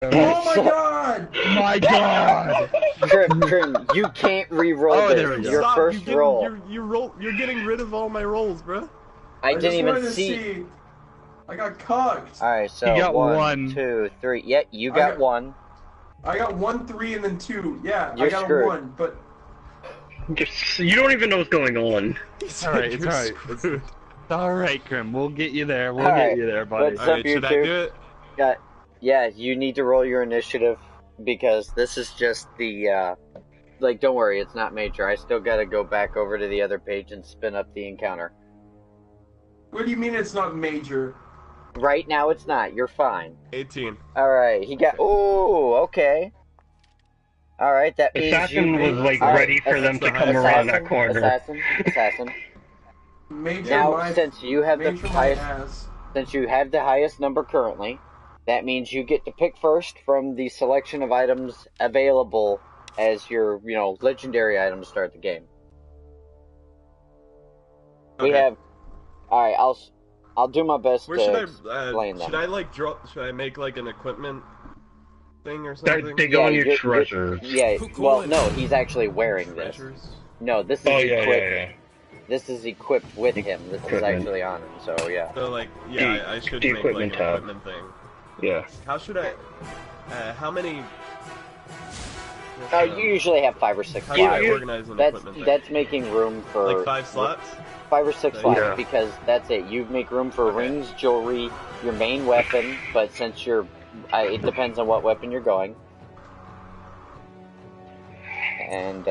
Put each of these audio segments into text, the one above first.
Oh my god! My god! Trim, you can't re-roll Oh, there this. we go. Your Stop, first roll. You're getting rid of all my rolls, bro. I just didn't even wanted to see. I got cucked. Alright, so You got one, one. 2, 3. Yeah, you got one. I got 1, 3, and then 2. Yeah, You're I got screwed. a 1, but... You don't even know what's going on. It's alright, it's alright. It's alright, Krim. We'll get you there. We'll Alright, get you there, buddy. what's up, Alright, should I YouTube? do it? Yeah, you need to roll your initiative because this is just the, like, don't worry, it's not major. I still gotta go back over to the other page and spin up the encounter. What do you mean it's not major? Right now it's not. You're fine. 18. Alright, he got... Ooh, okay. Alright, that means Assassin you... was, like, All ready for them to come around that corner. Assassin. Major Now, my... since you have the major my highest... ass. Since you have the highest number currently, that means you get to pick first from the selection of items available as your, legendary items start the game. Okay. We have... Alright, I'll do my best Where to should explain them. should I, like, should I make, like, an equipment thing or something? They go on your you're- treasures. Yeah, well, no, he's actually wearing this. Treasures? No, this is Oh, equipped. yeah. This is equipped with him. This is Equipment. actually on him, so yeah. So, like, yeah, I should the make, like, equipment an tab. equipment thing. Yeah. How should I... how many... Oh, you usually have 5 or 6 How do I slots. organize an equipment thing? That's making room for... Like 5 slots? 5 or 6 slots, Yeah. because that's it. You make room for rings, jewelry, your main weapon, but since you're... it depends on what weapon you're going. And,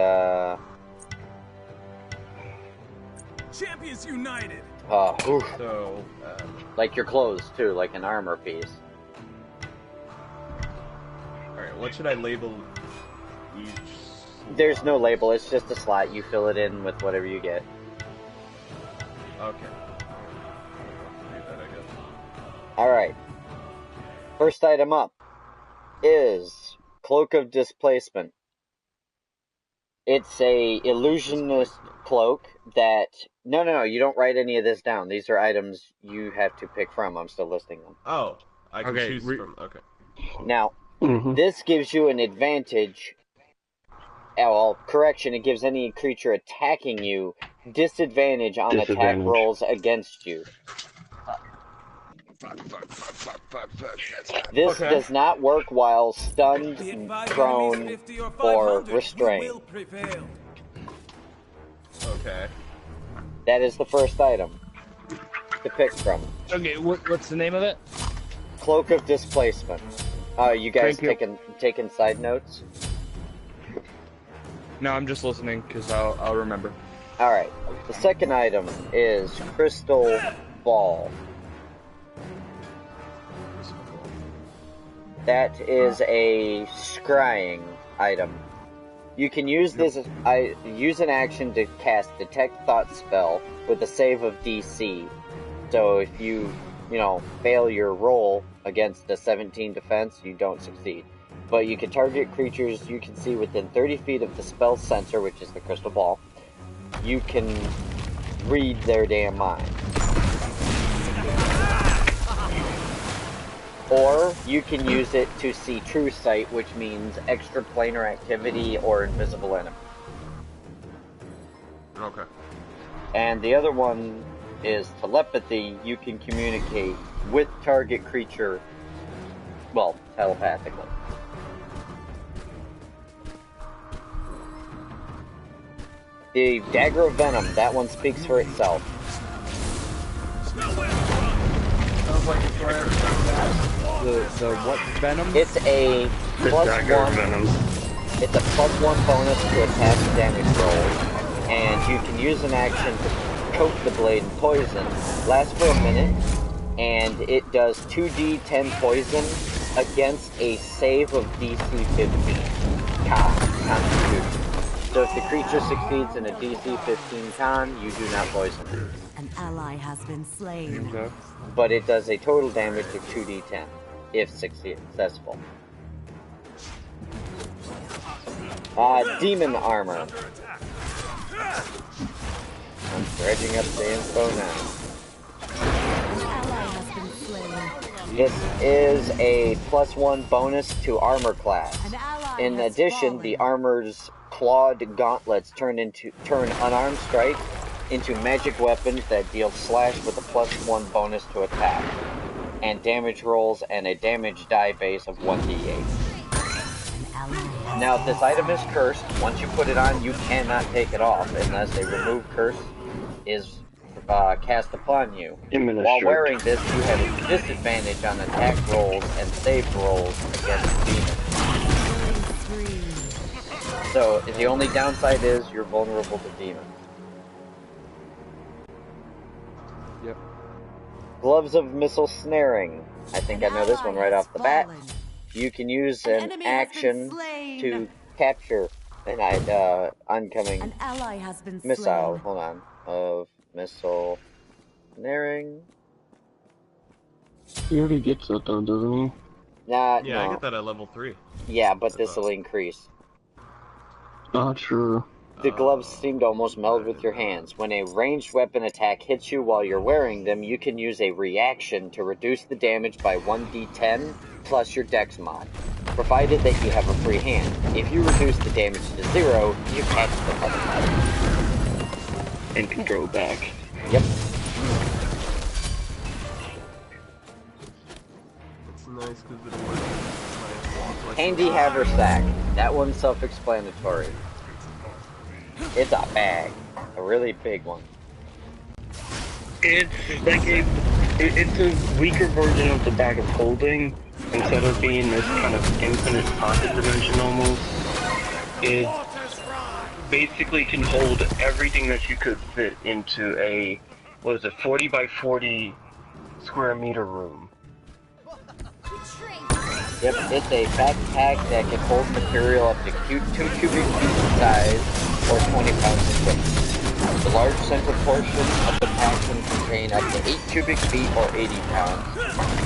Champions United! oh, oof. So, Like your clothes, too, like an armor piece. alright, what should I label each There's no label, it's just a slot. You fill it in with whatever you get. Okay. Do that, I guess. Alright. First item up is Cloak of Displacement. It's a illusionist cloak that... No, you don't write any of this down. These are items you have to pick from. I'm still listing them. Oh, I can Okay, choose from... Okay. Now, Mm-hmm. this gives you an advantage... Well, correction, it gives any creature attacking you disadvantage on attack Disadvantage. rolls against you. This Okay. does not work while stunned, Be advised, prone, enemies 50 or or 500, restrained. we will prevail. Okay. That is the first item to pick from. Okay, what's the name of it? Cloak of Displacement. You guys Thank you. taking side notes? No, I'm just listening, because I'll remember. Alright. The second item is Crystal Ball. That is a scrying item. You can use this. Use an action to cast Detect Thought spell with a save of DC. So if you fail your roll against a 17 defense, you don't succeed. But you can target creatures you can see within 30 feet of the spell center, which is the crystal ball. You can read their damn mind. Or you can use it to see true sight, which means extraplanar activity or invisible enemy. Okay. And the other one is telepathy. You can communicate with target creature, well, telepathically. The Dagger of Venom, that one speaks for itself. Sounds like it's right after The what venom? It's a The plus dagger one. venom. It's a +1 bonus to attack damage rolls, and you can use an action to coat the blade in poison. Lasts for a minute, and it does 2d10 poison against a save of DC 15. Constitution. So if the creature succeeds in a DC 15 con, you do not poison it. An ally has been slain. Okay. But it does a total damage of 2d10 if successful. Demon armor. I'm dredging up the info now. An ally has been slain. This is a +1 bonus to armor class. An ally In has addition, fallen. the armor's clawed gauntlets turn unarmed strike into magic weapons that deal slash with a +1 bonus to attack, and damage rolls and a damage die base of 1d8. Now, this item is cursed. Once you put it on, you cannot take it off unless a remove curse is cast upon you. While wearing this, you have a disadvantage on attack rolls and save rolls against demons. So, the only downside is you're vulnerable to demons. Yep. Gloves of Missile Snaring. I think I know this one right off the bat. You can use an action to capture an oncoming An ally has been missile. slain. Hold on. Of Missile Snaring. He already gets that though, doesn't he? Nah, Yeah, no. I get that at level 3. Yeah, but this will increase. Not sure. The gloves seem to almost meld with your hands. When a ranged weapon attack hits you while you're wearing them, you can use a reaction to reduce the damage by 1d10 plus your dex mod, provided that you have a free hand. If you reduce the damage to 0, you catch the other item. And can throw it back. Yep. It's nice because it works. Handy Haversack. That one's self-explanatory. It's a bag. A really big one. It's like it's a weaker version of the bag of holding. Instead of being this kind of infinite pocket dimension almost, it basically can hold everything that you could fit into a, 40 by 40 square meter room. Yep, it's a backpack that can hold material up to 2 cubic feet in size or 20 pounds in weight. The large central portion of the pack can contain up to 8 cubic feet or 80 pounds.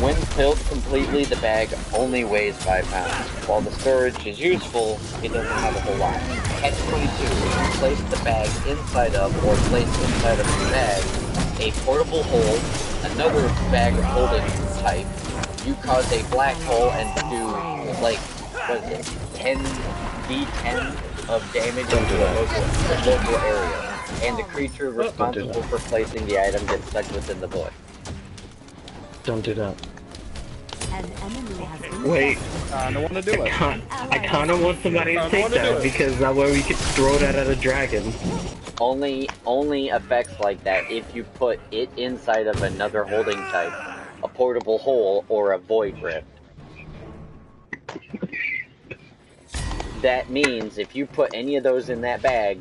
When filled completely, the bag only weighs 5 pounds. While the storage is useful, it doesn't have a whole lot. Catch-22, if you place the bag inside of or place inside of the bag a portable hole, another bag of holding type, you cause a black hole and do, like, what is it, 10d10 of damage into the local area. And the creature responsible for placing the item gets stuck within the void. Don't do that. An enemy has been Wait, I don't want to do it. I kind of want somebody to take that because that way we could throw that at a dragon. Only effects like that if you put it inside of another holding type, a portable hole, or a void rift. That means if you put any of those in that bag,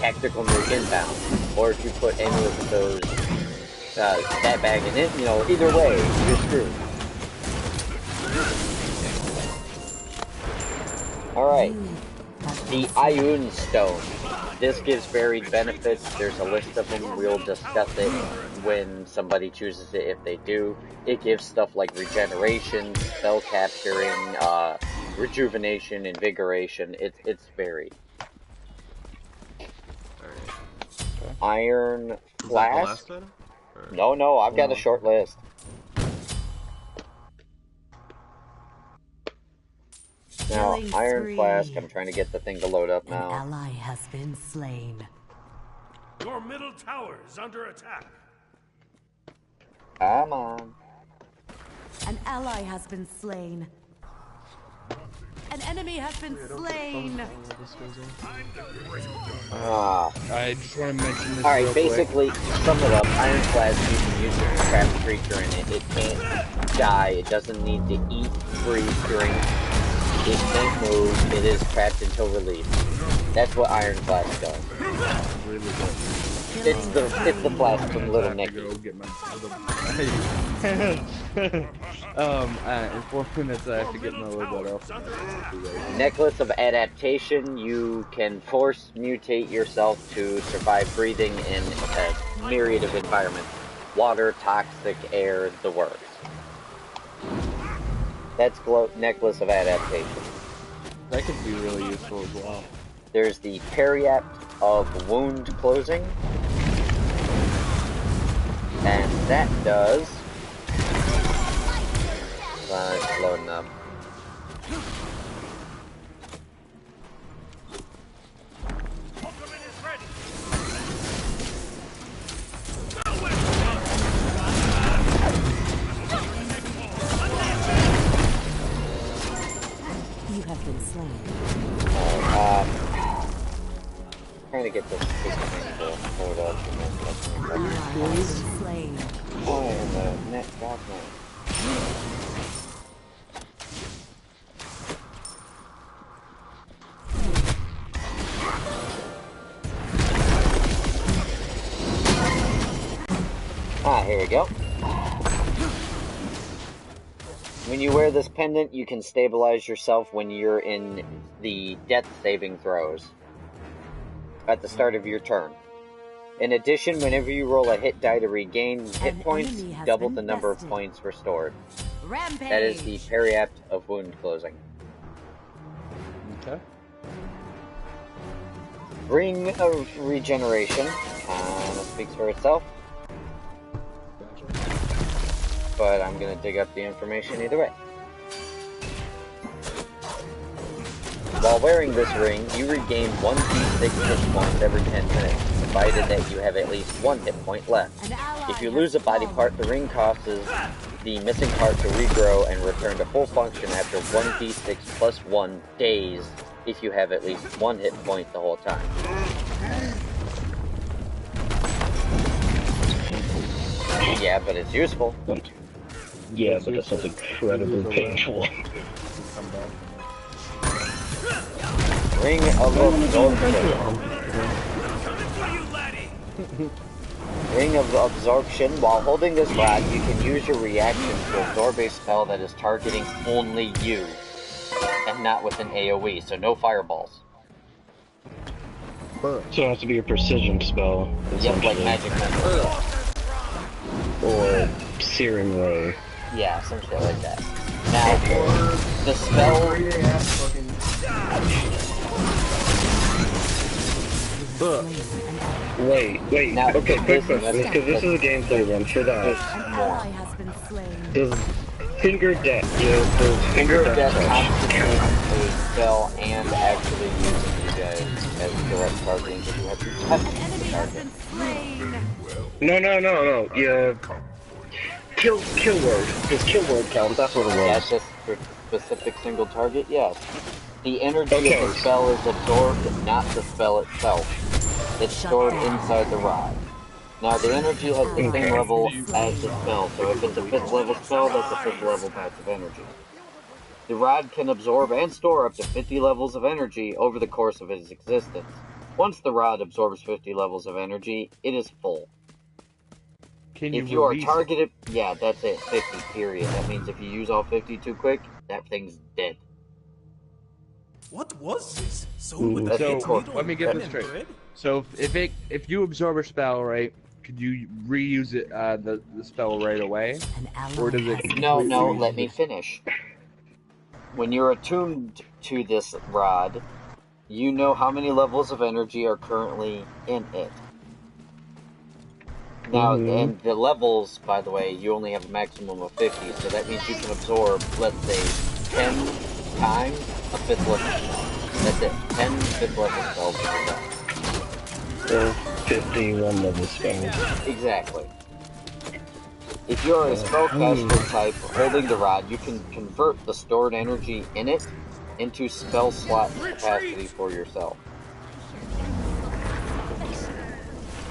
tactical nuke inbound. Or if you put any of those, that bag in it, either way, you're screwed. Alright. The Ioun Stone. This gives varied benefits. There's a list of them. We'll discuss it when somebody chooses it, if they do. It gives stuff like regeneration, spell capturing, rejuvenation, invigoration. It's varied. Iron Flask? No, I've got a short list. Now, Iron Flask, I'm trying to get the thing to load up now. An ally has been slain. Your middle tower is under attack. Come on. An ally has been slain. An enemy has been slain. I just want to mention this. Alright, real basically, to sum it up, Iron Flask, you can use it to trap a creature in it. It can't die. It doesn't need to eat, breathe, drink. It can't move. It is trapped until released. That's what Iron Flask does. Really good. It's the flask from Little Nicky. Go get my in 4 minutes I have to get my little bit off. Necklace of Adaptation. You can force mutate yourself to survive breathing in a myriad of environments. Water, toxic, air, the works. That's Necklace of Adaptation. That could be really useful as well. There's the Periapt of Wound Closing. And that does It's loading up. Ultimate is ready. You have been slain. Trying to get this piece of info. Hold up. Ally has been slain. Oh, and the net got me. Here we go. When you wear this pendant, you can stabilize yourself when you're in the death saving throws at the start of your turn. In addition, whenever you roll a hit die to regain hit points, double the number of points restored. Rampage. That is the periapt of wound closing. Okay. Ring of Regeneration kind of speaks for itself. But I'm going to dig up the information either way. While wearing this ring, you regain 1d6 hit points every 10 minutes, provided that you have at least 1 hit point left. If you lose a body part, the ring causes the missing part to regrow and return to full function after 1d6 plus 1 days if you have at least 1 hit point the whole time. Yeah, but it's useful. Yeah, but it's incredibly painful. Ring of Absorption. Ring of Absorption. While holding this rod, you can use your reaction to absorb a spell that is targeting only you, and not with an AoE, so no fireballs. So it has to be a precision spell. Yep, like magic missile. Or searing ray. Yeah, some shit like that. Now, the spell... Wait, now, okay, quick question, because this is a gameplay run for that. An ally has been slain. Does Finger Death, Finger Death constitutes a spell and actually using you guys as direct targeting because you have to touch An enemy the has target. been slain. No. Yeah. Kill word. Does kill word count? That's what it was. That's just for specific single target, yes. The energy of the spell is absorbed, not the spell itself. It's stored inside the rod. Now, the energy has the same level as the spell, so if it's a 5th level spell, that's a 5th level passive energy. The rod can absorb and store up to 50 levels of energy over the course of its existence. Once the rod absorbs 50 levels of energy, it is full. If you are targeted, yeah, that's it, 50, period. That means if you use all 50 too quick, that thing's dead. What was this? So, So let me get this straight. So, if you absorb a spell, right, could you reuse it, the spell right away? Or does it... No, let me finish. When you're attuned to this rod, you know how many levels of energy are currently in it. Now, and the levels, by the way, you only have a maximum of 50, so that means you can absorb, let's say, 10 times a 5th level spell. That's it, 10 5th level spells per turn. Or 51 level spells. Exactly. If you're a spellcaster type holding the rod, you can convert the stored energy in it into spell slot capacity for yourself.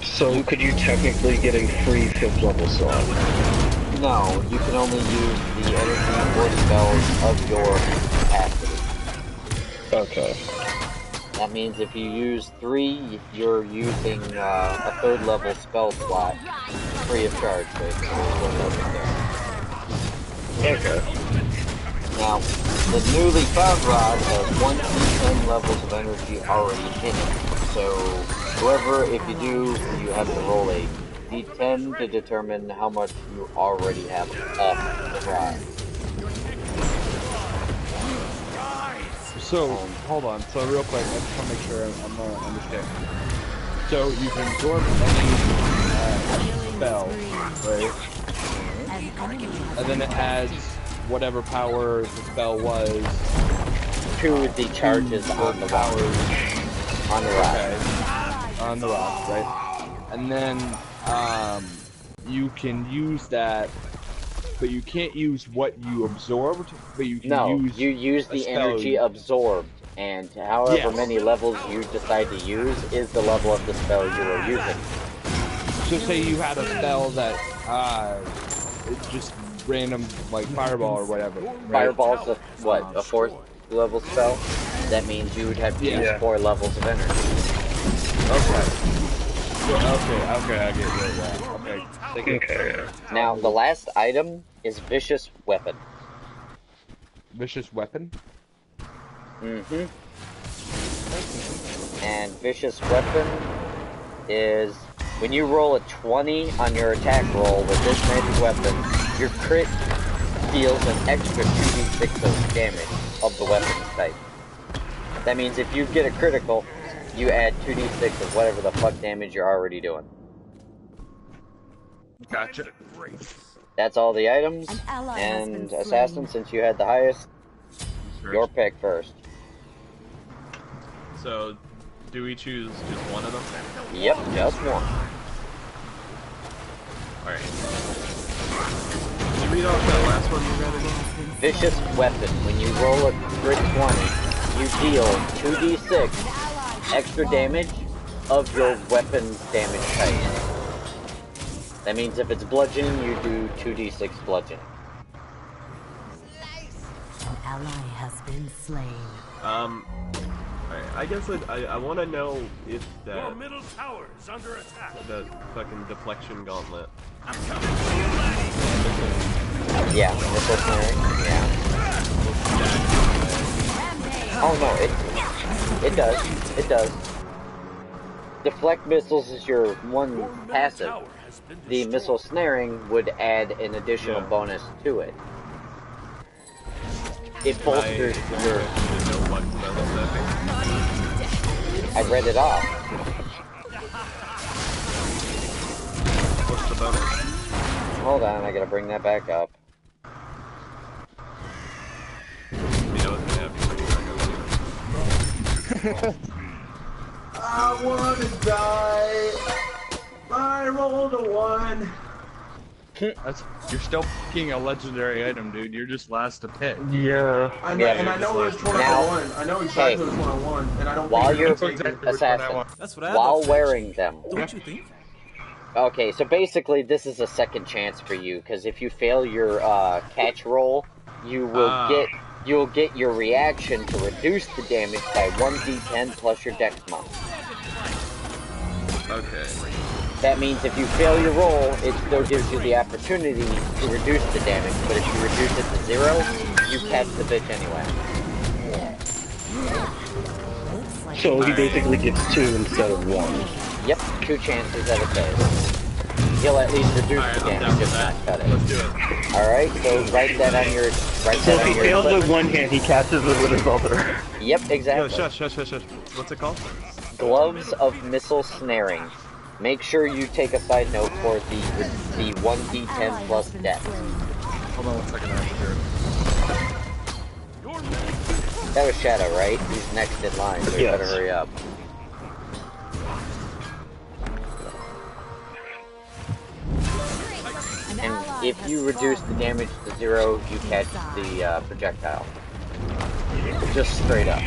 So could you technically get a free 5th level slot? No, you can only use the energy or spells of your capacity. Okay. That means if you use 3, you're using a 3rd level spell slot free of charge, basically. Okay. Now, the newly found rod has 1d10 levels of energy already in it. So, whoever, if you do, you have to roll a d10 to determine how much you already have off the rod. So, hold on. So, real quick, I just want to make sure I'm understanding. So, you can absorb any spell, right? And then it adds whatever power the spell was To the charges on the rock. On the rock. Okay. On the rock, right? And then you can use that, but you can't use what you absorbed, but you can use. You use the energy absorbed, and however many levels you decide to use is the level of the spell you are using. So say you had a spell that it's just random, like fireball or whatever. Right? Fireball's a 4th level spell? That means you would have to use 4 levels of energy. Okay, I get it. Okay. Now, the last item is Vicious Weapon. Vicious Weapon? Mm-hmm. And Vicious Weapon is when you roll a 20 on your attack roll with this magic weapon, your crit deals an extra 2d6 of damage of the weapon's type. That means if you get a critical, you add 2d6 of whatever the fuck damage you're already doing. Gotcha. That's all the items. And Assassin, since you had the highest, your pick first. So, do we choose just one of them? Yep, just one. Alright. Can you read off that last one you read again? Vicious Weapon. When you roll a crit 20, you deal 2d6 extra damage of your weapon's damage type. That means if it's bludgeoning, you do 2d6 bludgeoning. An ally has been slain. I guess I want to know if that... Your middle tower is under attack. That fucking deflection gauntlet. I'm coming for you, laddie. Yeah, missile snaring. Yeah. Oh no, it does. It does. Deflect missiles is your one passive. The missile snaring would add an additional bonus to it. It bolsters your... I read it off. What's the bonus? Hold on, I gotta bring that back up. I wanna die. I rolled a 1. You're still picking a legendary item, dude. You're just last to pick. Yeah. I know, and I know which one I won. I know exactly which one I won, and I don't While think you're exactly assassin, That's what I while thought. wearing them. Don't you think? Okay, so basically this is a second chance for you, because if you fail your catch roll, you will you'll get your reaction to reduce the damage by 1d10 plus your dex mod. Okay. That means if you fail your roll, it still gives you the opportunity to reduce the damage, but if you reduce it to 0, you catch the bitch anyway. So he basically gets 2 instead of 1. Yep, 2 chances at a phase. He'll at least reduce the damage, if not cut it. Let's do it. Alright, so write that on your... So if he fails with one hand, he catches it with his other. Yep, exactly. Yo, shush. What's it called? Gloves of Missile Snaring. Make sure you take a side note for the 1d10 plus dex. Hold on 1 second, I have to. That was Shadow, right? He's next in line, so you better hurry up. And if you reduce the damage to 0, you catch the projectile. Just straight up.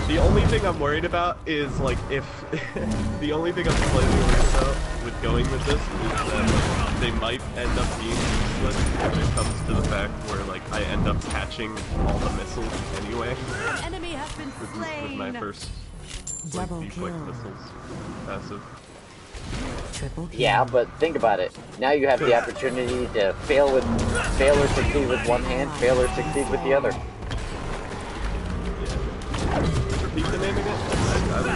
The only thing I'm worried about is, like, if... the only thing I'm slightly worried about with going with this is that they might end up being useless if it comes to the fact where, like, I end up catching all the missiles anyway. An enemy has been slain. With my first, like, deflect missiles passive. Triple kill. Yeah, but think about it. Now you have the opportunity to fail or succeed with one hand, fail or succeed with the other. Repeat the name again? I was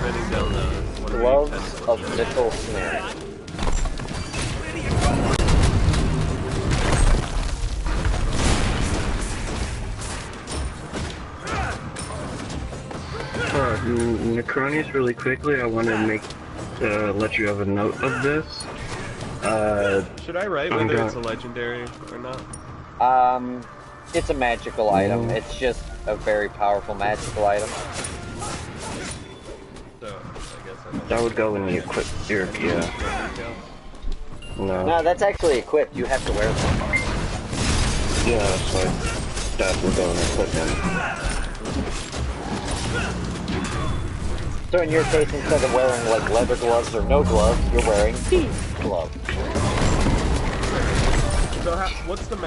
writing down the one Gloves of Missile Snaring. Necronius, really quickly, I want to let you have a note of this. Should I write whether it's a legendary or not? It's a magical item. It's just a very powerful magical item. So, I guess I don't That would go in the equip your No, that's actually equipped. You have to wear them. Yeah, so that would go in equipment. So in your case, instead of wearing like leather gloves or no gloves, you're wearing these gloves. So what's the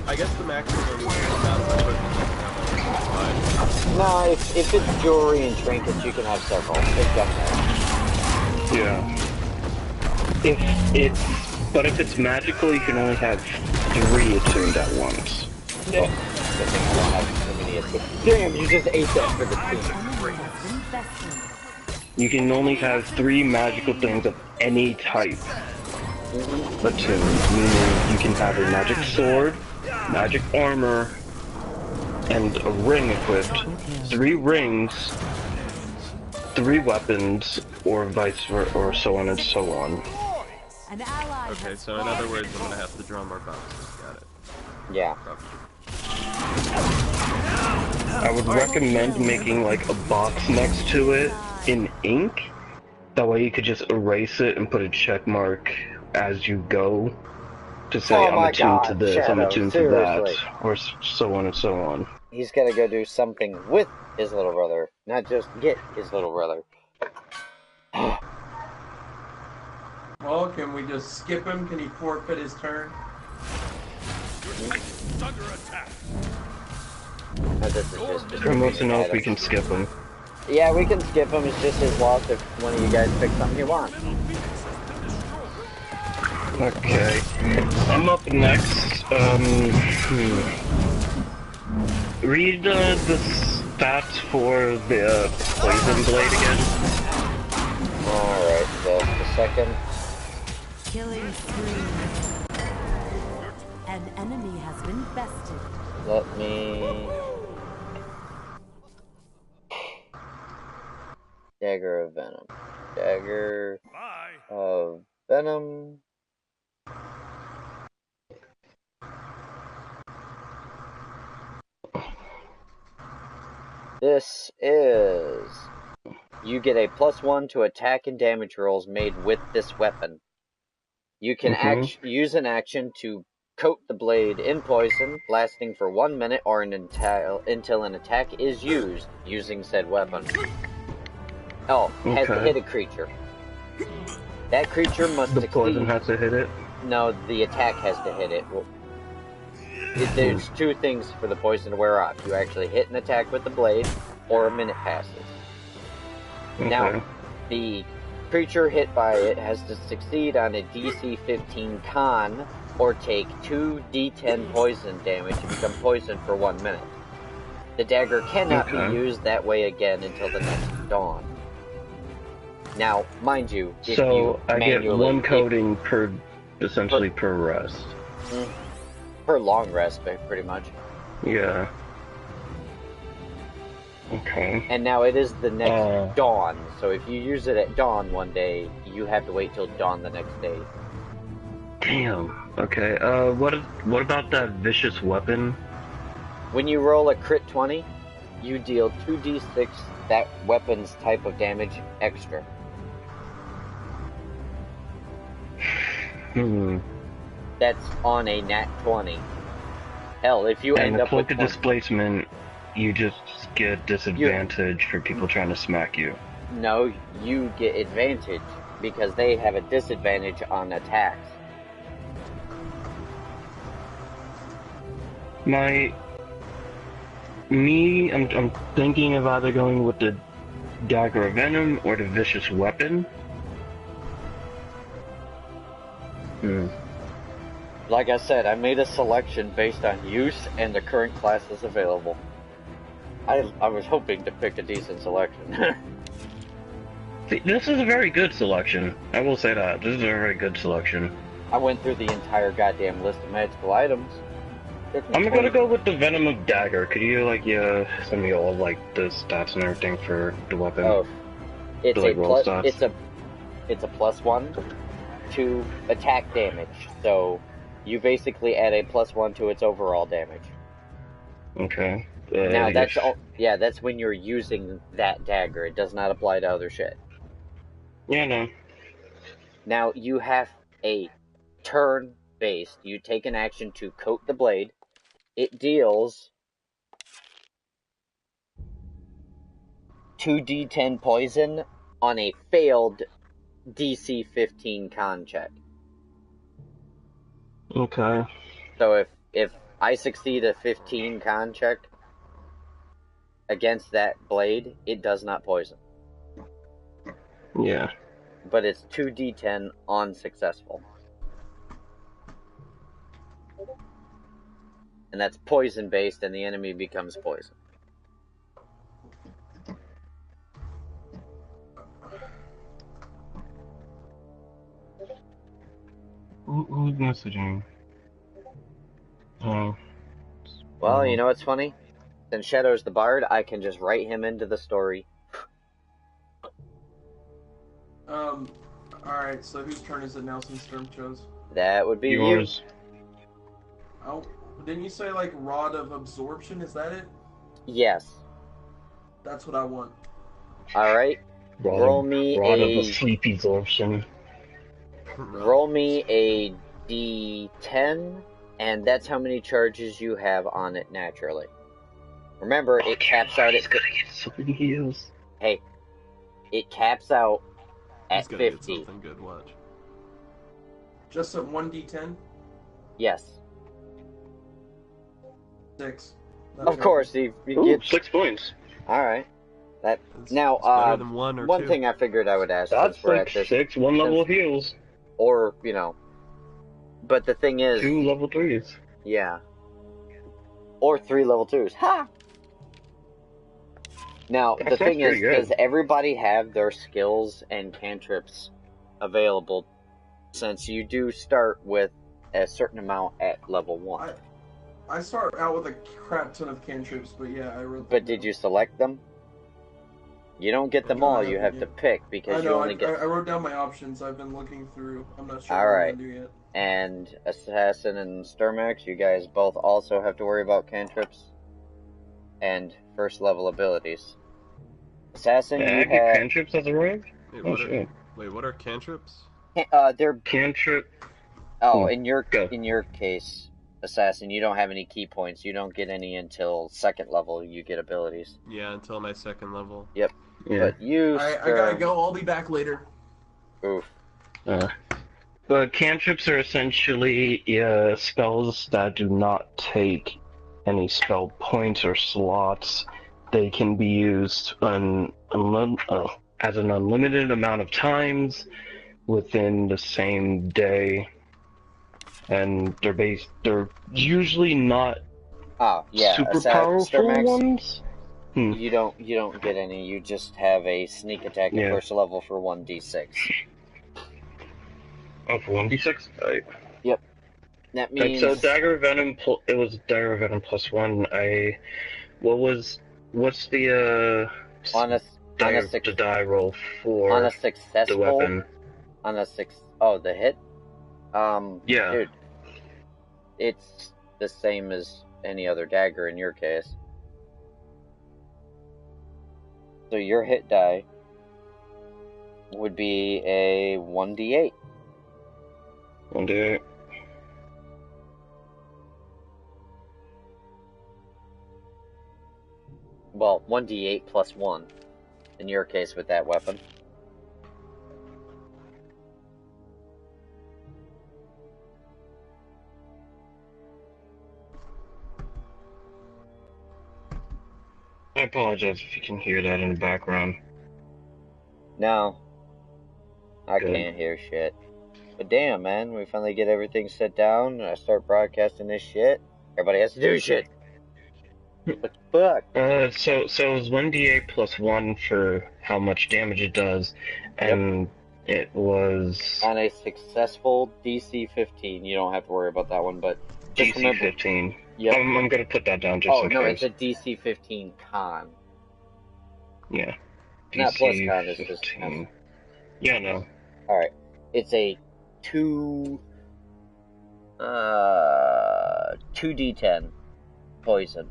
I guess the maximum amount of equipment you can have. No, if it's jewelry and trinkets, you can have several. It doesn't matter. Yeah. But if it's magical, you can only have 3 attuned at once. Yeah. Good thing I don't have so many attuned. Damn, you just ate that for the team. You can only have 3 magical things of any type attuned, meaning you can have a magic sword, magic armor, and a ring equipped. 3 rings, 3 weapons, or vice versa, or so on and so on. Okay, so in other words, I'm gonna have to draw more boxes. Got it. Yeah. I would recommend making like a box next to it in ink. That way you could just erase it and put a check mark as you go to say I'm attuned to this, I'm attuned to that, or so on and so on. He's gotta go do something with his little brother, not just get his little brother. Well, can we just skip him? Can he forfeit his turn? Under attack. No, this is just Close enough, we can skip them. Yeah, we can skip him. It's just his loss if one of you guys pick something you want. Okay. I'm up next. Read the stats for the poison blade again. Alright, just a second. Killing spree. An enemy has been bested. Let me... Dagger of Venom. Dagger of Venom. This is... You get a +1 to attack and damage rolls made with this weapon. You can use an action to coat the blade in poison, lasting for 1 minute or until an attack is used using said weapon. Oh, has to hit a creature. That creature must succeed. The poison has to hit it? No, the attack has to hit it. There's 2 things for the poison to wear off. You actually hit an attack with the blade, or a minute passes. Okay. Now, the creature hit by it has to succeed on a DC 15 con, or take 2d10 poison damage and become poisoned for 1 minute. The dagger cannot be used that way again until the next dawn. Now, mind you, if you I get 1 coating per, essentially per rest. Per long rest, pretty much. Yeah. Okay. And now it is the next dawn, so if you use it at dawn one day, you have to wait till dawn the next day. Damn. Okay. What about that vicious weapon? When you roll a crit 20, you deal 2d6 that weapon's type of damage extra. That's on a nat 20. Hell, if you end up with the displacement, you just get disadvantage for people trying to smack you. No, you get advantage because they have a disadvantage on attacks. I'm thinking of either going with the Dagger of Venom or the Vicious Weapon. Like I said, I made a selection based on use and the current classes available. I was hoping to pick a decent selection. See, this is a very good selection. I will say that. This is a very good selection. I went through the entire goddamn list of magical items. I'm gonna go with the Venom of Dagger. Could you, send me all, the stats and everything for the weapon? Oh. It's a +1 to attack damage. So, you basically add a +1 to its overall damage. Okay. Now that's when you're using that dagger. It does not apply to other shit. Yeah, no. Now you have a turn-based. You take an action to coat the blade. It deals 2d10 poison on a failed DC 15 con check. Okay. So if I succeed a 15 con check against that blade, it does not poison. Yeah. But it's 2d10 on successful. And that's poison based, and the enemy becomes poison. Who's messaging? Oh. Well, you know what's funny? Since Shadow's the bard, I can just write him into the story. Alright, so whose turn is it now since Sturm chose? That would be Yours. Oh, didn't you say, like, Rod of Absorption? Is that it? you. Yes. That's what I want. Alright. Roll me Rod of a... a sleep absorption. Roll me a d10, and that's how many charges you have on it naturally. Remember, it caps out at... He's gonna get so many heals. Hey, it caps out He's at gonna 50. get something good, watch. Just a 1d10? Yes. 6. Of course, you Ooh, get... 6 points. Alright. That... It's Now, better than one or two. thing I figured I would ask That's since we're like at this... 6 1-level heals. Or, you know... But the thing is... 2 level 3s. Yeah. Or 3 level 2s. Ha! Now, That the sounds thing is, pretty good. does everybody have their skills and cantrips available? Since you do start with a certain amount at level 1. I start out with a crap ton of cantrips, but yeah, I wrote But did you select them? You don't get them No, I all, you haven't have yet. to pick, I because you know, only get... I wrote down my options. I've been looking through. I'm not sure All what right. I'm going to do yet. And Assassin and Sturmax, you guys both also have to worry about cantrips and first level abilities. Assassin, Yeah, you I get have... cantrips as a rogue? Wait, Oh, what shit. what are cantrips? They're... Cantrip. Oh, Hmm. in your Go. case, Assassin, you don't have any key points. You don't get any until second level you get abilities. Yeah, until my second level. Yep. Yeah. But you, Alright, I gotta go. I'll be back later. Oof. But cantrips are essentially spells that do not take any spell points or slots. They can be used as an unlimited amount of times within the same day, and they're usually not super powerful Sturmax, ones. You don't get any. You just have a sneak attack at first level for 1d6. Oh, for 1d6? Right. Yep. That means... So Dagger of Venom, it was Dagger of Venom +1. What's the the die roll for on a successful, the weapon? The hit? Yeah. Dude, it's the same as any other dagger in your case. So your hit die would be a 1d8. 1d8. Well, 1d8 plus 1 in your case with that weapon. I apologize if you can hear that in the background. No. I Good. can't hear shit. But damn, man, we finally get everything set down, and I start broadcasting this shit. Everybody has to do shit. What the fuck? So it was 1d8 plus 1 for how much damage it does, and it was... On a successful DC 15, you don't have to worry about that one, but... DC 15. Yep. I'm gonna put that down just in case. Oh, no, it's a DC 15 con. Yeah. Not DC plus con, it's 15. just con. Yeah, no. Alright. It's a 2d10 poison.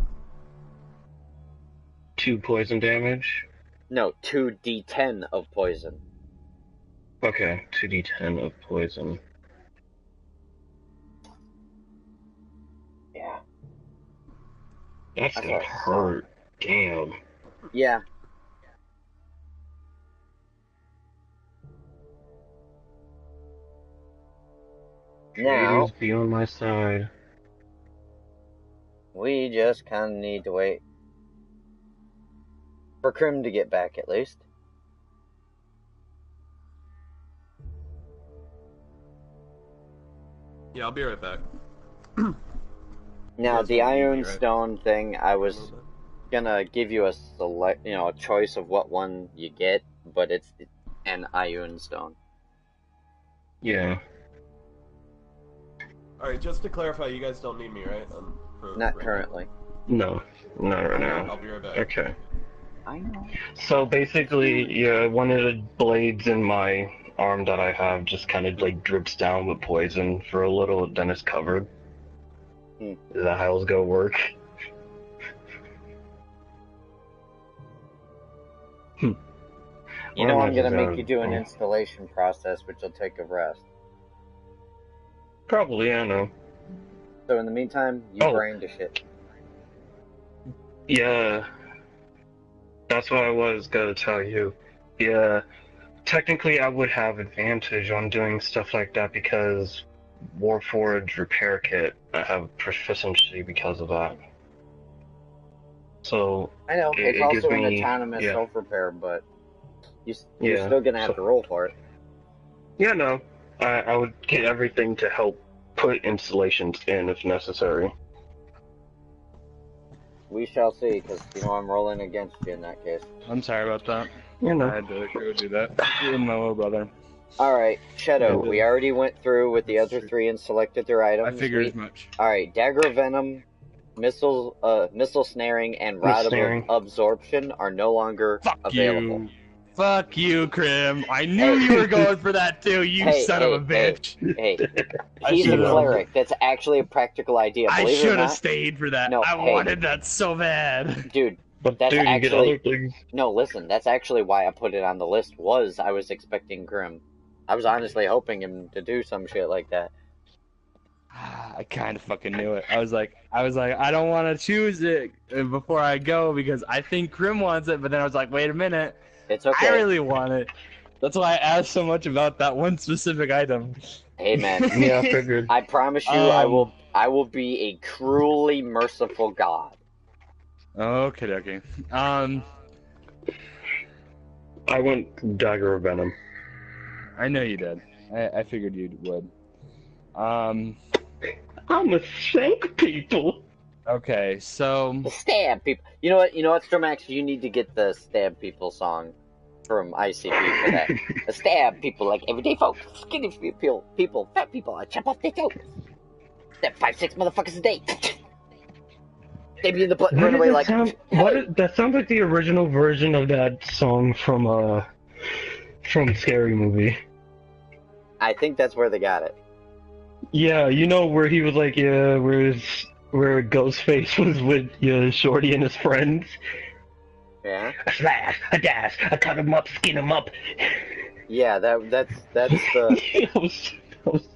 2 poison damage? No, 2d10 of poison. Okay, 2d10 of poison. Yeah. That's gonna hurt. Damn. Yeah. Now, Be on my side. we just kind of need to wait for Krim to get back, at least. Yeah, I'll be right back. Now, Yes, the you Iron need me, right? Stone thing, I was gonna give you a select, a choice of what one you get, but it's an Iron Stone. Yeah. Alright, just to clarify, you guys don't need me, right? Not currently. No, not right now. I'll be right back. Okay. I know. So basically, yeah, one of the blades in my arm that I have just kind of like drips down with poison for a little, then it's covered. Is that how it's gonna work? You know I'm gonna make you do an installation process, which will take a rest. Probably, I know. So in the meantime, you brain to shit. Yeah. That's what I was gonna tell you. Yeah. Technically, I would have advantage on doing stuff like that because Warforged Repair Kit, I have proficiency because of that. So I know, it's it also gives an me, autonomous yeah. self-repair, but you're Yeah, still gonna have so- to roll for it. Yeah, no. I would get everything to help put installations in if necessary. We shall see, because I'm rolling against you in that case. I'm sorry about that. You know. I had to go do that with my little brother. Alright, Shadow, we already went through with the other 3 and selected their items. I figured as much. Alright, Dagger of Venom, Missile Snaring, and Rod of Absorption are no longer available. You. Fuck you, Krim. I knew you were going for that too, you son of a bitch. Hey, he's a cleric. That's actually a practical idea. I Believe it or should have not. stayed for that. No, I wanted that so bad. Dude, But that's dude, you get actually... other things. No, listen, that's actually why I put it on the list, was I was expecting Grim. I was honestly hoping him to do some shit like that. I kind of fucking knew it. I was like, I don't want to choose it before I go because I think Grim wants it, but then I was like, wait a minute. It's okay. I really want it. That's why I asked so much about that one specific item. Hey man. Yeah, I figured. I promise you, I will be a cruelly merciful god. Okay. I went Dagger of Venom. I know you did. I figured you would. I'm a shank people. Okay, so Stab people. You know what, Stromax, you need to get the Stab People song from ICP for that. Stab people like everyday folks, skinny people, fat people, I chop off their throats. Stab 5-6 motherfuckers a day. They be in the butt and run away like... That sounds like the original version of that song from Scary Movie. I think that's where they got it. Yeah, where he was like, yeah, where Ghostface was with Shorty and his friends. Yeah. A slash, a dash, I cut him up, skin him up. Yeah, that's the...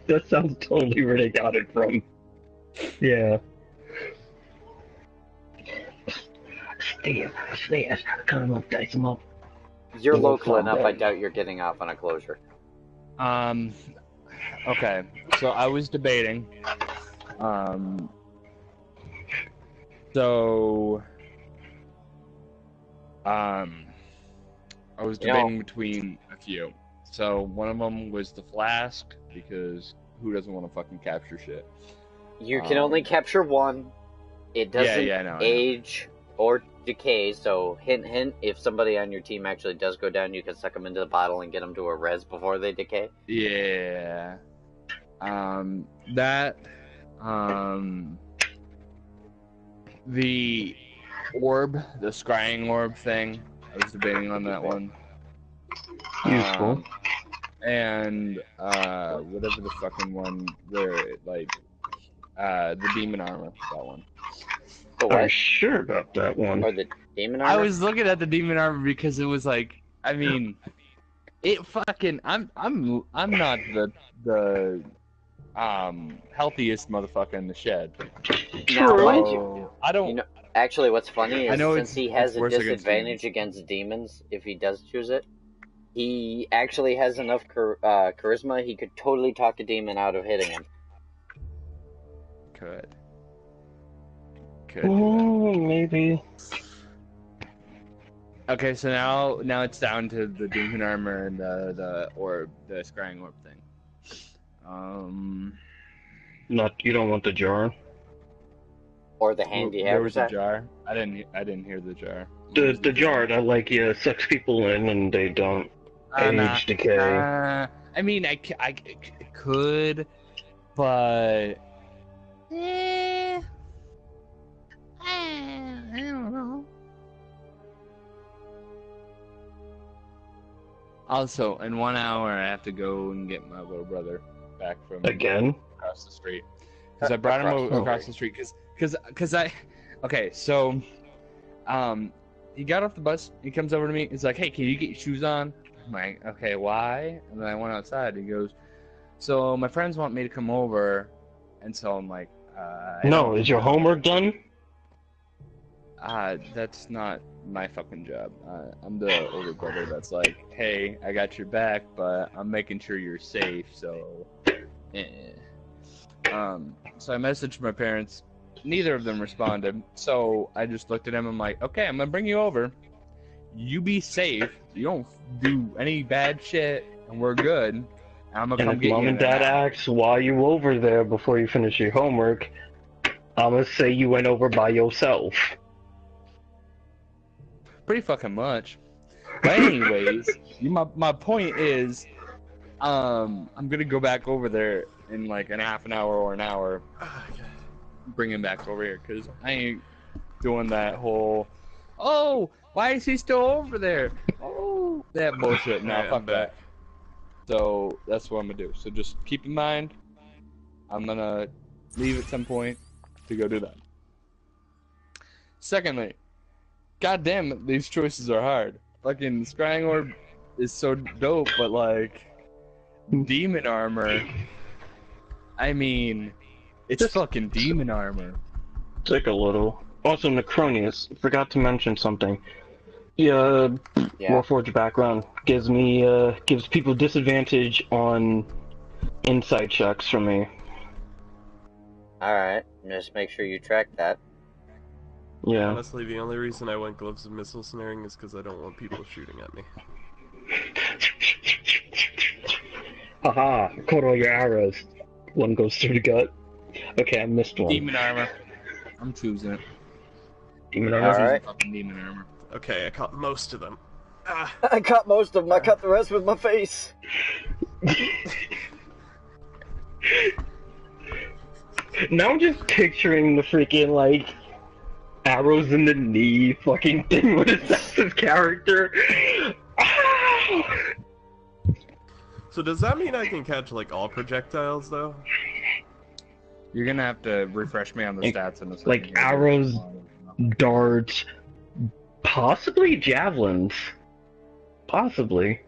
that sounds totally where they got it from. Yeah. Slash, cut him up, dice him up. You're local enough, I doubt you're getting off on a closure. Okay, so I was debating. I was debating between a few. So one of them was the flask, because who doesn't want to fucking capture shit? You can only capture one. It doesn't age or decay, so hint hint, if somebody on your team actually does go down, you can suck them into the bottle and get them to a res before they decay. Yeah. The orb, the scrying orb thing, I was debating on that one. Useful. And whatever the fucking one where it, like, the demon armor, that one. The what? I'm sure about that one. Or the demon armor? I was looking at the demon armor because it was like, I mean, it fucking. I'm not the healthiest motherfucker in the shed. Now, True. mind you, I don't. you know, actually, what's funny I is know since he has it's a worse against disadvantage against demons, if he does choose it, he actually has enough charisma. He could totally talk a demon out of hitting him. Could do Oh, maybe. that. Okay, so now it's down to the demon armor and the orb, the scrying orb thing. Not you don't want the jar. Or the hand you There have. was a jar. I didn't hear the jar. The jar that like sucks people in and they don't age decay. I mean, I could, but I don't know. Also, in 1 hour, I have to go and get my little brother back from Again? across the street because I brought him across the street because I. Okay, so he got off the bus. He comes over to me. He's like, "Hey, can you get your shoes on?" I'm like, "Okay, why?" And then I went outside. He goes, "So my friends want me to come over," and so I'm like, No, is your homework done? That's not my fucking job. I'm the older brother that's like, hey, I got your back, but I'm making sure you're safe, so... So I messaged my parents. Neither of them responded, so I just looked at him and I'm like, okay, I'm gonna bring you over. You be safe. You don't do any bad shit, and we're good. I'm gonna And come if get mom you. and dad asks why you over there before you finish your homework, I'm gonna say you went over by yourself. Pretty fucking much. But anyways, my point is, I'm gonna go back over there in like an half an hour or an hour. Bring him back over here, cause I ain't doing that whole, oh, why is he still over there? Oh, that bullshit. Now fuck that. So that's what I'm gonna do. So just keep in mind, I'm gonna leave at some point to go do that. Secondly, goddamn, these choices are hard. Fucking Scrying Orb is so dope, but like, demon armor. I mean, it's fucking demon armor. Take a little. Also, Necronius, forgot to mention something. Yeah, Warforged background gives people disadvantage on insight checks from me. Alright, just make sure you track that. Yeah. Honestly, the only reason I went gloves of missile snaring is because I don't want people shooting at me. Haha, caught all your arrows. One goes through the gut. Okay, I missed one. Demon armor. I'm choosing it. Demon armor? Alright. Fucking demon armor. Okay, I caught most of them. I cut most of them, I cut the rest with my face. Now I'm just picturing the freaking, like, arrows in the knee fucking thing with Assassin's character. So does that mean I can catch, like, all projectiles, though? You're gonna have to refresh me on the stats in a second. Like, arrows, darts, possibly javelins. Possibly.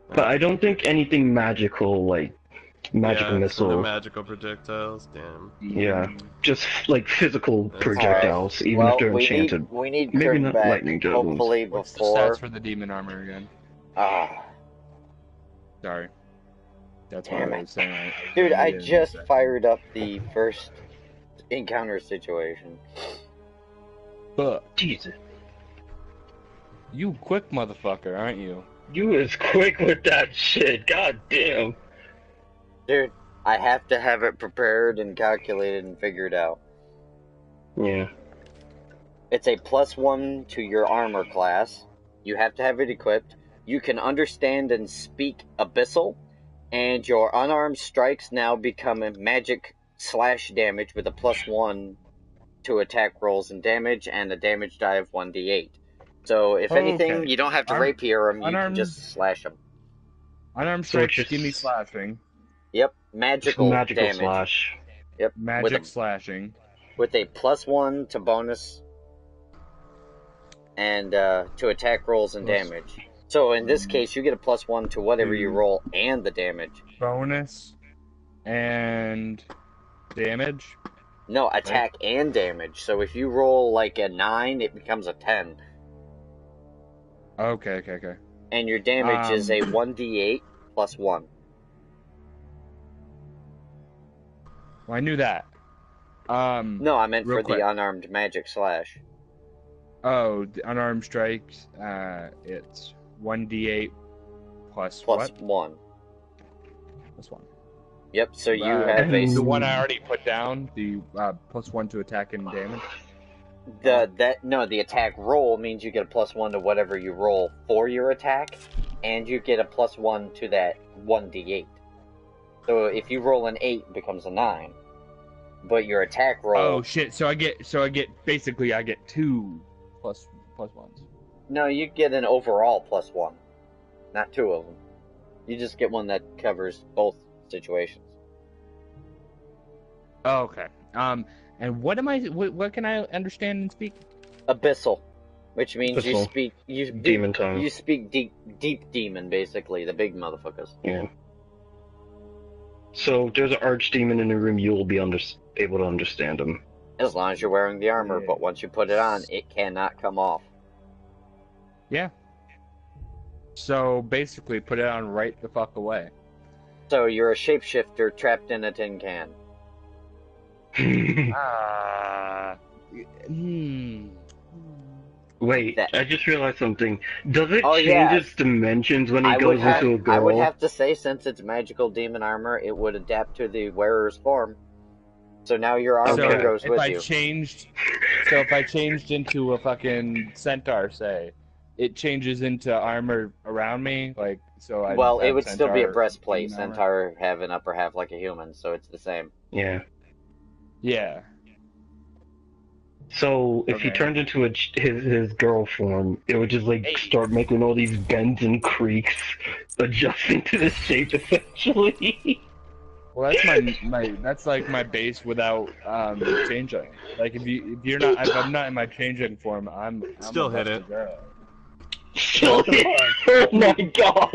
But I don't think anything magical, like, magical missiles. No magical projectiles, damn. Yeah, just like physical projectiles, Right. even if they're enchanted. We need Maybe Kurt not back, lightning javelins. hopefully What's the before... stats for the demon armor again? Sorry. That's what Damn I it. was saying. Dude, I just fired up the first encounter situation. But Jesus. you quick motherfucker, aren't you? You was quick with that shit, god damn. Dude, I have to have it prepared and calculated and figured out. Yeah. It's a +1 to your armor class. You have to have it equipped. You can understand and speak Abyssal, and your unarmed strikes now become a magic slash damage with a +1 to attack rolls and damage, and a damage die of 1d8. So, if anything, you don't have to rapier them, you can just slash them. Unarmed strikes, give me slashing. Yep, magical Magical damage. slash. Yep, Magic slashing. with a +1 to bonus and to attack rolls and damage. So in this case, you get a +1 to whatever you roll and the damage. Bonus and damage? No, attack and damage. So if you roll like a 9, it becomes a 10. Okay. And your damage is a 1d8 +1. Well, I knew that. No, I meant for quick. the unarmed magic slash. Oh, the unarmed strikes, it's 1d8 plus Plus what? 1. Plus 1. Yep, so you have a... The one I already put down, the +1 to attack and damage? The attack roll means you get a +1 to whatever you roll for your attack, and you get a +1 to that 1d8. So if you roll an 8, it becomes a 9. But your attack roll... Oh shit, so I get 2 plus ones. No, you get an overall +1. Not 2 of them. You just get one that covers both situations. Oh, okay. And what can I understand and speak? Abyssal, which means you Abyssal. speak Demon tongue. You speak deep demon, basically, the big motherfuckers. Yeah. So if there's an archdemon in the room, you'll be able to understand him. As long as you're wearing the armor, Yeah. but once you put it on, it cannot come off. Yeah. So basically, put it on right the fuck away. So you're a shapeshifter trapped in a tin can. Wait, That- I just realized something. Does it Oh, change yeah. its dimensions when he I goes would have, into a girl? I would have to say, since it's magical demon armor, it would adapt to the wearer's form. So now your armor Okay. goes if with I you. if I changed into a fucking centaur, say, it changes into armor around me, like so. Well, it have would still be a centaur breastplate. demon armor. Centaur have an upper half like a human, so it's the same. Yeah. Yeah. So if he Okay. turned into his girl form, it would just like start making all these bends and creaks, adjusting to the shape essentially. Well, that's that's like my base without changing. Like if I'm not in my changing form, I'm Still a hit busted it. girl. Oh my god!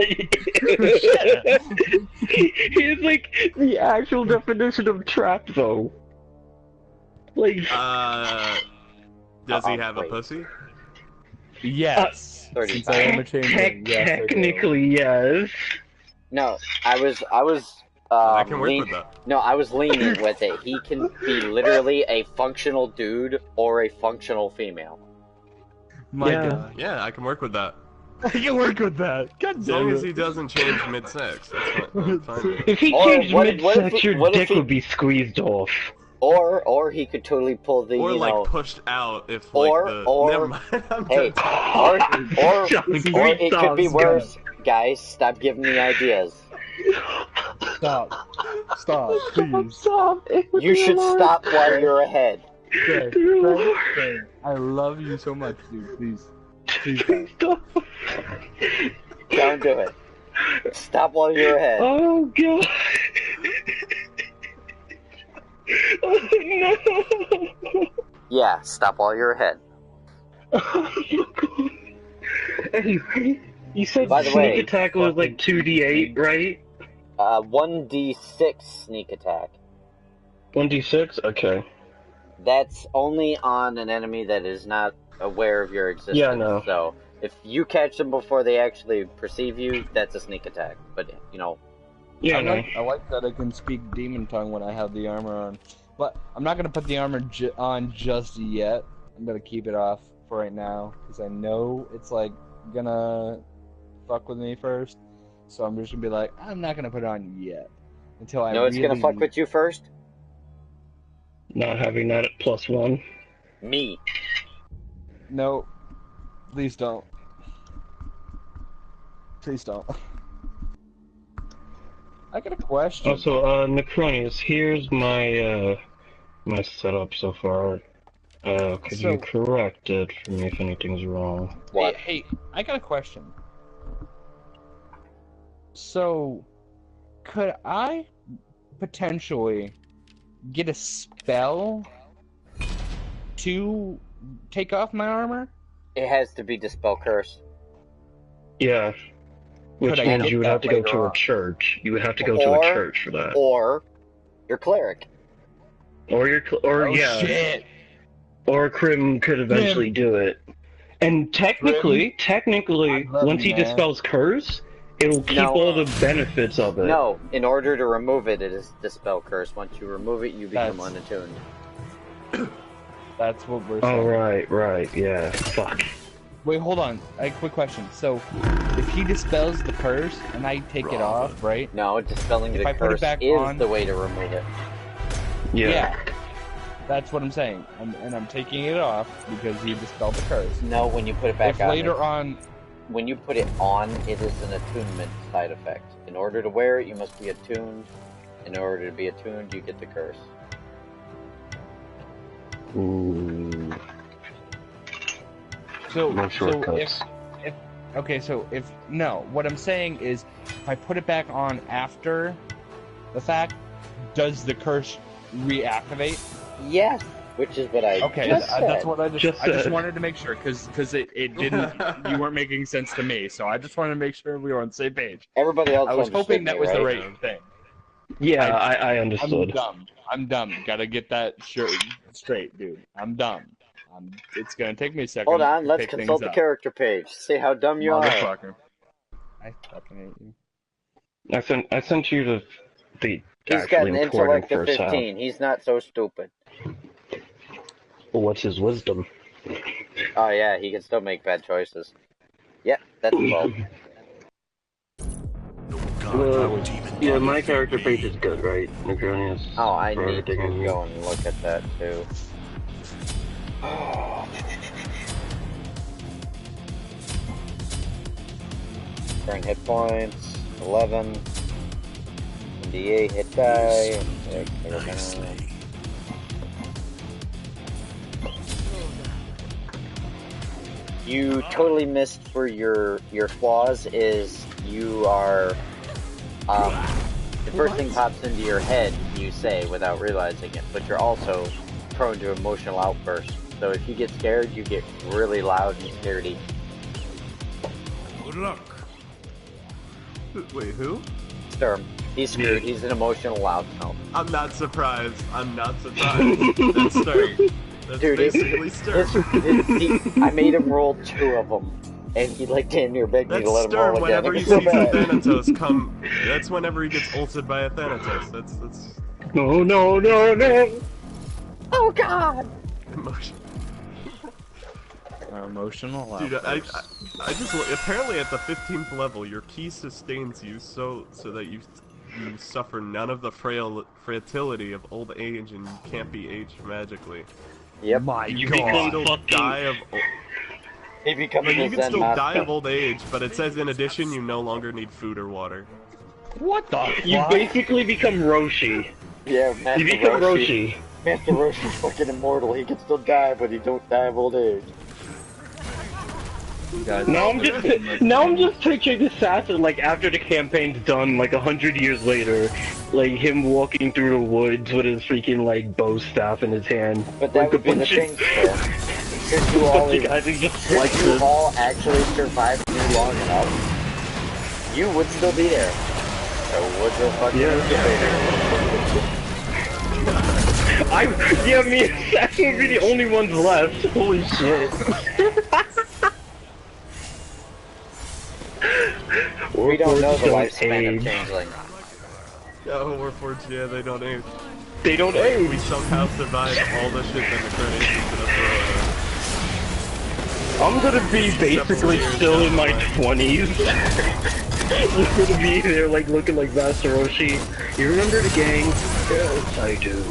He's like the actual definition of trap, though. Like, Does he have a wait. pussy? Yes. 35. Since I am a changing, yes, I do. technically, yes. No, I was. I can work with that. No, I was lenient with it. He can be literally a functional dude or a functional female. My Yeah. God. Yeah, I can work with that. I can work with that. God As damn long it. as he doesn't change mid-sex, that's fine. I'm fine with it. If he Or changed what mid-sex, if- your what if dick he- would be squeezed off. Or he could totally pull the Or you like know. pushed out if like Or- the. or- Never mind. I'm Hey, joking. or Or it could be worse. Guys, stop giving me ideas. Stop, please. Stop. You should stop while you're ahead. Greg, Greg, I love you so much, dude. Please stop. Stop. Don't do it. Stop while you're ahead. Oh god. Oh no. Yeah, stop while you're ahead. Oh my god. Anyway, you said By the sneak way- attack was like 2d8, right? 1d6 sneak attack. 1d6? Okay. That's only on an enemy that is not aware of your existence. Yeah, I know. So if you catch them before they actually perceive you, that's a sneak attack. But you know, Yeah, no. I like that I can speak demon tongue when I have the armor on. But I'm not gonna put the armor on just yet. I'm gonna keep it off for right now because I know it's like gonna fuck with me first. So I'm just gonna be like, I'm not gonna put it on yet until I. know it's gonna fuck with you first. Not having that at +1. Me. No, please don't. Please don't. I got a question. Also, Necronius, here's my, my setup so far. Could So- you correct it for me if anything's wrong? What? Hey, I got a question. So, could I potentially get a spell to take off my armor? It has to be Dispel Curse. Yeah. Which Could I means get you would that have to go later to a on? church. You would have to go to a church for that. Or your cleric. Or Oh yeah. shit! Or Krim could eventually do it. And technically, I love once you, he man. dispels curse, it'll keep all the benefits of it. No, in order to remove it, it is Dispel Curse. Once you remove it, you become That's- unattuned. That's what we're saying. Oh, right, yeah. Fuck. Wait, hold on. A quick question. So, if he dispels the curse and I take it off, right? No, dispelling If the I put it curse back is on- the way to remove it. Yeah. That's what I'm saying. And I'm taking it off because he dispelled the curse. No, when you put it back If on. later on... When you put it on, it is an attunement side effect. In order to wear it, you must be attuned. In order to be attuned, you get the curse. Ooh. So, No so shortcuts. no, what I'm saying is, if I put it back on after the fact, does the curse reactivate? Yes, which is what I just said. That's what I just said. wanted to make sure, because it didn't, you weren't making sense to me, so I just wanted to make sure we were on the same page. Everybody else I was hoping understood that me, was the right? right thing. Yeah, I understood. I'm dumb. Gotta get that straight, dude. I'm dumb. It's gonna take me a second. Hold on, to let's pick consult the things up. character page. See how dumb you are. Motherfucker. I fucking hate you. I sent you the He's got actually an important intellect of first half. 15. He's not so stupid. Well, what's his wisdom? Oh yeah, he can still make bad choices. Yep, that's 12. Well, yeah, my character page is good, right? Necronius. Oh, I For need to everything. go and look at that too. Current hit points, 11. D8 hit die. You totally missed for your flaws is you are the first thing pops into your head you say without realizing it, but you're also prone to emotional outbursts. So if you get scared, you get really loud and scaredy. Good luck. Wait, who? Sturm. He's screwed. He's an emotional loudmouth. I'm not surprised. I'm not surprised. That's Sturm. That's Dude, basically Sturm. I made him roll 2 of them, and he like damn near begged me That's to let him Sturm roll again. whenever It he was so sees a bad. Thanatos come. That's whenever he gets ulted by a Thanatos. That's No. Oh God! emotion. Emotional. Dude, I just apparently at the 15th level, your key sustains you so that you suffer none of the frailty of old age and you can't be aged magically. Yep. My You God. can still die of. He becomes Like, a you can Zen still die master. of old age, but it says in addition you no longer need food or water. What the You fuck? basically become Roshi. Yeah, Master You become Roshi. Roshi. Master Roshi's fucking immortal. He can still die, but he don't die of old age. Now I'm just picturing the assassin like after the campaign's done, like 100 years later, like him walking through the woods with his freaking like bow staff in his hand. But that like would be the thing, sir. Should you all, should you all actually survive through long enough, you would still be there. So would the fucking me and Assassin would be the only ones left. Holy shit. We don't know the lifespan age. of changeling. Oh, Warforged, yeah, they don't age. They don't We age. somehow survived all the shit that the credits is gonna throw at us. I'm gonna be basically still in my 20s. I'm gonna be there like looking like Master Roshi. You remember the gang? Yes, I do.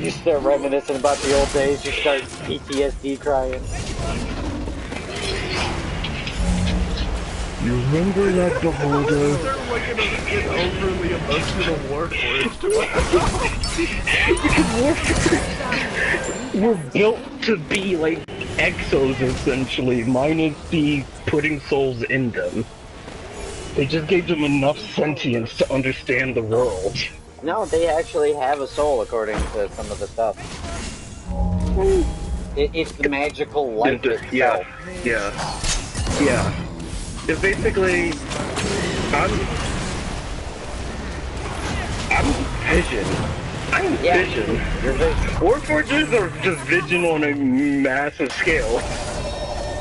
You start reminiscing about the old days, you start PTSD crying. You remember that beholder? They're like an overly emotional Warforged. We're built to be like exos essentially, minus the putting souls in them. They just gave them enough sentience to understand the world. No, they actually have a soul according to some of the stuff. It's the magical life Yeah, itself. yeah. It's basically, I'm Vision. I'm Yeah, Vision. you're Vision. Warforgers are just Vision on a massive scale.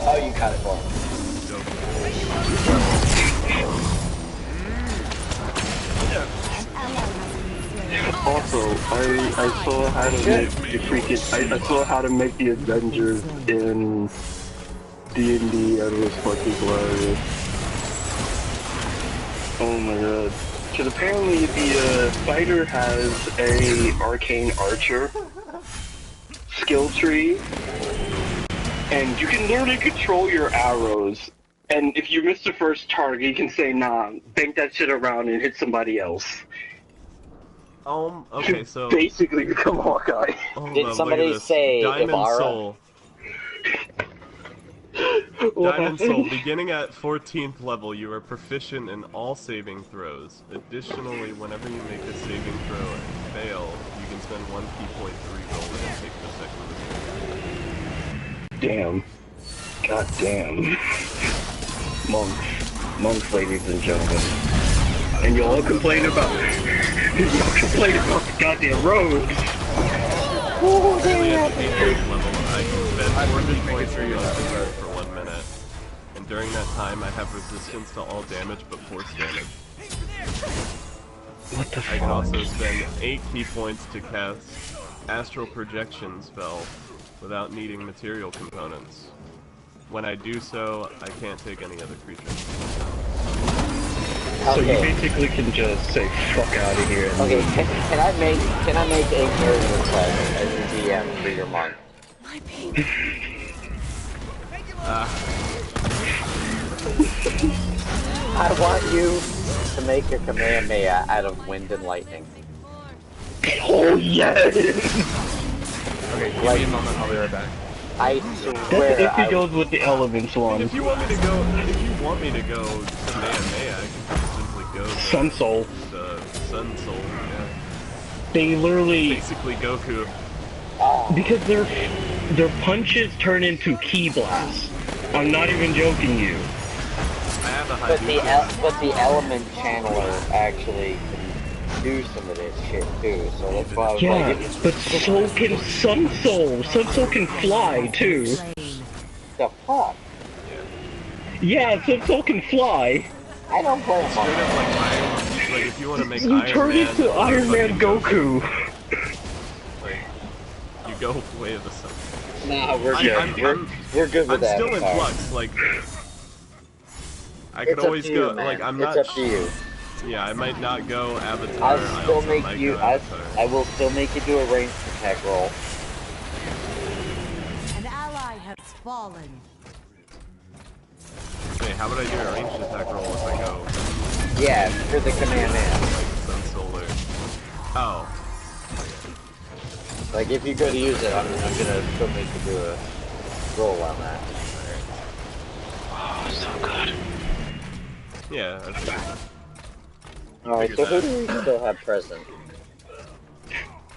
Oh, you got it for me. Also, I saw how to make the freaking I saw how to make the Avengers in D&D, and it was fucking hilarious. Oh my god. Because apparently the fighter has a arcane archer skill tree, and you can literally control your arrows. And if you miss the first target, you can say, nah, bank that shit around and hit somebody else. Okay, so... Basically become Hawkeye. Did somebody say Diamond Ibarra? Soul. Diamond Soul, beginning at 14th level, you are proficient in all saving throws. Additionally, whenever you make a saving throw and fail, you can spend 1 key point to reroll it and take the second. Damn. God damn. Monks, ladies and gentlemen. And y'all complain about the goddamn roads. Oh, Really, damn. at the 18th level, I can spend 4 key points to reroll for 1 minute. And during that time, I have resistance to all damage but force damage. What the fuck? I can also spend 8 key points to cast Astral Projection spell without needing material components. When I do so, I can't take any other creatures. So you Okay. basically can just say fuck out of here. And Okay, can I make a nerd request as a DM for your monk? My pain. I want you to make a Kamehameha out of wind and lightning. Oh yes! Okay, give me a moment. I'll be right back. I That's swear if I he goes with the elements one. If you want me to go Kamehameha, I can just simply go Sun Soul. the Sun Soul, yeah. They literally, Basically Goku. because their punches turn into ki blasts. I'm not even joking you. I have a but the element channeler actually can do some of this shit too, so that's why I was Yeah, like, but so can Sun Soul. Sun Soul can fly too. the fuck? Yeah, Sun Soul can fly. I don't play Straight monk. up like Iron, like if you want to make You Iron turn Man into or Iron Man fucking Goku. Like, you go way of the sun. Nah, we're Yeah, good. We're good with I'm that. still in flux, like... I could It's up always to you, go, man. like, I'm It's not... up to you. Yeah, I might not go Avatar, I'll still also make might you. go Avatar. I will still make you do a ranged attack roll. An ally has fallen. Hey, how would I do a ranged attack roll if I go, Yeah, for the Kamehameha. like, Sun Solar? Oh. Like if you go to use it, I'm gonna still make you do a roll on that. Oh, so good. Yeah, that's good. Alright, so who do we still have present?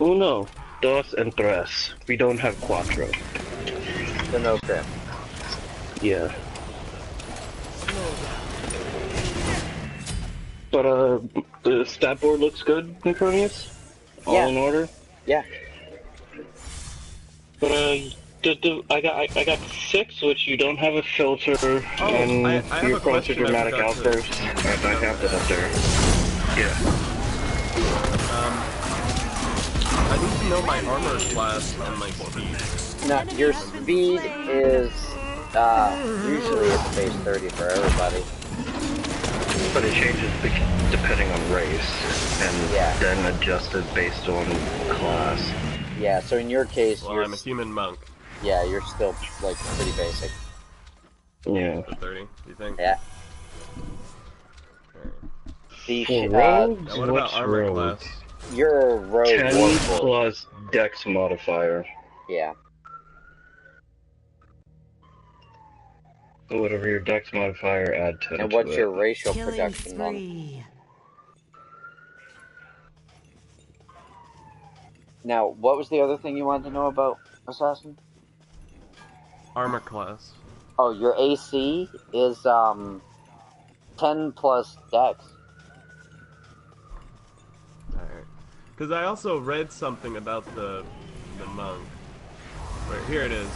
Uno, dos, and tres. We don't have cuatro. The no crit. Yeah. But the stat board looks good, Necronius? All Yeah. in order? Yeah. But I got 6, which you don't have a filter, and I have your a pros are question I dramatic forgot to- outbursts. I have that up there. Yeah. I need to know my armor class and my speed. Now, your speed is, usually it's base 30 for everybody. But it changes depending on race, and Yeah. then adjusted based on class. Yeah, so in your case, Well, you're, I'm a human monk. yeah, you're still, like, pretty basic. Yeah. For 30, do you think? Yeah. The, For rogues, Now what about what's armor rogue? class? you're a rogue 10 warforged. plus dex modifier. Yeah. Whatever your dex modifier, add 10 And to what's it. your racial Killing projection monk? spree. Now, what was the other thing you wanted to know about Assassin? Armor class. Oh, your AC is 10 plus Dex. Alright. Because I also read something about the monk. Right, here it is.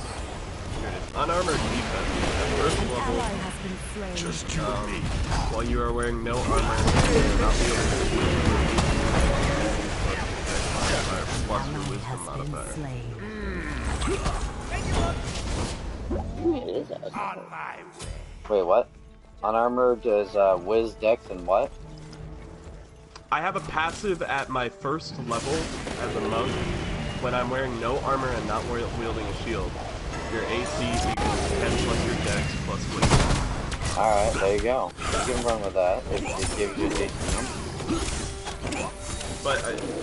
Here it is. Unarmored defense. At first An level, ally has been slain. Just you and me. while you are wearing no armor, you will not be able to shield plus your Ally wisdom has been modifier. slain. On my way. Wait, what? Unarmored is Wiz, Dex, and what? I have a passive at my first level as a monk when I'm wearing no armor and not wielding a shield. Your AC equals 10 plus your Dex plus wisdom. Alright, there you go. You can run with that if it gives you a decent number. But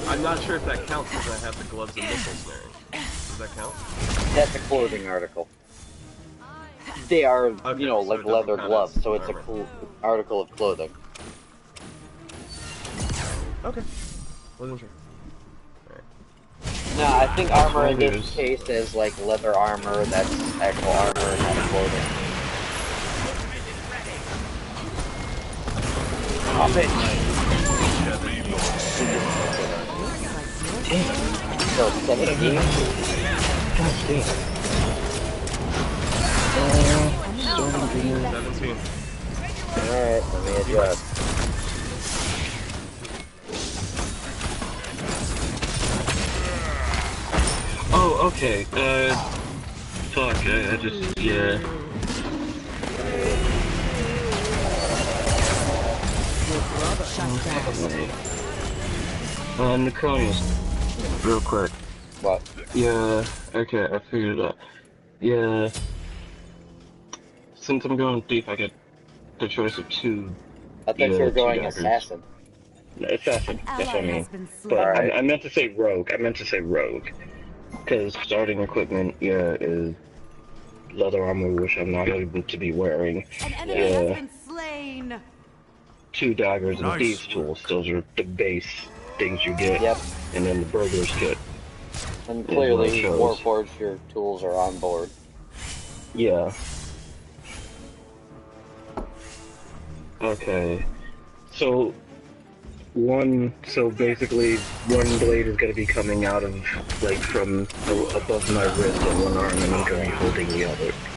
I'm not sure if that counts because I have the gloves and missile snaring. Does that count? That's a clothing article. They are, Okay, you know, so like it doesn't leather count gloves, as so it's a armor. cool article of clothing. Okay. Wasn't sure. No, I think armor in this case is like leather armor, that's actual armor, not clothing. Oh, bitch! So, 17? God damn. 17. Alright, let me adjust. Oh, okay. Fuck. I just, yeah. Necronius, real quick. What? Yeah. Okay, I figured it out. Yeah. Since I'm going deep, I get the choice of two. I thought you were going daggers. assassin. Assassin. That's what I mean. But Alright. I meant to say rogue. Because starting equipment, yeah, is leather armor, which I'm not able to be wearing. An enemy has been slain. 2 daggers and Nice thieves tools. Those are the base things you get. Yep. And then the burglar's kit. And clearly, Yeah, shows. Warforged, your tools are on board. Yeah. Okay. So basically, one blade is going to be coming out of, like, from above my wrist on one arm, and I'm going to be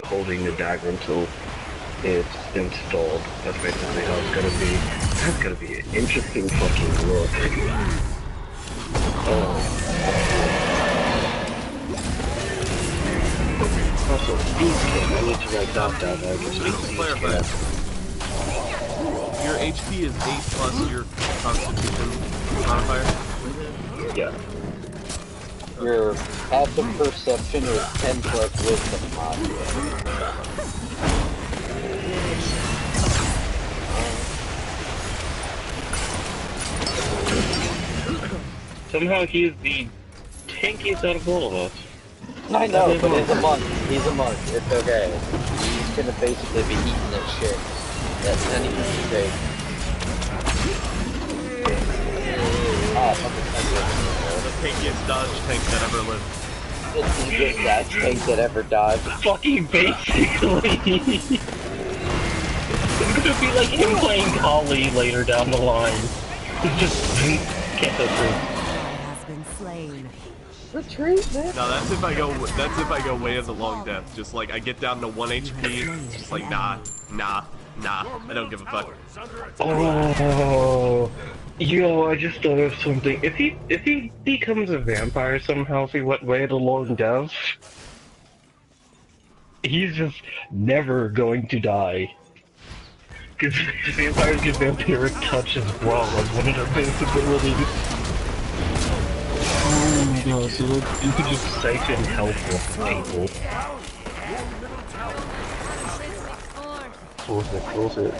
holding the dagger until it's installed. That's basically how it's going to be. That's going to be an interesting fucking look. Also, beefcake. I need to write that down. I guess Just to clarify, your HP is 8 plus your Constitution modifier? Yeah. Your passive perception is 10 plus wisdom modifier. Somehow he's the tankiest out of all of us. I know, but he's a monk. He's a monk. It's okay. He's gonna basically be eating that shit. That's any mistake. Ah, fucking The tankiest dodge tank that ever lived. it's the biggest dash tank that ever died. Fucking basically. It's gonna be like him playing Kali later down the line. It's just can't go through. Has been slain. Retreat, man. No, that's if I go way of the long death. Just like I get down to 1 HP, it's just like nah. I don't give a fuck. Oh, yo, I just thought of something. If he becomes a vampire somehow, if he went way of the long death, he's just never going to die. Because vampires get vampiric touch as well as one of their base abilities. Oh my god, so you could just siphon health with people. Close it.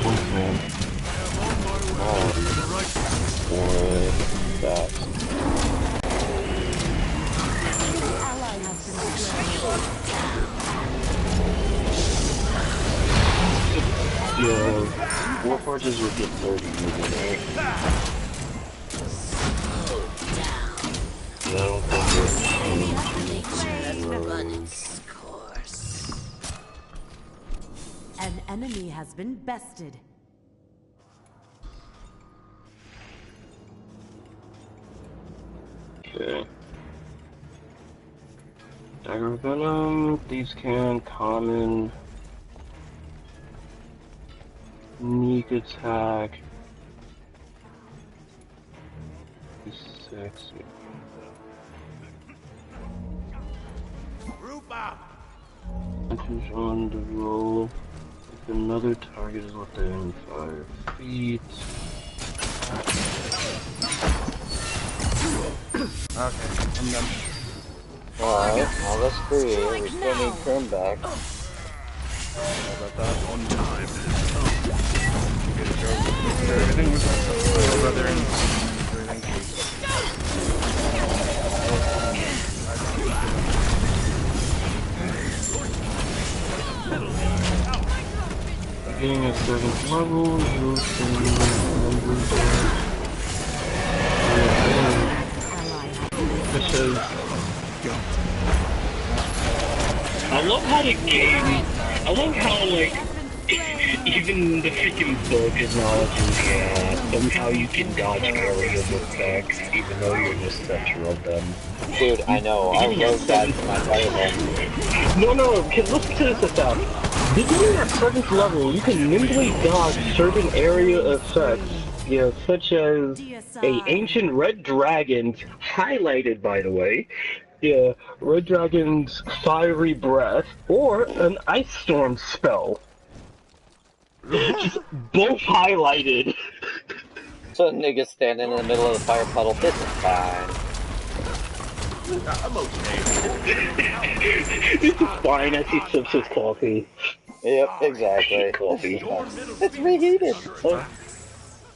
One man. Oh, boy, that. Ally has been slain. Yo, Forges would get 30 movement, right? Yeah, I don't think An enemy has been bested. okay. Dagger Venom, Thieves Can, Common, Sneak Attack, 6. Group up. Punches on the roll. If another target is within 5 feet. Okay, I'm done. Alright, well that's free. We still need Krim back. How about that? On time. Everything was my brother and everything. Getting a 7th level, you can this is. I love how the game. I love how, like, even the freaking book acknowledges, yeah, somehow you can dodge area effects, even though you're in the center of them. Dude, I know. I wrote that in my Bible. No, listen to this effect. Beginning at 7th level, you can nimbly dodge certain area effects, yeah, such as a ancient red dragon, highlighted by the way, yeah, red dragon's fiery breath, or an ice storm spell. Just both highlighted. So nigga standing in the middle of the fire puddle. This is fine. I'm okay. This is fine as he sips his coffee. Yep, exactly. Coffee. It's reheated.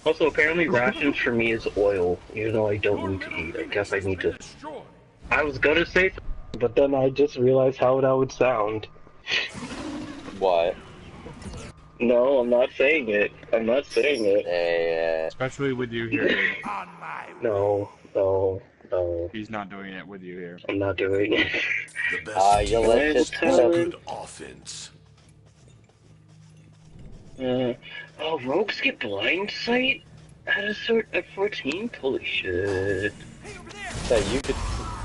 Also, apparently rations for me is oil, even though I don't need to eat. I guess I need to... I was gonna say something, but then I just realized how that would sound. What? No, I'm not saying it. I'm not saying it. Especially with you here. No. He's not doing it with you here. I'm not doing it. You'll let this Good offense. Oh, rogues get blind sight at 14? Holy shit.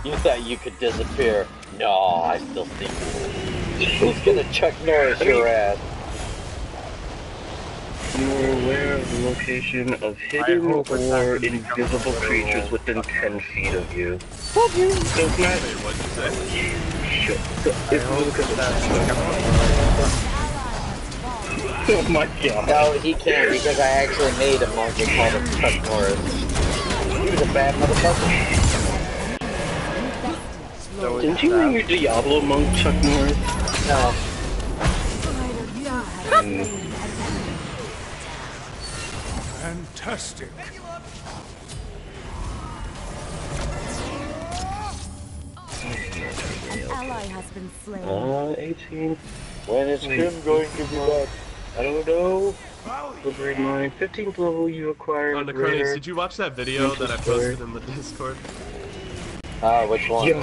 You thought you could disappear. No, I still see you. Who's gonna Chuck Norris your ass? You are aware of the location of hidden or invisible creatures within 10 feet of you. So it's not... What'd you say? Shit. So it's oh my god. No, he can't because I actually made a monk and called him Chuck Norris. He was a bad motherfucker. Didn't you name your Diablo monk Chuck Norris? No. Fantastic. An ally has been slain. 18. When is Krim going to be back? I don't know. Liberate mine. 15th level you acquired. On the Cronies, did you watch that video that I posted in the Discord? Which one? Yeah.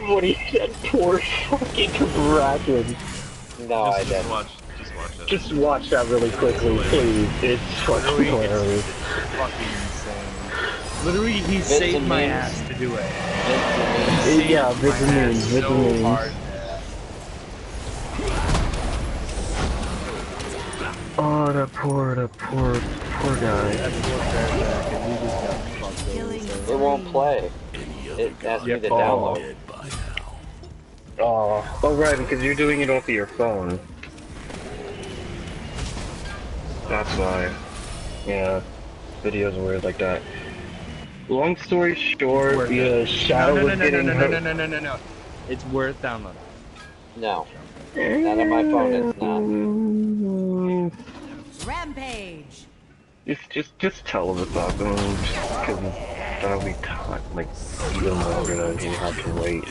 What he said, poor fucking Kraken. No, I didn't. Just watch it. Just watch that really quickly, please. It's fucking hilarious. Fucking insane. Literally, he saved my ass to do it. Yeah, Vitamins. Hard. Oh, that poor guy. It won't play. It asked me to download. Oh, right, because you're doing it off of your phone. That's why. Yeah, videos are weird like that. Long story short, yeah, Shadow was getting hurt. No. It's worth downloading. No. Not on my phone, it's not. Rampage. Just tell him about them, because that'll be like even longer than he have to wait.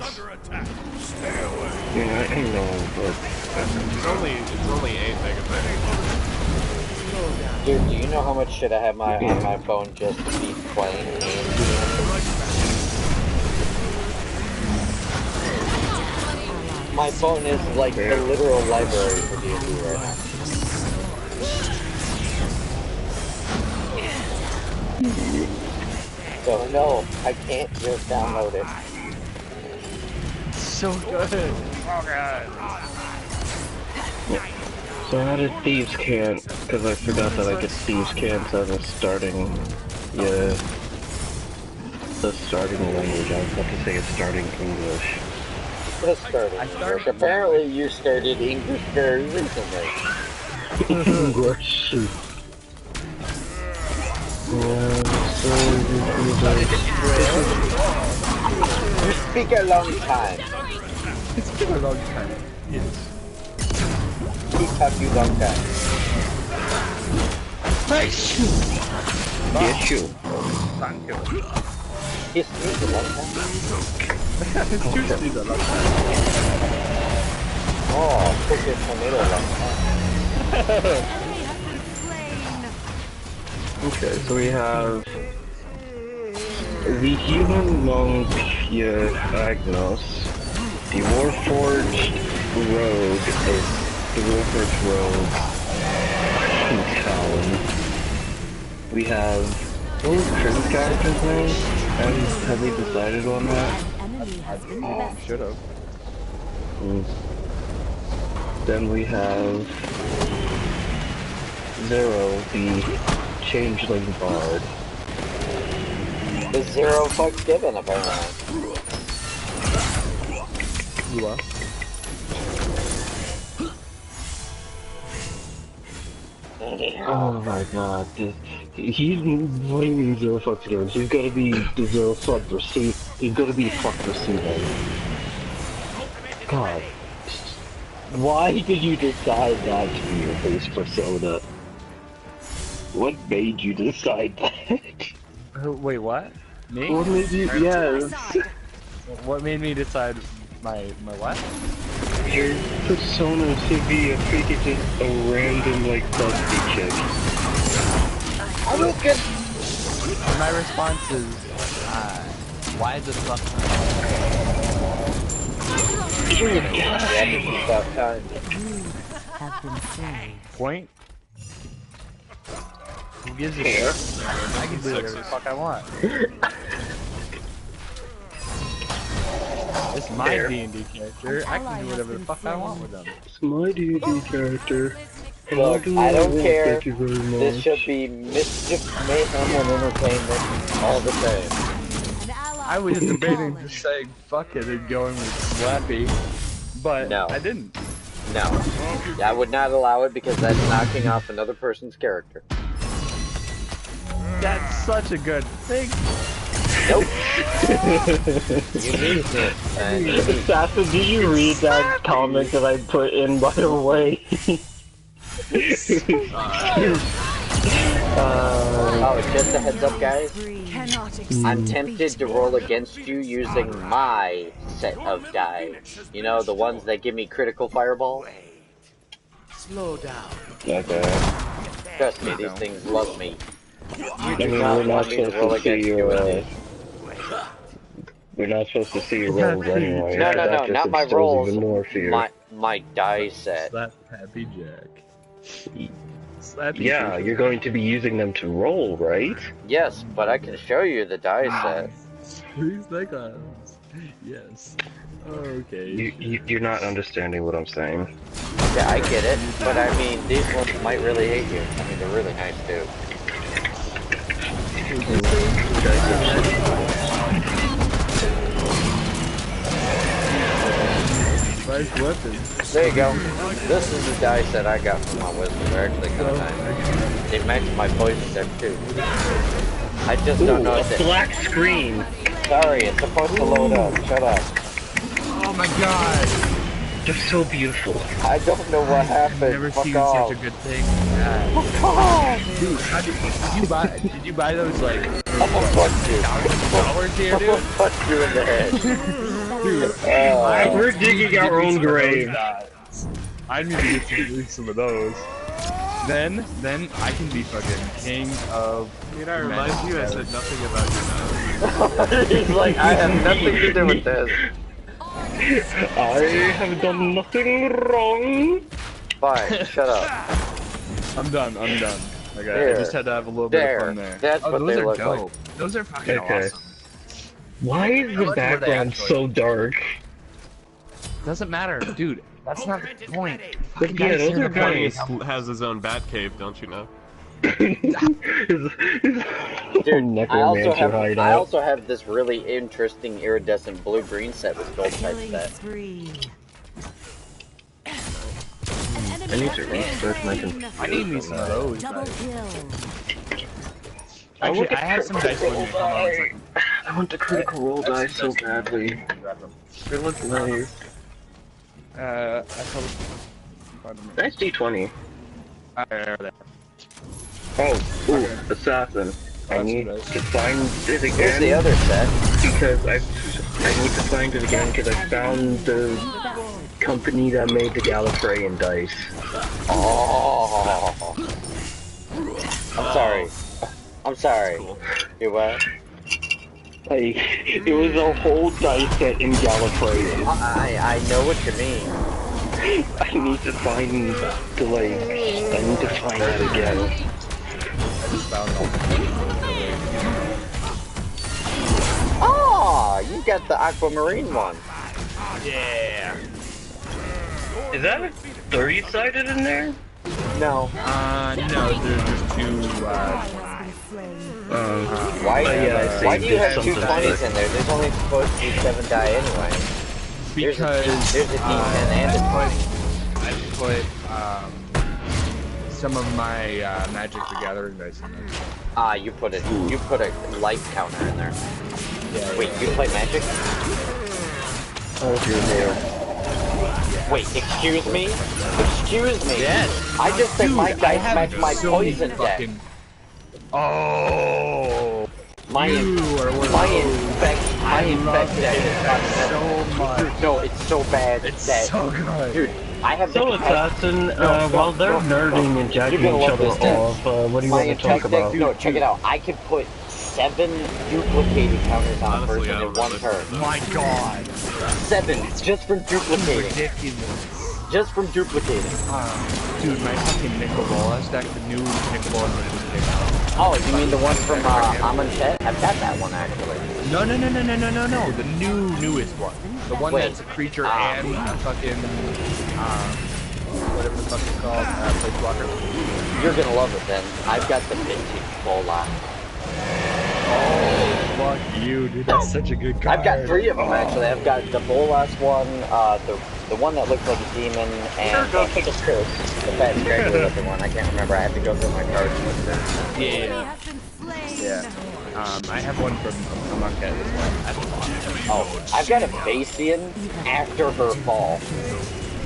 Under attack. Stay away. Yeah, I know, but It's only 8 megabytes. Dude, do you know how much shit I have on my phone just to be playing D&D? My phone is like the literal library for D&D right now. So no, I can't just download it. So good. Oh god. So I had a Thieves Cant, because I forgot that I get Thieves Cants as a starting, the starting language. I was about to say it's starting English. The starting English. Apparently you started English very recently. English. You speak a long time. It's been a long time. Yes. Keep up you long time. Nice! Yes, you. Thank you. Kiss me a long time. Seriously, a long time. Oh, cook it tomato long time. Okay, so we have the human monk Agnos, the Warforged rogue, the Warforged rogue Talon. We have what was Trim's character's name? Have we decided on that? Should have. Then we have Zero, the changeling bard. The zero fucks given, apparently. You are? Oh my god, he's what do you mean zero fucks given? He's gotta be the zero fuck receipt. He's gotta be fuck receiving. God. Why did you decide that to be your base persona? What made you decide that? Wait, what? Me? What made you, yes. What made me decide my what? Your persona should be a freaking just a random, like, busty chick. I was good. My response is, why the fuck? Point? Who gives a shit? I can do whatever the fuck I want. It's my D&D character. I can do whatever the fuck I want with them. It's my D&D character. Look, I don't care. Thank you very much. This should be mischief, mayhem, and entertainment all the same. I was debating just saying fuck it and going with Slappy, but No. I didn't. No. I would not allow it because that's knocking off another person's character. That's such a good thing. Nope. You missed it. Assassin, did you read that comment that I put in, by the way? Oh, just a heads up, guys. I'm tempted to roll against you using my set of die. You know, the ones that give me critical fireball? Slow down. Okay. Trust me, these things love me. You I do mean, not we're not want me to roll supposed to see against you your, in this. we're not supposed to see your rolls anyway. No, That just not my instills rolls. even more fear. My die set. Slap Happy Jack. Slappy Yeah, you're going to be using them to roll, right? Yes, but I can show you the die set. Please like us. Yes. Okay. You're not understanding what I'm saying. Yeah, I get it, but I mean, these ones might really hate you. I mean, they're really nice too. Nice weapon. There you go. This is the die set I got from my wizard. They're actually kind of nice. They match my poison deck too. I just don't know if a black screen. Sorry, it's supposed to load up. Shut up. Oh my god. They're so beautiful. I don't know what happened. I've never Fuck seen off. such a good thing. Fuck off. Dude, how did you buy those like I'm gonna fuck you. $1 here, I'm gonna dude? fuck you in the head. Dude, We're digging our own grave. I need to get some of those. Then I can be fucking king of. I remind you, I said nothing about your He's like, I have nothing to do with this. I have done nothing wrong. Fine, shut up. I'm done. Okay, There. I just had to have a little bit of fun there. That's what those they are look dope. like. Those are fucking Okay. awesome. Why is the background so dark? Doesn't matter, dude. That's not the point. But yeah, those are Barney nice. has his own bat cave, don't you know? Dude, I also have this really interesting iridescent blue-green set with gold type Killing set. spree. I need to research my computer. I need me some of those. Double Guys. kill. Actually, I have some dice with me. Hold on a second. I want the critical roll die so badly. They look nice. I probably. Nice D20. There. Oh, ooh, assassin. I need to find it again. Here's the other set. Because I need to find it again because I found the company that made the Gallifreyan dice. Oh. I'm sorry. Cool. You what? Like, it was a whole dice set in Gallifreyan. I know what you mean. I need to find the, like, I need to find that again. I just found all. Oh, you got the aquamarine one. Yeah. Is that a 30-sided in there? No. No, there's just two. Why do you have two something 20s in there? There's only supposed to be 7 die anyway. Because there's a D10 and a 20. I put some of my Magic the Gathering dice in there. You put a life counter in there. Yeah. Wait, you play Magic? Oh, you're there. Wait, excuse me? Excuse me? Yes. I just think my Dude, dice match my so many poison deck. fucking... Oh. My infect deck is so much. No, it's so bad. It's that, so good. Dude, I have So, Assassin, while they're nerding and jacking You're gonna each love other this deck. off, what do you my want to talk infect deck, about? no, check it out. I could put 7 duplicated counters on Honestly, person I in don't one know. turn. My God. 7, just from duplicating. Ridiculous. Just from duplicating. Dude, my fucking Nicol Bolas deck, the new Nicol Bolas that just came out. Oh, you mean the one from Amonchet? I've got that one actually. No. The newest one. The one Wait, that's a creature and a fucking, whatever the fuck it's called, place blocker. You're gonna love it then. I've got the vintage Bola. Oh, fuck you, dude. That's such a good card. I've got 3 of them actually. I've got the Bolas one, the one that looks like a demon, and the fat scraggly looking one. I can't remember. I have to go through my cards. Yeah. I have one from Amonkhet as well. Oh, I've got a Basian after her fall.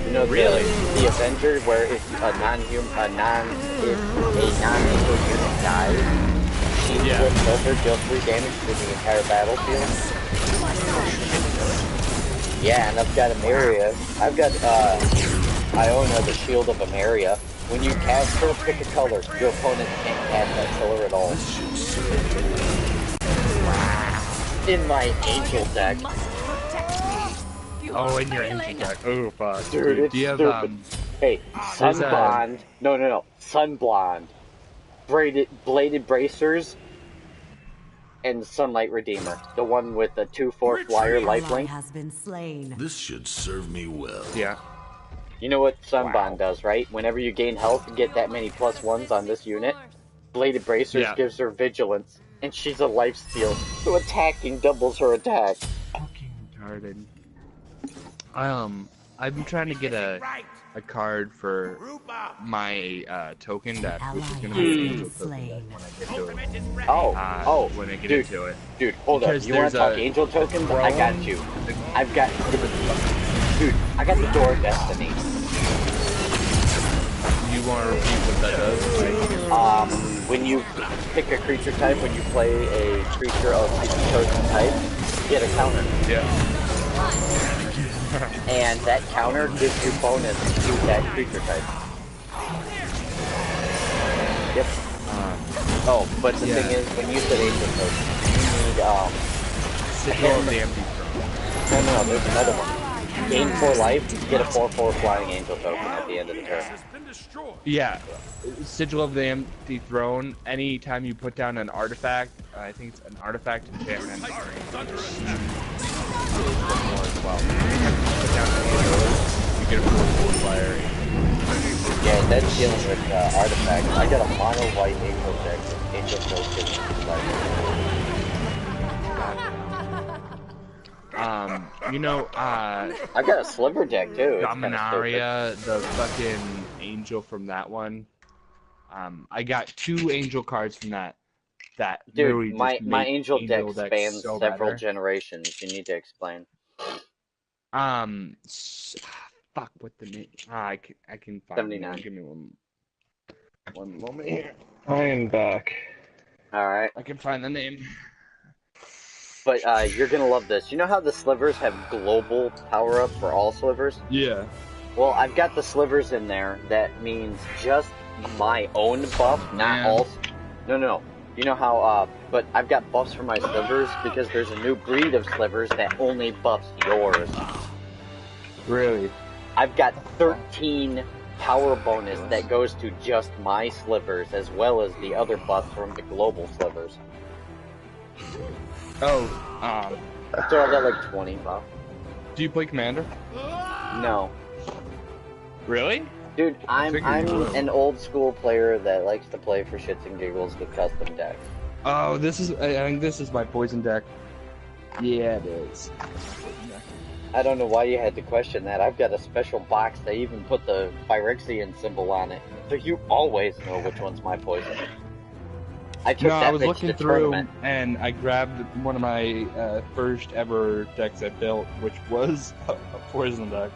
You know, Really? the Avenger, where if a non-angel unit dies, she flips over, deals 3 damage to the entire battlefield. Yeah, and I've got Ameria. I've got Iona, the Shield of Ameria. When you cast her, pick a color. Your opponent can't cast that color at all. In my angel deck. Oh, in your angel deck. Oh, fuck. Dude, it's do you have, stupid. Hey, Sunblonde. No. Sunblonde. Bladed Bracers. And Sunlight Redeemer. The one with the 2/4 flyer lifelink. Has been slain. This should serve me well. Yeah. You know what Sunbond does, right? Whenever you gain health and get that many +1s on this unit, Bladed Bracers gives her vigilance, and she's a lifesteal, so attacking doubles her attack. Fucking retarded. I'm trying to get a card for my token deck, which is gonna be an angel token deck when I get to it. When I get into it. Dude, hold up. You want to talk angel tokens? I got you. I got the Door of Destiny. You want to repeat what that does? When you pick a creature type, when you play a creature of the chosen type, you get a counter. Yeah. and that counter gives you bonus to that creature type. Yep. Oh, but the thing is, when you said Angel Token, you need, Sigil of the Empty Throne. No, there's another one. Gain 4 life, get a 4/4 flying angel token at the end of the turn. Yeah, Sigil of the Empty Throne. Anytime you put down an artifact, I think it's an artifact enchantment. More as well. Anytime you put down any of those, you get a 4/4 flyer. Yeah, that's dealing with artifacts. I got a mono white angel deck. Angel token. You know, I've got a sliver deck too. Dominaria, the fucking angel from that one. I got 2 angel cards from that. Dude, my angel deck spans so several better. generations. You need to explain. Fuck, what the name? I can find 79. it. Give me one moment here. I am back. Alright. I can find the name. But you're gonna love this. You know how the slivers have global power-ups for all slivers? Yeah. Well, I've got the slivers in there. That means just my own buff, not all... No. You know how, but I've got buffs for my slivers because there's a new breed of slivers that only buffs yours. Really? I've got 13 power bonus that goes to just my slivers, as well as the other buffs from the global slivers. Oh, So I got like 20 buff. do you play Commander? No. Really? Dude, I'm figured you would. an old school player that likes to play for shits and giggles with custom decks. Oh, I think this is my poison deck. Yeah, it is. I don't know why you had to question that. I've got a special box. They even put the Phyrexian symbol on it. So you always know which one's my poison. I took that I was bitch looking to through tournament. and I grabbed one of my first ever decks I built, which was a poison deck.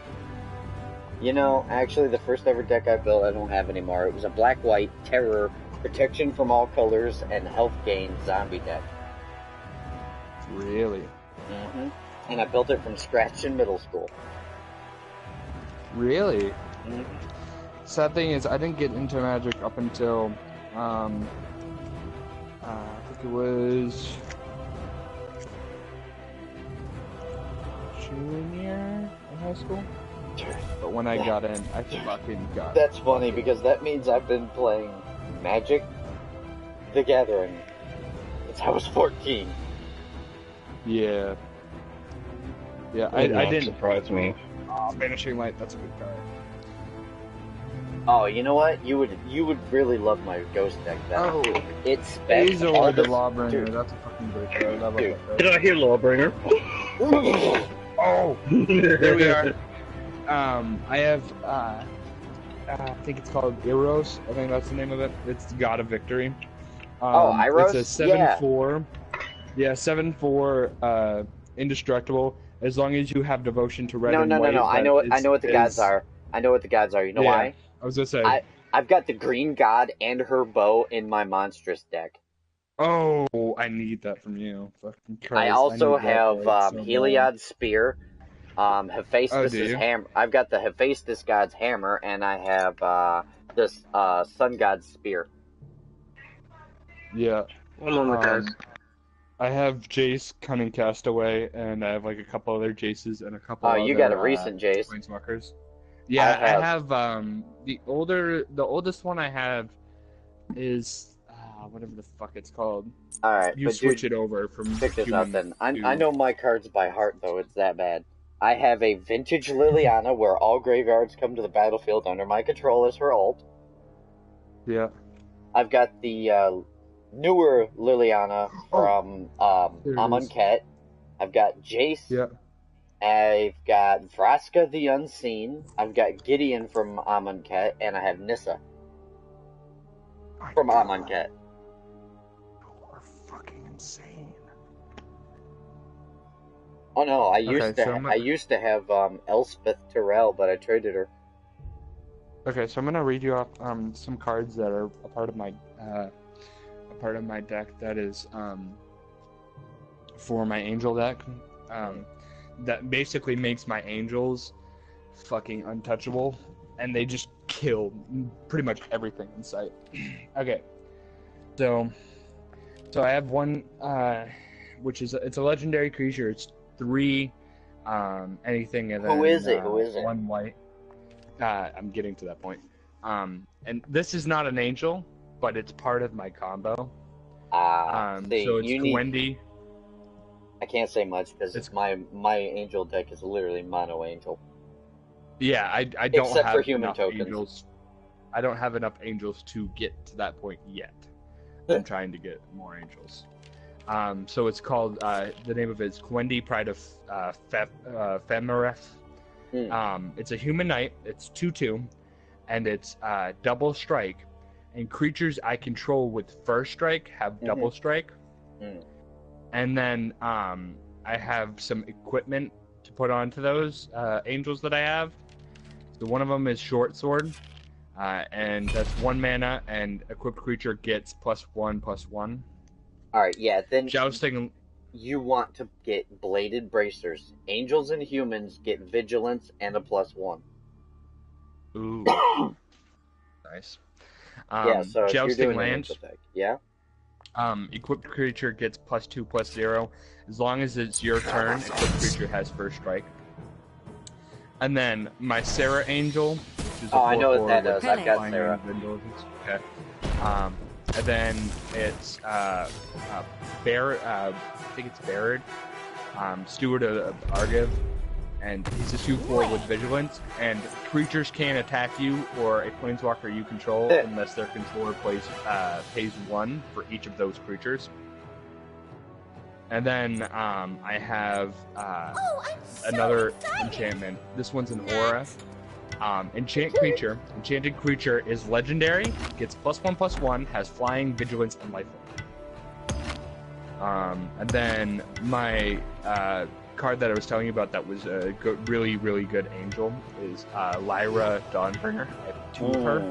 You know, actually the first ever deck I built I don't have anymore. It was a black-white terror, protection from all colors, and health gain zombie deck. Really? Mm-hmm. And I built it from scratch in middle school. Really? Mm-hmm. Sad thing is, I didn't get into Magic up until, I think it was junior in high school. But when I got in, I fucking got. That's funny because that means I've been playing Magic the Gathering since I was 14. Yeah. Yeah, It I won't didn't. surprise me. Vanishing Light, that's a good card. Oh, you know what? You would really love my Ghost deck. Oh, It's specs Hazel all the this. Lawbringer, Dude. that's a fucking great card. I love Dude. that card. Did I hear Lawbringer? Oh, there we are. I have, I think it's called Eros. I think that's the name of it. It's God of Victory. Iros? It's a 7/4. Yeah, 7/4, indestructible. As long as you have devotion to red and white. No. I know what the gods are. I know what the gods are. You know why? I was gonna say. I've got the green god and her bow in my monstrous deck. Oh, I need that from you. Fucking Christ, I also need that have card so bad. Heliod's spear, Hephaestus' do you? hammer. I've got the Hephaestus god's hammer, and I have this sun god's spear. Yeah. I'm on the guys. I have Jace Cunning Castaway, and I have like a couple other Jaces and a couple. Oh, you other, got a recent Jace. Planeswalkers. Yeah, I I have the oldest one I have is whatever the fuck it's called. All right, You but switch dude, it over from. check this out then. I to- know my cards by heart though. It's that bad. I have a vintage Liliana where all graveyards come to the battlefield under my control as her ult. Yeah. I've got the newer Liliana from There it Amon is. Ket. I've got Jace. Yeah. I've got Vraska the Unseen. I've got Gideon from Amon Ket, and I have Nissa from Amon Ket. You are fucking insane. Oh no, I Okay, used to have Elspeth Terrell, but I traded her. Okay, so I'm gonna read you off some cards that are a part of my deck that is for my angel deck. that basically makes my angels fucking untouchable, and they just kill pretty much everything in sight. Okay, so I have one, which is it's a legendary creature. It's 3 anything, and then Who is it? Who is it? 1 white. I'm getting to that point. And this is not an angel, but it's part of my combo. So it's Wendy. I can't say much because my angel deck is literally mono angel. Yeah, I don't Except have for human enough tokens. angels. I don't have enough angels to get to that point yet. I'm trying to get more angels. So it's called, the name of it is Wendy, Pride of Femeref. It's a human knight. It's 2/2, and it's double strike. And creatures I control with first strike have double strike. And then I have some equipment to put onto those angels that I have. So one of them is Short Sword, and that's 1 mana, and equipped creature gets +1/+1. Alright, yeah, then Jousting. you want to get Bladed Bracers. Angels and humans get Vigilance and a +1. Ooh. Nice. Yeah, so if you're Jousting doing an lands. angel deck, yeah? Equipped creature gets +2/+0. As long as it's your turn, equipped creature has first strike. And then my Sarah Angel, which is a I know what 4/4 that with does. I've got flying Sarah. and abilities. Okay. And then it's Bear. I think it's Baird, Steward of Argiv, and he's a 2/4 with vigilance. And creatures can't attack you or a planeswalker you control unless their controller pays 1 for each of those creatures. And then I have another enchantment. This one's an aura. Enchanted creature is legendary, gets +1/+1, has flying, vigilance, and lifelink. And then my card that I was telling you about that was a really, really good angel is Lyra Dawnbringer. I have 2 of her.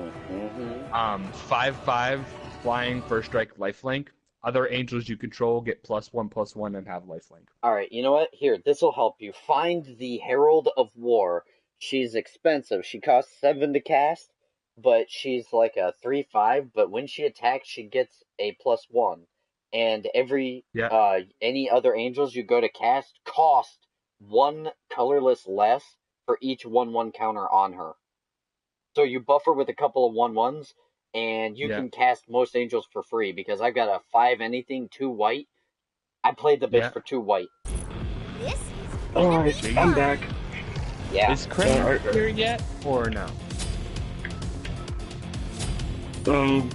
5/5, flying, first strike, lifelink. Other angels you control get +1/+1 and have lifelink. Alright, you know what? Here, this will help you. Find the Herald of War. She's expensive. She costs 7 to cast, but she's like a 3/5, but when she attacks, she gets a +1. And any other angels you go to cast cost 1 colorless less for each 1/1 counter on her. So you buffer with a couple of 1/1s, and you can cast most angels for free, because I've got a 5 anything, 2 white. I played the bitch for 2 white. Alright, I'm back. Yeah. Is Kramer here yet, or no? No.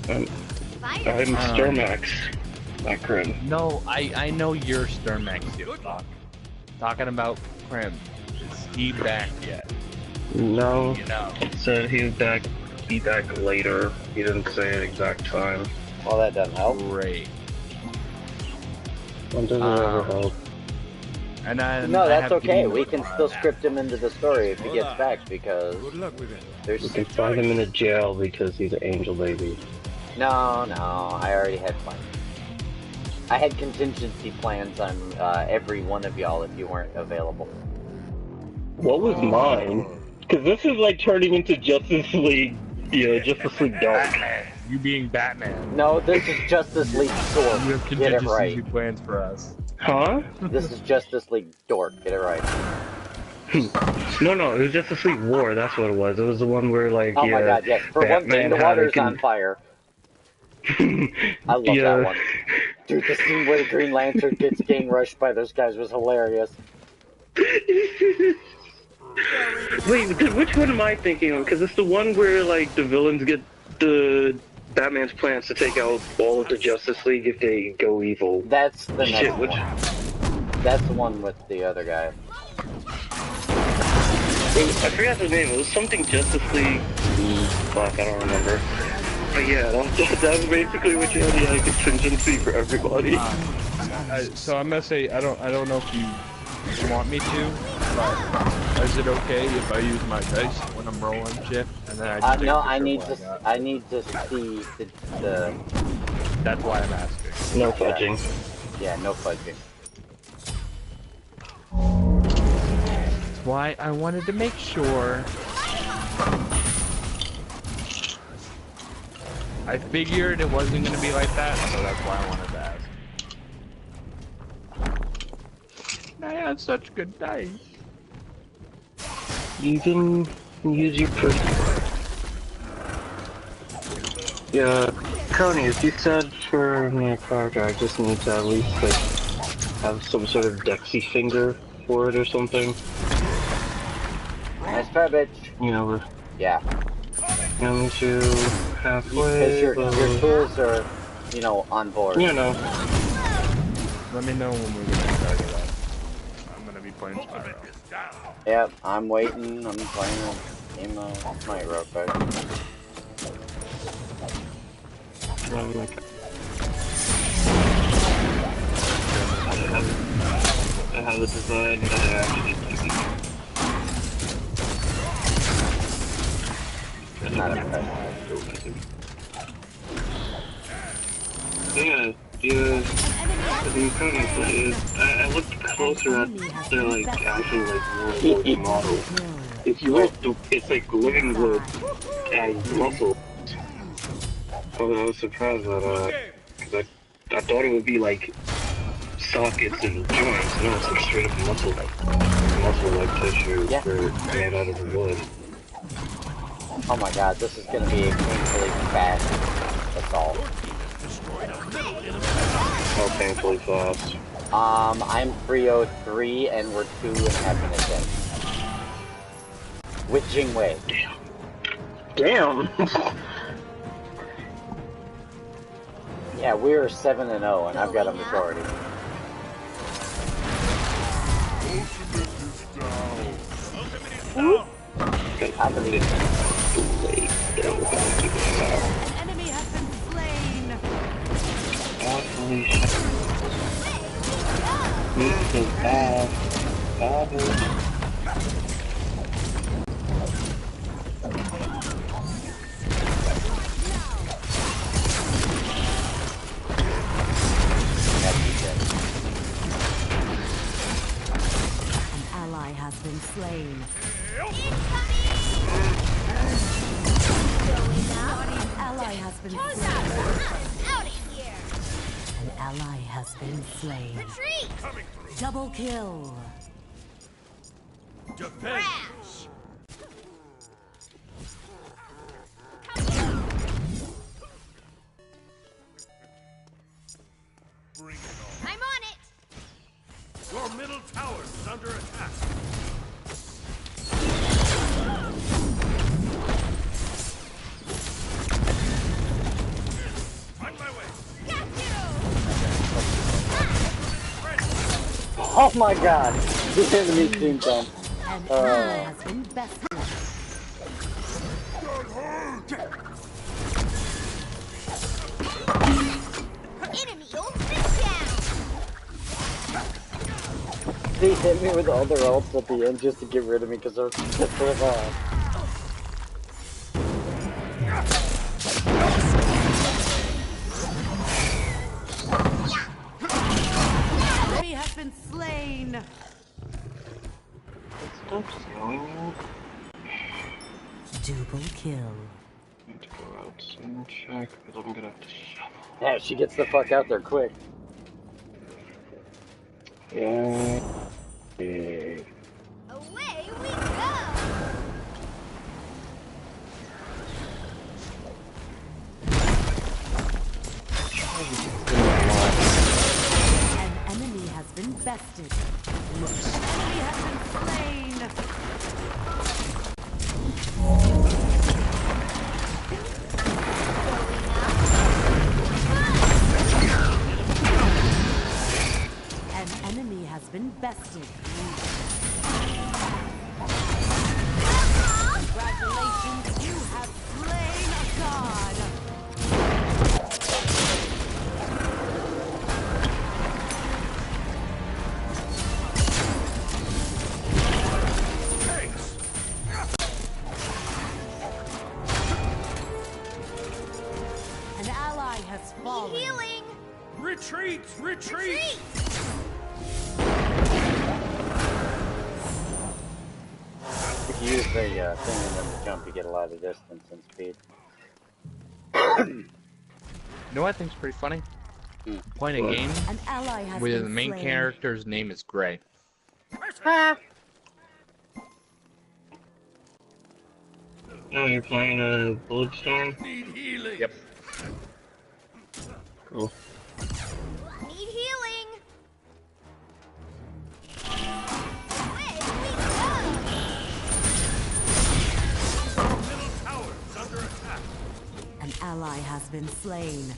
I'm Sturmax, not Krim. No, I know you're Sturmax, you fuck. Talking about Krim. Is he back yet? No. You know. It said he'd be back later. He didn't say an exact time. Well, that doesn't help. Great. When does it ever help? And then No, that's okay. We can still script him into the story if he gets back, because there's... We can find him in a jail because he's an angel baby. No, I already had plans. I had contingency plans on every one of y'all if you weren't available. What was mine? Because this is like turning into Justice League, Justice League Dark. You being Batman. No, this is Justice League Dork. You have Get it right. contingency plans for us. Huh? This is Justice League Dork. Get it right. No, it was Justice League War, that's what it was. It was the one where, like, oh my god, yes. For one thing, the water's on fire. I love that one. Dude, the scene where the Green Lantern gets gang rushed by those guys was hilarious. Wait, which one am I thinking of? Because it's the one where, like, the villains get the Batman's plans to take out all of the Justice League if they go evil. That's the next one. That's the one with the other guy. I forgot the name. It was something Justice League. Fuck, I don't remember. But yeah, that was basically what you had, like, a contingency for everybody. So I'm gonna say I don't know if you want me to, but is it okay if I use my dice when I'm rolling shit and then I just no, I need to see the. That's why I'm asking. No fudging. Yeah, no fudging. That's why I wanted to make sure. I figured it wasn't going to be like that, so that's why I wanted to ask. I had such good dice. You can use your pretty. Yeah, Coney, as you said for my character, I just need to at least like have some sort of Dexy finger for it or something. Nice try, bitch. You know, we're Yeah. coming to halfway. Because your tools are, you know, on board. You know. Let me know when we're going to start it up. I'm going to be playing Spyro. Yep, I'm waiting. I'm playing a game of Smite real quick. I have a design that I actually Not impressed. Yeah, the funny thing is, I looked closer at their like actual like warlord model. It's like it's like living wood and muscle. But I was surprised that because I thought it would be like sockets and joints, no, it's like straight up muscle like tissue made out of wood. Oh my god, this is gonna be a painfully fast assault. How painfully fast. I'm 303 and we're 2.5 minutes in. With Jingwei. Damn! Yeah, we're 7-0 and I've got a majority. I believe it. An enemy has been slain. Holy shit. This is bad. An ally has been slain. An ally has been slain. Out of here! An ally has been slain. Retreat! Double kill. Defense. I'm on it! Your middle tower is under attack. On my way. Got you! Oh my god! The enemy team done. An ally has been bested. Enemy ultimate down! They hit me with all their ults at the end just to get rid of me because they're pissed off. Enemy has been slain. Stop slowing you. Double kill. I need to go out and check, because I'm gonna have to shovel. Yeah, she gets the fuck out there quick. Yeah. Away we go! An enemy has been bested. An enemy has been slain. An enemy has been bested. Congratulations, you have slain a god. An ally has fallen. Healing! Retreat! Retreat! If you use the thing and then the jump, you get a lot of distance and speed. You know what I think's pretty funny? Playing a game An ally has where been the main slain. character's name is Gray. Oh, you're playing a Bulletstorm? Need healing. Yep. Cool. Need healing. Away we go. Middle tower is under attack. An ally has been slain.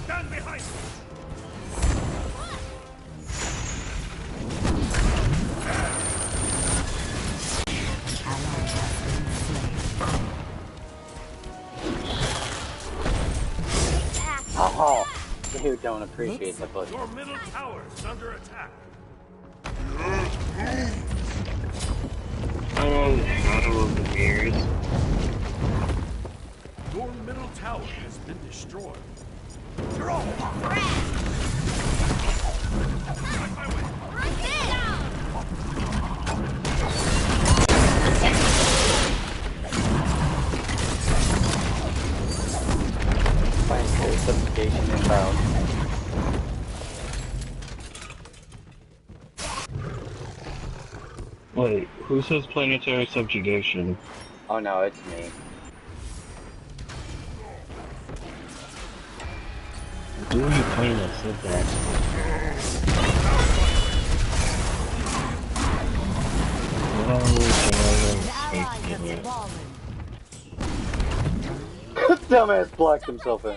Stand behind me. Ally has been slain. Oh, you don't appreciate the push. Your middle tower is under attack. Oh, the shadow of the mirrors. Your middle tower has been destroyed. You're all fucked. Right there. Planetary subjugation inbound. Wait, who says planetary subjugation? Oh no, it's me. Who are you playing that said that? An ally has fallen. Dumbass blocked himself in.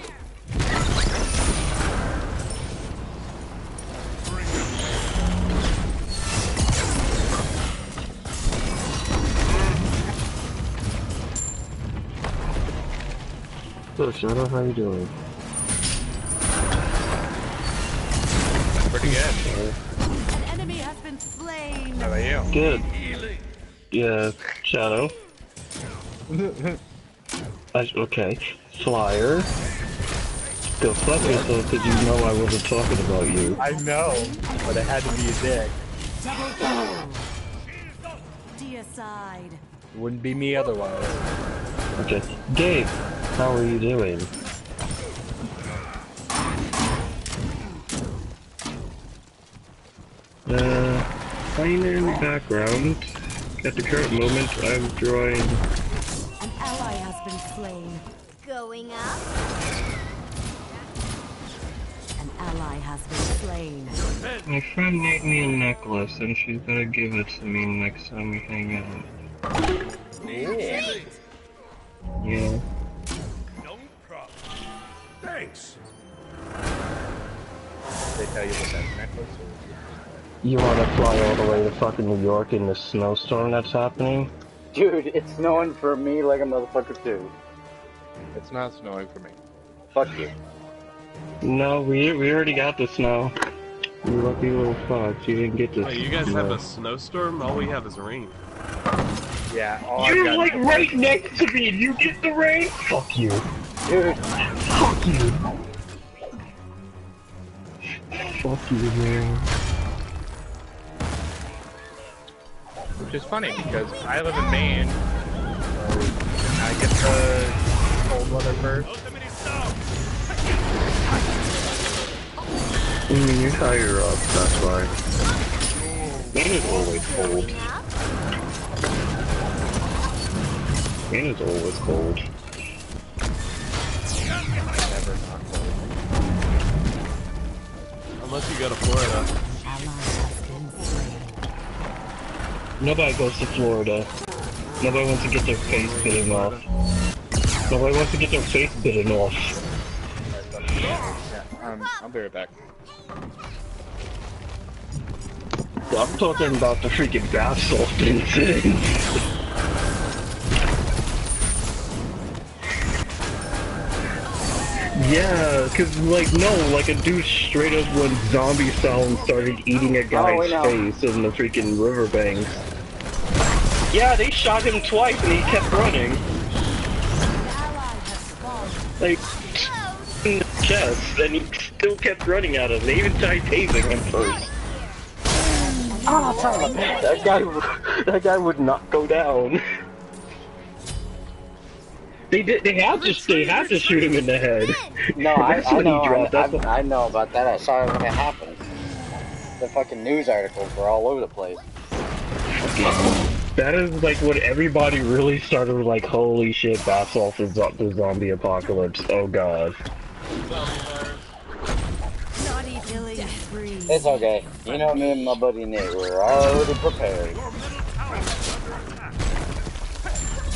So, Shadow, how you doing? Pretty good. An enemy has been slain. How about you? Good. Healing. Yeah, Shadow. Okay. Flyer. Go fuck yourself because you know I wasn't talking about you. I know, but it had to be a dick. Double kill. Deicide. Wouldn't be me otherwise. Okay. Gabe, how are you doing? Playing in the background. At the current moment, I'm drawing. An ally has been slain. Going up. An ally has been slain. My friend made me a necklace, and she's gonna give it to me next time we hang out. Healing. Yeah. No problem. Thanks. They tell you what that necklace is. You wanna fly all the way to fucking New York in the snowstorm that's happening? Dude, it's snowing for me like a motherfucker too. It's not snowing for me. Fuck you. No, we already got the snow. You lucky little fucks, you didn't get the Oh, you guys snow. have a snowstorm? All we have is rain. Yeah, all I've You're got- like right next to me and you get the rain? Fuck you. Dude, Fuck you. Fuck you, man. Which is funny because I live in Maine, so I get the cold weather first. You're higher up, that's why. Maine is always cold. Going up. Maine is always cold. Never not cold. Unless you go to Florida. Ally has been slain. Nobody goes to Florida. Nobody wants to get their face bitten off. Nobody wants to get their face bitten off. Yeah, I'll be right back. I'm talking about the freaking bath salt incident. Yeah, cause like like a dude straight up went zombie style and started eating a guy's face in the freaking riverbanks. Yeah, they shot him twice and he kept running. An ally has fallen. Like, in the chest, and he still kept running at him. They even tried tasing him first. Ah, son of a bitch! That guy would not go down. They had to shoot him in the head. No, That's when he dropped. I know about that. I saw it when it happened. The fucking news articles were all over the place. That is like what everybody really started like, holy shit, Basalt is the zombie apocalypse. Oh god. It's okay. You know, me and my buddy Nate were already prepared.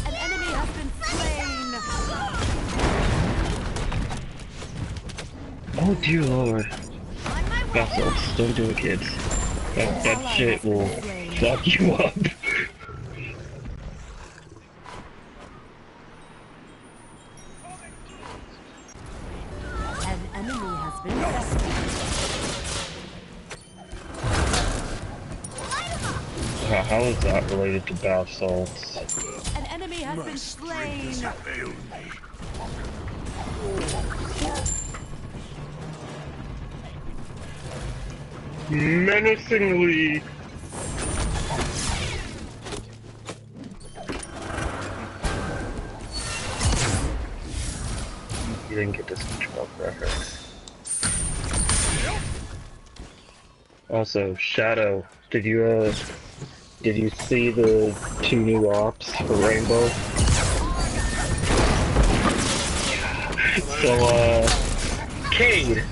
An enemy has been slain. Oh dear lord. Basalts, don't do it, kids. That shit will fuck you up. An enemy has been rescued. How is that related to basalts? An enemy has been slain. Menacingly. You didn't get this much buff reference. Also, Shadow, did you see the 2 new ops for Rainbow? So, Cade,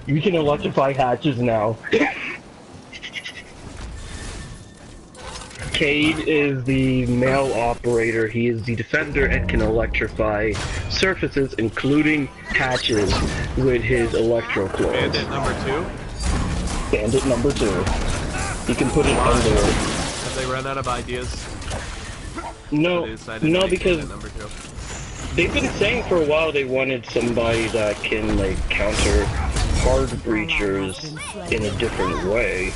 you can electrify hatches now. Cade is the male operator. He is the defender and can electrify surfaces, including hatches, with his electro claws. Bandit number 2? Bandit number 2. You can put it under. Have they run out of ideas? No, because number 2. they've been saying for a while they wanted somebody that can like counter hard breachers in a different way.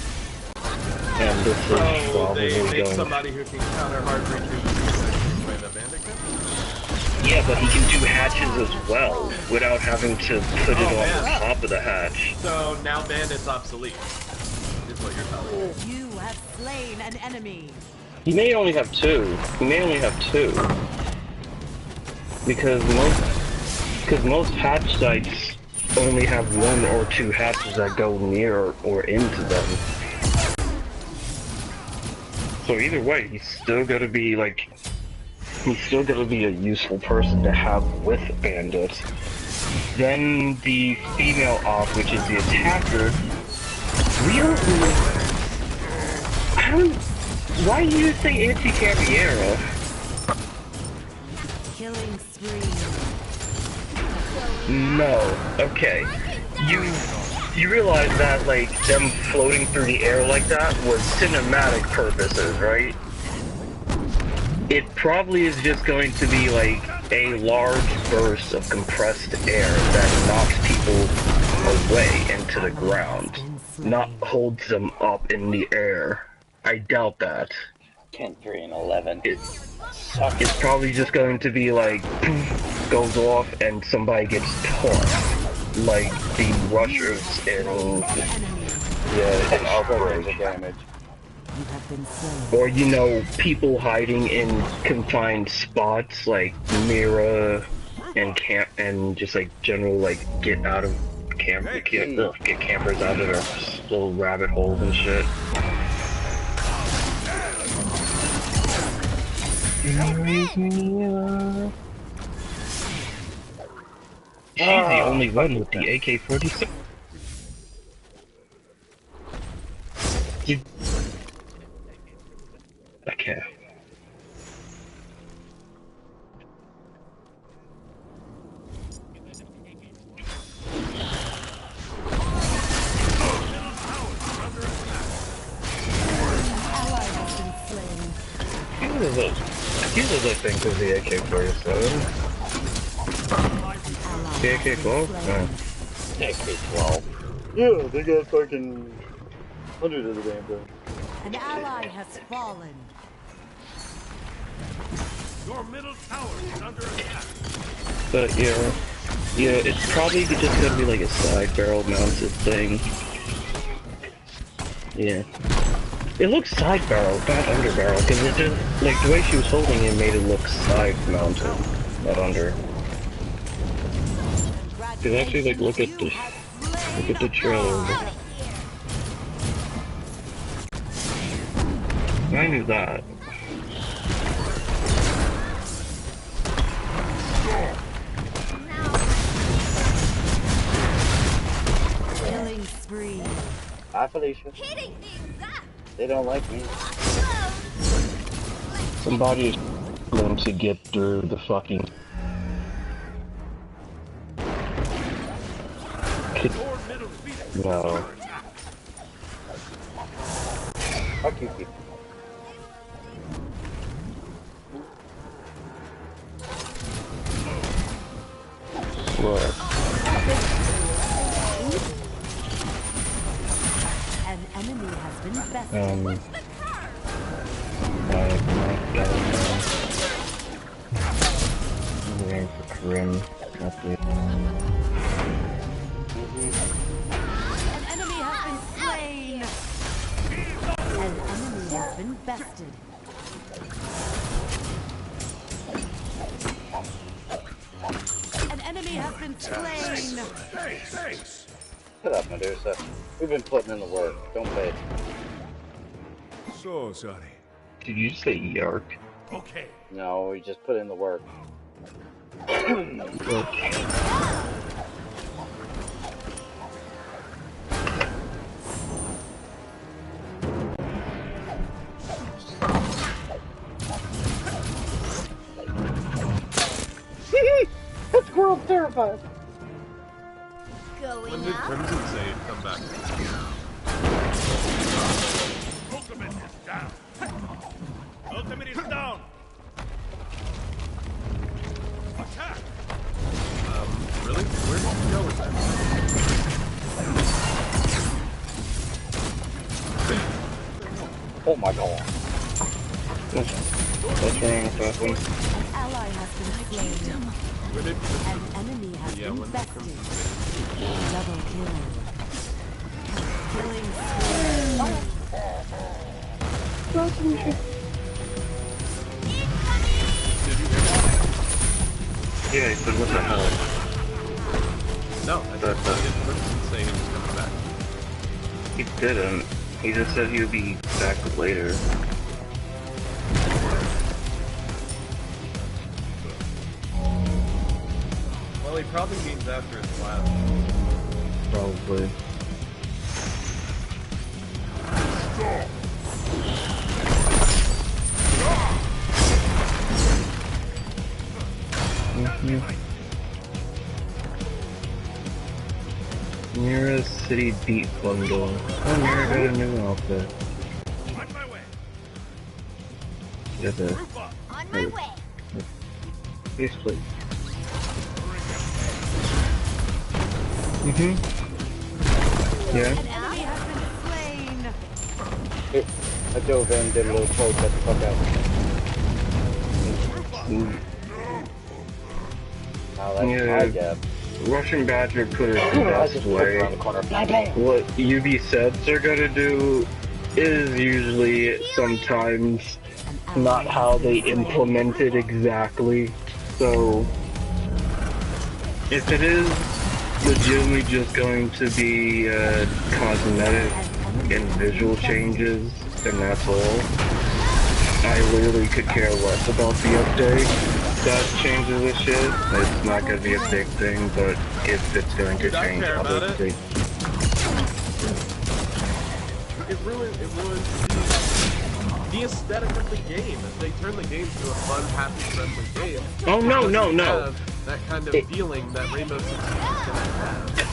And this is probably they make going. somebody who can counter hard breachers way the bandit can? Yeah, but he can do hatches as well without having to put it on the top of the hatch. So now bandit's obsolete, is what you're telling me. You have slain an enemy. He may only have 2. He may only have 2. Because most hatch sites only have 1 or 2 hatches that go near or into them. So either way, he's still gonna be a useful person to have with Bandit. Then the female op, which is the attacker, why do you say anti-Caviera? Killing spree. No. Okay. You realize that, like, them floating through the air like that was cinematic purposes, right? It probably is just going to be, like, a large burst of compressed air that knocks people away into the ground, not holds them up in the air. I doubt that. 10, 3, and 11. It's probably just going to be like, poof, goes off and somebody gets tossed. Like the rushers in Outbreak. Damage. You have been slain. Or, you know, people hiding in confined spots like Mira and just like general like get out of camp, get campers out of their little rabbit holes and shit. She's the only one with the AK-47. Okay. Uses I think is the AK-47. The AK-12? No. AK-12. Yeah, they got fucking hundreds of the damn thing. An ally has fallen. Your middle tower is under attack. But yeah, it's probably just gonna be like a side barrel mounted thing. Yeah. It looks side barrel, not under barrel, because it just, like, the way she was holding it made it look side mounted, not under. Because actually, like, look at the trailer. I knew that. Killing spree. Hi, Felicia. They don't like me. Somebody is going to get through the fucking... No. Fuck you people. What? An enemy has been bested. I'm not I'm waiting for Corinne. Not the... An enemy has been slain. An enemy has been bested. An enemy has been slain. Thanks. Shut up, Medusa. We've been putting in the work. Don't pay. So sorry. Did you say Yark? Okay. No, we just put in the work. Okay. That squirrel's terrified. When did Crimson say come back? Ultimate is down. Ultimate is down. Attack. Really? Where did you go with that? Oh my god. What's wrong with that one? An ally has been slain. Where did An enemy has yeah, been when did bested. Crimson say? Double kill. Killing spree. Did you hear that? Yeah, he said, what the hell? No, I said, did Crimson say he was coming back? He didn't. He just said he would be back later. Well, he probably means after his lab. Probably. Mira City Beat Bundle. Oh, Mira got a new outfit. On my way. Yeah, the Group up. On my way. face plate. Yeah. An enemy has been slain. I dove in, did a little poke, got the fuck out. Now that's Yeah. my gap. Russian Badger put it the best way. What UB sets are gonna do is usually sometimes not how they implement it exactly. So if it is legitimately just going to be cosmetic and visual changes, then that's all. I literally could care less about the update that changes the shit. It's not gonna be a big thing, but if it's going to Dude, I change care about other it. things. It ruins the aesthetic of the game. If they turn the game into a fun, happy, friendly game. Oh, no, it no, doesn't no. have that kind of feeling that Rainbow Six is gonna have.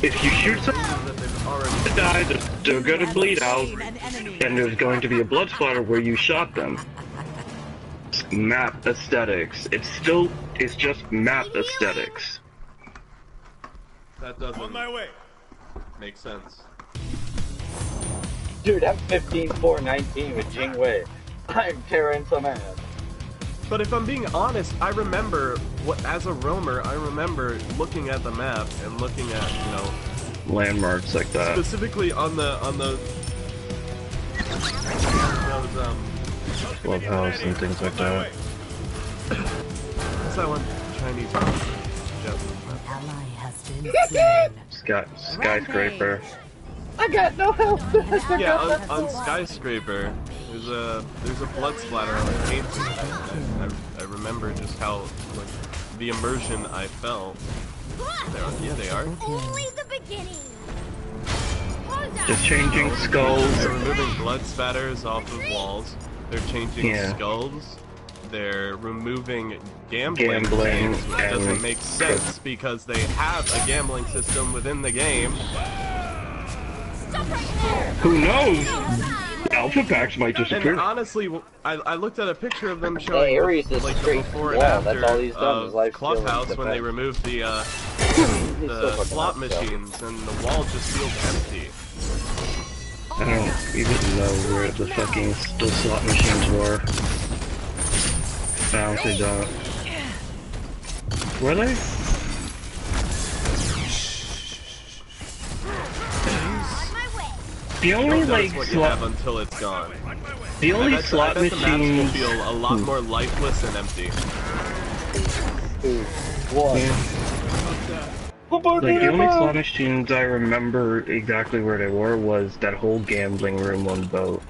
If you shoot someone That they've already to die, they're gonna bleed out, and there's going to be a blood splatter where you shot them. Map aesthetics. It's just map aesthetics. that On doesn't my way. make sense. Dude, I'm 15-4-19 with Jing Wei. I'm carrying some ass. But if I'm being honest, I remember as a roamer, I remember looking at the map and looking at, you know, landmarks like that. specifically on the those Clubhouse and things like that. what's that one? Chinese Japanese map. Ally has been slain. Skyscraper. I got no health. Yeah, on Skyscraper, there's a blood splatter on the paint. I remember just how like the immersion I felt. Yeah, they are. Only the beginning. Just changing skulls. They're removing blood spatters off of walls. They're changing skulls. They're removing gambling things, which doesn't make sense because they have a gambling system within the game. Who knows? Alpha packs might disappear. And honestly, I looked at a picture of them showing Ares is like the straight before and wall. after That's all he's done. His life Clubhouse when they removed the slot machines and the wall just feels empty. I don't even know where the fucking slot machines were. I honestly don't. Were they? The only like what you have until it's gone. The only slot I bet the maps will machines feel a lot more lifeless and empty. Like the only slot machines I remember exactly where they were was that whole gambling room on the boat.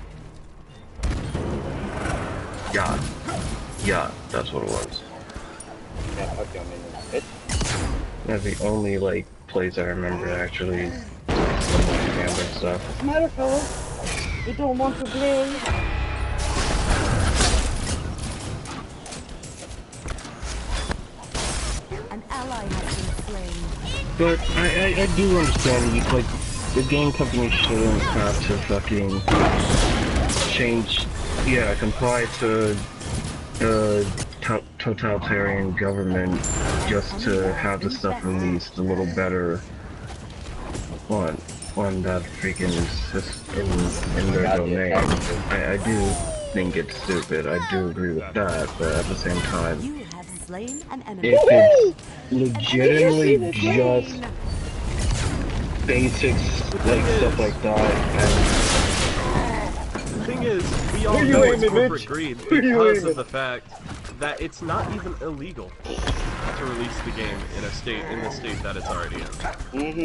Yeah, that's what it was. That's the only like place I remember actually gambling stuff. What's the matter, fella? You don't want to play? An ally has been slain. But I do understand, like, the game company shouldn't have to fucking change, comply to the totalitarian government just to have the stuff released a little better on that freaking in their domain. I do think it's stupid, I do agree with that, but at the same time, You have slain an enemy. if it's legitimately just basics, like stuff like that, The thing is, we all know it's corporate greed because of the fact that it's not even illegal to release the game in the state that it's already in.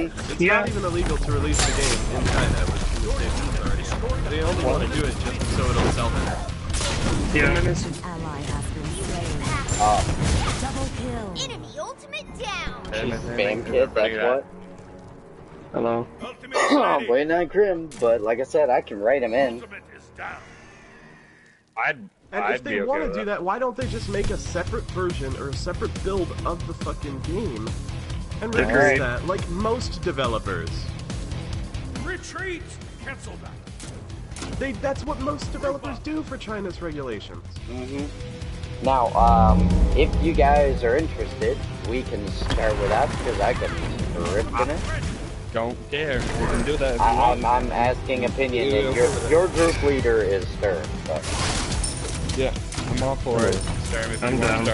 It's not even illegal to release the game in China, which is the state that it's already in. They only want to do it just so it'll sell better. An ally has been slain. Double kill. Enemy ultimate down. Spam kid, that's what? hello? Oh, way not grim, but like I said, I can write him in. And I'd if they be okay want to with do that. that, why don't they just make a separate version or a separate build of the fucking game and release Agreed. that, like most developers? Retreat! Cancel that. That's what most developers do for China's regulations. Now, if you guys are interested, we can start with that because I can rip in it. Don't care. We can do that if you want. I'm asking opinion, and your group leader is Stern. But. Yeah, I'm all for it. I'm down.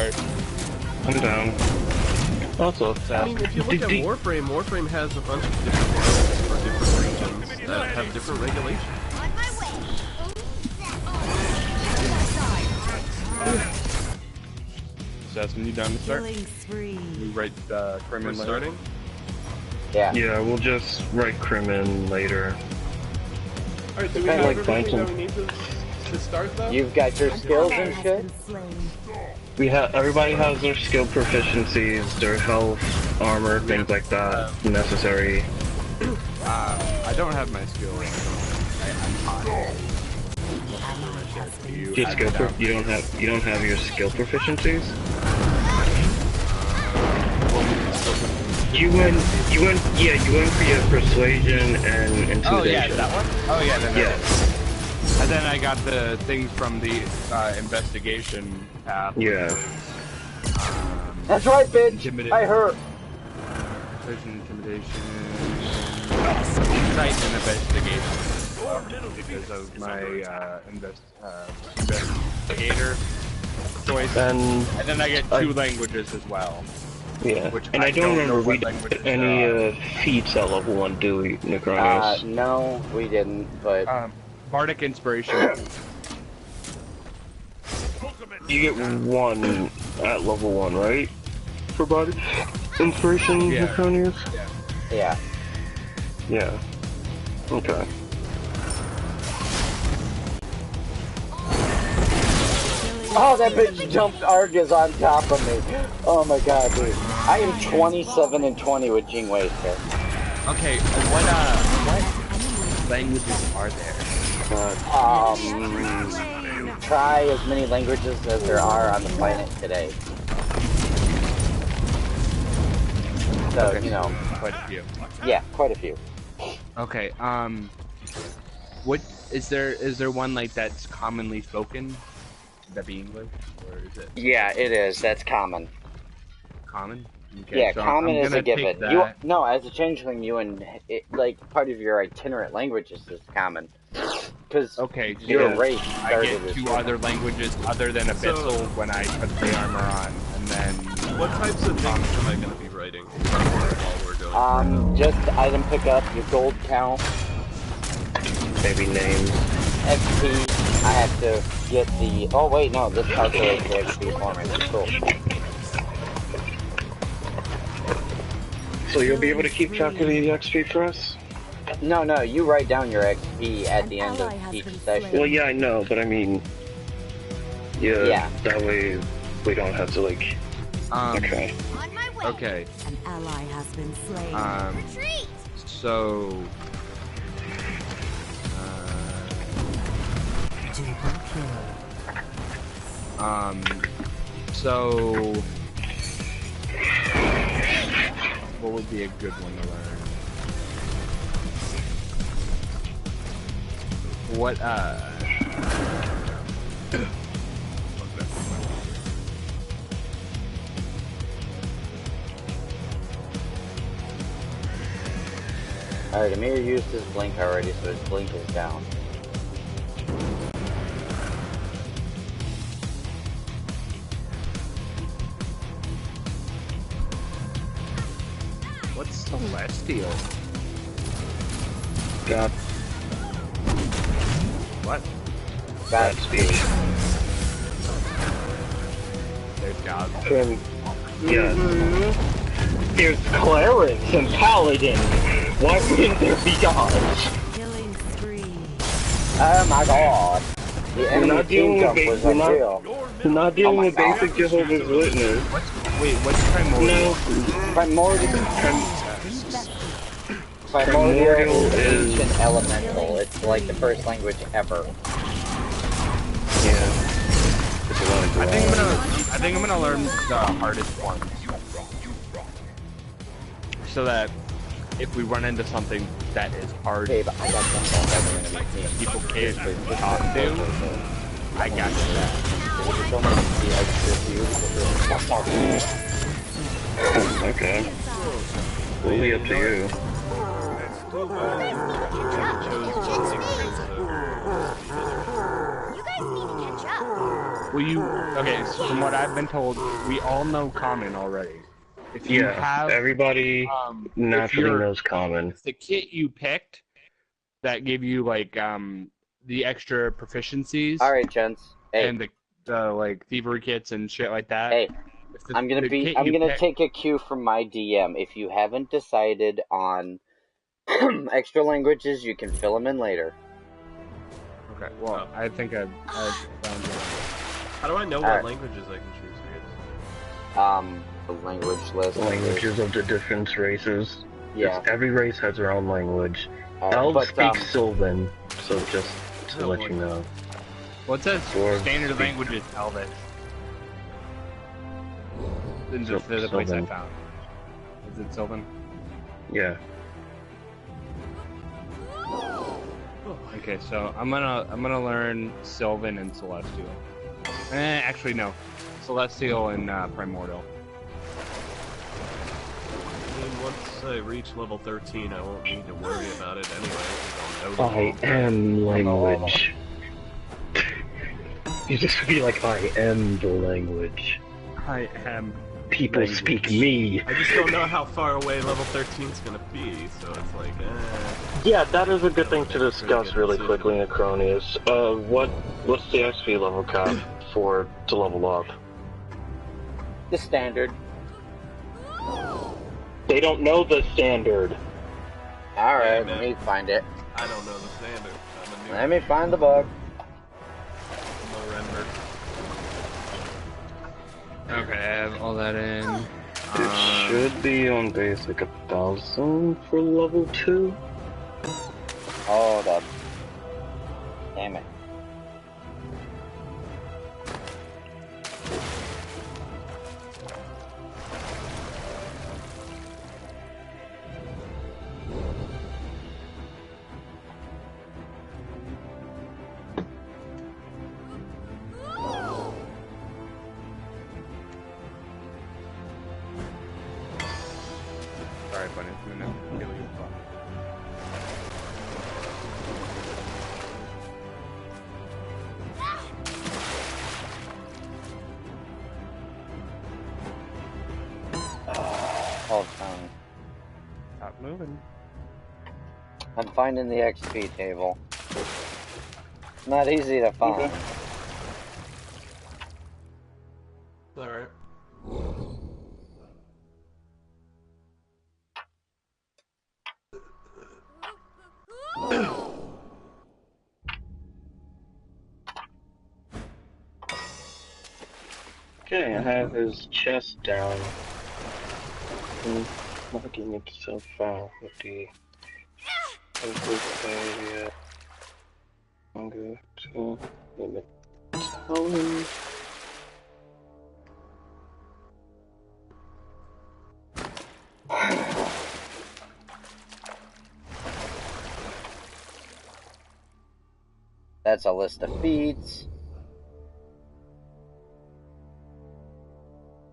I'm down. Also, I mean, if you look at Warframe has a bunch of different builds for different regions that have different regulations. On my way. Jasmine, you down to start? Killing spree. We write We're Crimin later. starting? Yeah. we'll just write Crim in later. Alright, do we Kinda have like everything that Viking. we need to start though? You've got your skills Ally and has shit? been slain. We have everybody has their skill proficiencies, their health, armor, things like that necessary. I don't have my skill. Your skill you don't have your skill proficiencies? You went for your persuasion and intimidation. Oh yeah, that one? Oh yeah, then Yeah. And then I got the things from the investigation path. Yeah. That's right, bitch! Intimidate. I heard! Persuasion, intimidation, insight, and investigation. Because of my investigator. So voice, And then I get 2 languages as well. yeah, Which and I don't remember we what didn't languages get any feats at level 1, do we, Necronius? No, we didn't, but... Bardic Inspiration. You get 1 at level 1, right? For Bardic Inspiration, Yeah. Necronius? Yeah. Yeah. Okay. Oh, that bitch jumped Argus on top of me. Oh my god, dude. I am 27 and 20 with Jingwei's here. Okay, what languages are there? Try as many languages as there are on the planet today. So, Okay, you know. quite a few. Yeah, quite a few. Okay, what is there one like that's commonly spoken? Would that be English, or is it? Yeah, it is. That's common. Common? Okay, Yeah, so common I'm is a gonna given. take You that. no, as a changeling, like part of your itinerant languages is common. Because Okay, your so race I started get as 2 human. other languages other than Abyssal when I put the armor on, and then... What types of things am I going to be writing while we're going? Just item pickup, your gold count, Maybe names. XP. I have to get the. Oh wait, no, this calculates the XP for me. Cool. So you'll be able to keep track of the XP for us? No, you write down your XP at the end of each session. Well, yeah, I know, but I mean... Yeah, that way we don't have to, like... okay. On my way. Okay. An ally has been slain. Retreat. So... So... What would be a good one to learn? What, Alright, Amir used his blink already, so his blink is down. what's Celestial? God. What? Bad speed. There's God. Yeah. There's clerics and paladins. Why wouldn't there be gods? Killing spree. Oh my god. The We're enemy not team dealing jump with was we're not, unreal. we're not dealing Oh my with God. basic Jehovah's Witness. What's Primordial? Primordial is ancient elemental. It's like the first language ever. Yeah. I think I'm gonna learn the hardest one. So that if we run into something that is hard, Okay, but I got something like people can't talk to, I got you. Okay. We'll be up to you. You guys need to catch up. Well, okay, so from what I've been told, we all know common already. If you Yeah, have, everybody naturally knows common. the kit you picked that gave you like the extra proficiencies. All right, gents. Hey. And the like thievery kits and shit like that. Hey, I'm gonna take a cue from my DM. If you haven't decided on extra languages, you can fill them in later. Okay. Well, I think I found one. How do I know what languages I can choose, I guess? The language list. Languages of the different races. Yeah. Every race has their own language. Elves speak Sylvan, so just to let you know. Well, it says Dwarves standard speak- language is Elvish. This is the place I Sylvan. found. Is it Sylvan? Yeah. Okay, so I'm gonna learn Sylvan and Celestial. Actually no, Celestial and Primordial. I mean, once I reach level 13, I won't need to worry about it anyway, 'cause I'll know I am language. You just be like, I am the language. I am. People Language. speak me. I just don't know how far away level 13's gonna be, so it's like, Yeah, that is a good thing to Really discuss good really decision. quickly, Acronius. What's the XP level cap to level up? The standard. They don't know the standard. Alright, man. let me find it. I don't know the standard. I'm a Let me find the bug. no render. Okay, I have all that in. It should be on basic 1,000 for level 2. Hold up. Damn it. Sorry, buddy. I'm gonna kill you. Hold on. Stop moving. I'm finding the XP table. Not easy to find. Alright. Okay, I have his chest down. Marking itself out with the area. I'm going to limit tone. That's a list of feats.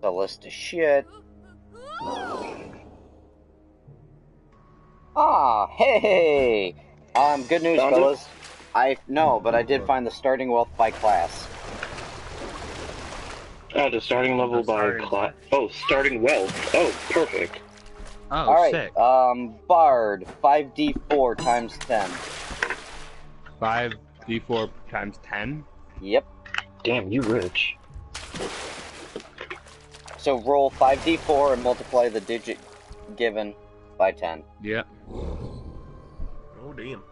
A list of shit. Ah, hey! Good news, Found it? fellas. But I did find the starting wealth by class. The starting level The by starting class. Oh, starting wealth. Oh, perfect. Oh, Alright, sick. Bard, 5d4 times 10. 5d4 times 10? Yep. Damn, you rich. So roll 5d4 and multiply the digit given by 10. Yep. Oh, damn.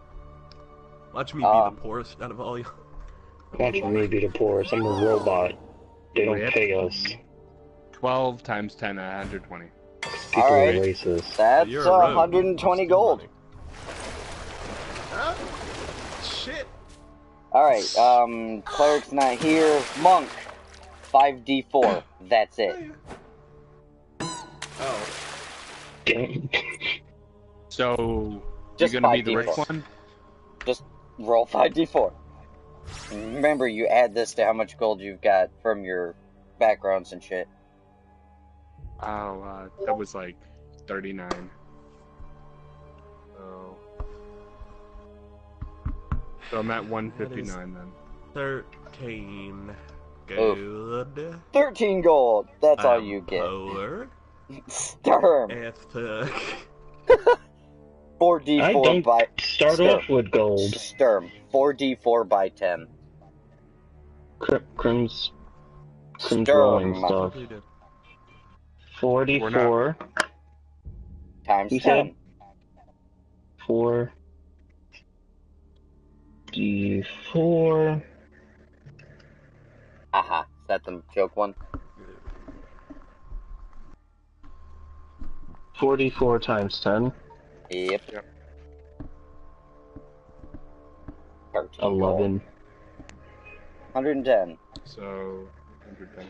Watch me be the poorest out of all you. Watch me be the poorest. I'm a robot. They don't Yep. pay us. 12 times 10, 120. People Alright. are racist. That's You're a rogue. 120 Steal gold. money. Huh? Shit. Alright, cleric's not here. Monk, 5d4. That's it. Oh. Damn. So, Just you're gonna be the 5d4. rich one? Just roll 5d4. Remember, you add this to how much gold you've got from your backgrounds and shit. Oh, that was like 39. So I'm at 159 then. 13 gold. 13 gold. That's all I'm you get. poor. Sturm. After 4d4 I don't by start Sturm. off with gold. Sturm. 4d4 by 10. Crim's Sturm. rolling stuff. 44 Times You 10. said? 4d4. Aha. Is that the joke one? 44 times 10. Yep. 13 gold. 11. 110. So, 110.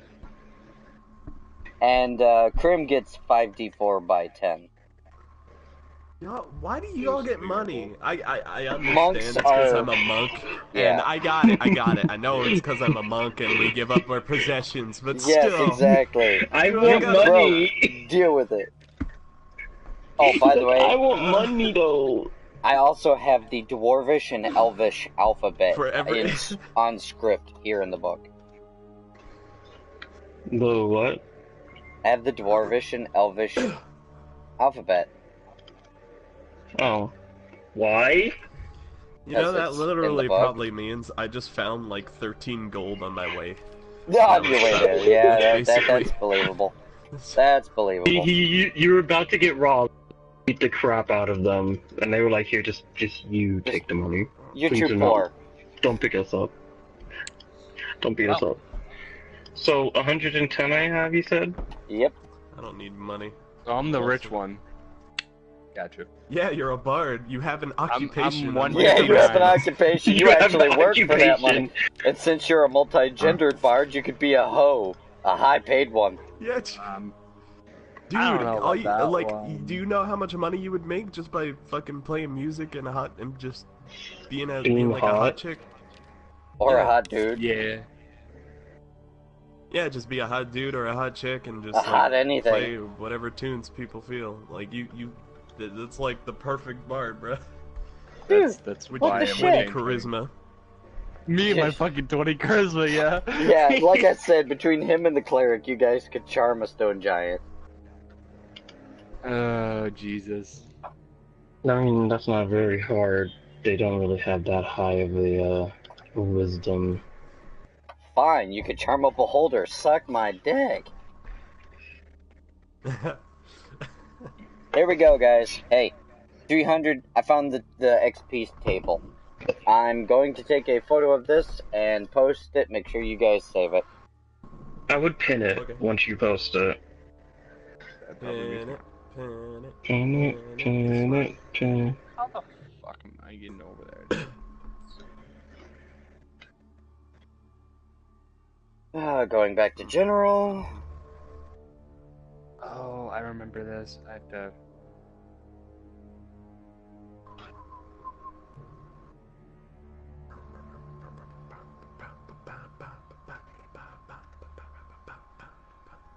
And Crim gets 5d4 by 10. Y'all, why do y'all get money? I understand Monks it's because are- I'm a monk, Yeah. and I got it. I know it's because I'm a monk and we give up our possessions, but Yes, still. exactly. I You want gotta- money! Deal with it. Oh, by the way, I want money though! I also have the Dwarvish and Elvish alphabet For every- on script here in the book. The what? I have the Dwarvish and Elvish alphabet. Oh. Why? You know, Because that it's in the literally book. probably means I just found like 13 gold on my way. On your way there, yeah, Basically. that's believable. That's believable. You were about to get robbed. Beat the crap out of them, and they were like, "Here, just you take the money. You're Please too do poor. not. Don't pick us up. Don't beat us up." So 110 I have, you said? Yep. I don't need money. So I'm the rich one. Gotcha. Yeah, you're a bard. You have an occupation. one- Yeah, you have an 159. occupation. You have actually an work for that occupation. money. And since you're a multi-gendered bard, you could be a hoe. A high-paid one. Yeah, dude. I don't know all about you, that like, one. do you know how much money you would make just by fucking playing music and just being Being like a hot hot? chick? Or Yeah. a hot dude. Yeah. Yeah, just be a hot dude or a hot chick and just A hot anything. play whatever tunes people feel. Like it's like the perfect bard, bro. That's what why the I'm shit? winning. Charisma. Me and my fucking 20 charisma, yeah. Yeah, like I said, between him and the cleric, you guys could charm a stone giant. Oh, Jesus. I mean, that's not very hard. They don't really have that high of a wisdom. Fine, you could charm a beholder. Suck my dick. Here we go, guys. Hey, 300. I found the XP table. I'm going to take a photo of this and post it. Make sure you guys save it. I would pin it Okay. once you post it. Pin it. Pin. How the fuck am I getting over there? Going back to general. Oh, I remember this. I have to.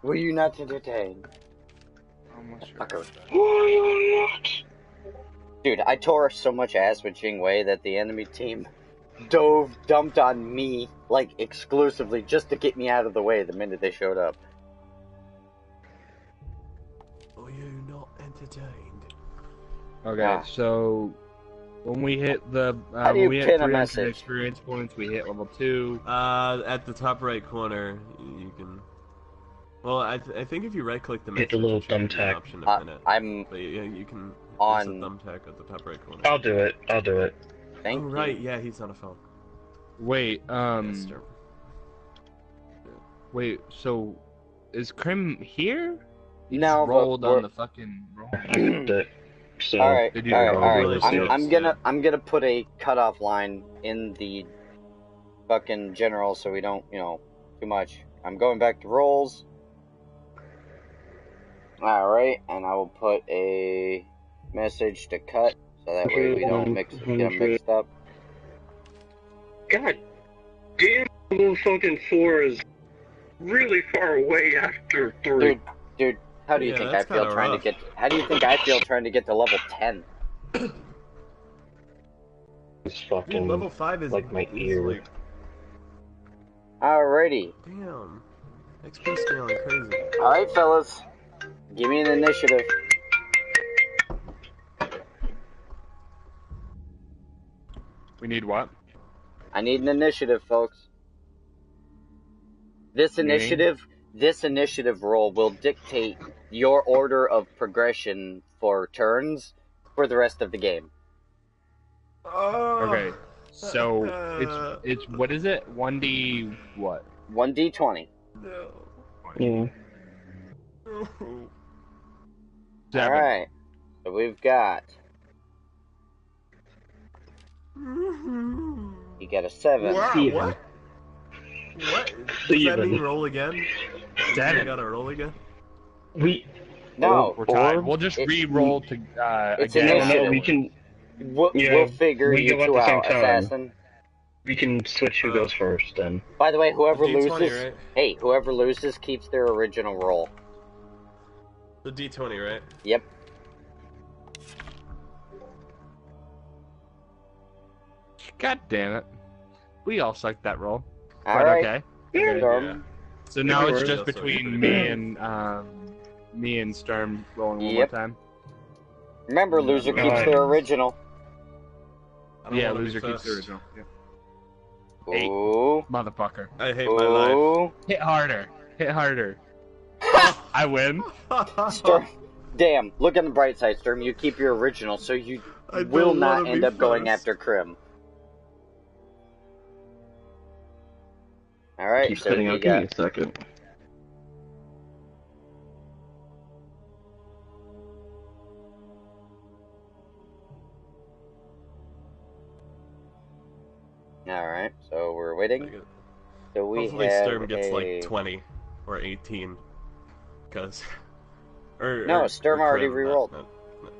Were you not entertained? Almost sure. Fucker. Why not? Dude, I tore so much ass with Jing Wei that the enemy team dumped on me, like, exclusively just to get me out of the way the minute they showed up. Are you not entertained? Okay, so when we hit the How do when you we hit pin a 300 message? experience points, we hit level 2. At the top right corner, you can. Well, I think if you right click the Hit message, the little it should give you an thumbtack. option to pin it. I'm But yeah, you can. on- There's a thumbtack at the top right corner. I'll do it. I'll do it. Thank Oh, you. right, yeah, he's on a phone. Wait, Yes, sir. wait. So is Krim here? He No, just but rolled on we're- the fucking roll. I clicked it. So Alright, Did you alright, roll alright. really I'm gonna put a cutoff line in the fucking general so we don't, too much. I'm going back to rolls. Alright, and I will put a message to cut so that way we don't get them mixed up. God damn, level fucking 4 is really far away after 3. Dude, how do you Yeah, think I that's feel kinda trying rough. to get? How do you think I feel trying to get to level 10? It's Dude, fucking level 5 is like my is ear. like, Alrighty. damn. XP scaling crazy. Alright, fellas. Give me an initiative. We need what? I need an initiative, folks. This initiative roll will dictate your order of progression for turns for the rest of the game. Okay, so it's what is it? 1d what? 1d20. No. Yeah. 7. Alright. So we've got. You got a 7. Wow, Steven. what? What? Does that Steven. mean roll again? I 7. gotta roll again? We. No, We're tied. Or- We'll just It's- re-roll to it's again. initiative. No, we can. Yeah, we'll figure we you go at two the same out, time. assassin. We can switch who goes first then. By the way, whoever D20, loses, right? hey, whoever loses keeps their original roll. The D20, right? Yep. God damn it. We all sucked that roll. All But right. okay. Storm. So now it's Sure. just That's between okay. me and Sturm rolling one Yep. more time. Remember, loser keeps Alright. their original. I don't Yeah, wanna be loser keeps the first. original. Yeah. 8. Ooh. Motherfucker. I hate my life. Ooh. Hit harder. Hit harder. I win. Storm. Damn. Look on the bright side, Storm. You keep your original, so you I don't will not wanna end be up going first. after Krim. All right. Keep So cutting you out. Give me got. a second. All right. So we're waiting. So we Hopefully have Sturm gets a... like 20 or 18. Because. Or, No, or- Sturm or already Krim, rerolled. no.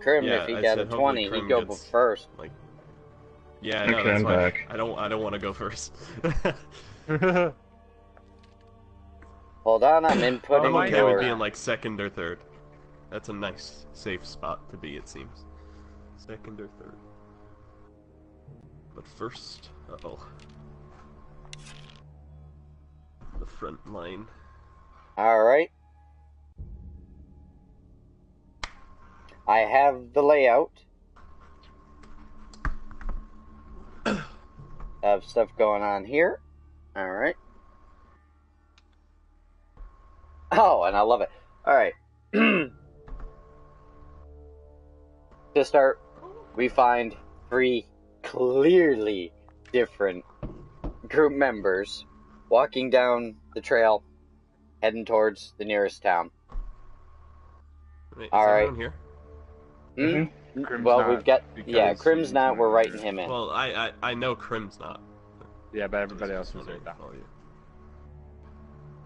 Krim, Yeah, if he I got said a hopefully 20, Krim he'd go gets, first. Like, yeah, I know, Okay, that's I'm why back. I don't want to go first. Hold on, I'm I'm inputting okay with your... being like second or third. That's a nice, safe spot to be, it seems. Second or third. But first, uh-oh. The front line. Alright. I have the layout of stuff going on here. Alright. Oh, and I love it. Alright. To start, we find 3 clearly different group members walking down the trail, heading towards the nearest town. Wait, is All right. everyone here? Krim's Well, not, we've got... Yeah, because Krim's he's not. We're not writing here. him in. Well, I know Krim's not. Yeah, but everybody else Just was there. wondering if all you-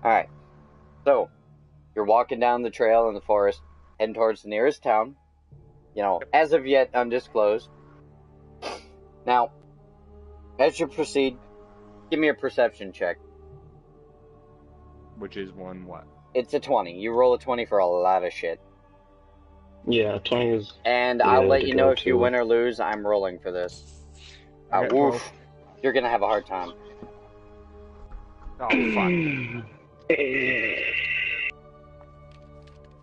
Alright. So, you're walking down the trail in the forest, heading towards the nearest town. You know, as of yet undisclosed. Now, as you proceed, give me a perception check. Which is one what? It's a 20. You roll a 20 for a lot of shit. Yeah, 20 is. And Yeah, I'll let to you go know if you to. win or lose. I'm rolling for this. I got 12. Oof. You're gonna have a hard time. Oh, fuck.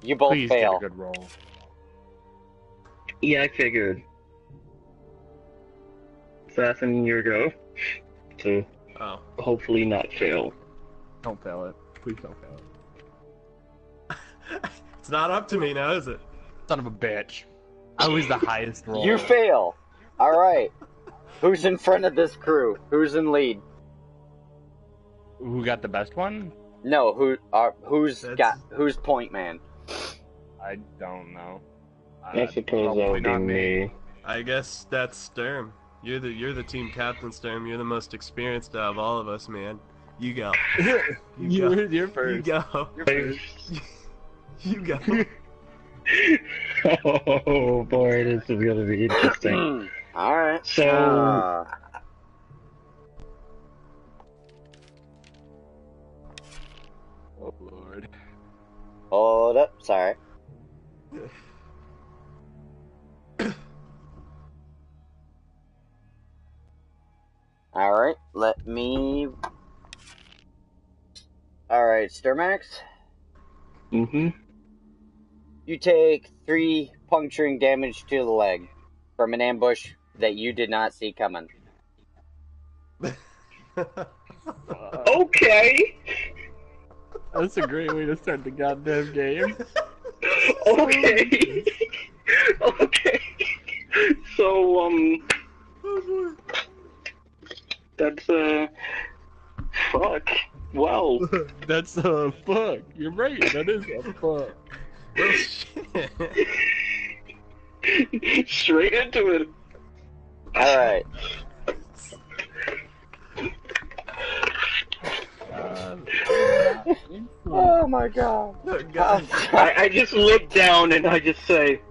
You both Please fail. get a good roll. Yeah, I figured. Assassin your go. To Oh. hopefully not fail. Don't fail it. Please don't fail it. It's not up to me now, is it? Son of a bitch. I was the highest roll. You fail. Alright. Who's in front of this crew? Who's in lead? Who got the best one? No, who's point man? I don't know. I suppose probably that would be not me. I guess that's Sturm. You're the team captain, Sturm. You're the most experienced out of all of us, man. You go. You're You first. go. You're first. You go. Oh boy, this is gonna be interesting. Alright. So, Oh lord. Hold up. Sorry. Alright, let me... Alright, Sturmax, you take 3 puncturing damage to the leg from an ambush that you did not see coming. okay. That's a great way to start the goddamn game. Okay. Okay. So, that's, fuck. Well. That's fuck. You're right. That is a fuck. Well, shit. Straight into it. Alright. Oh my god. Oh, God. I just look down and I just say,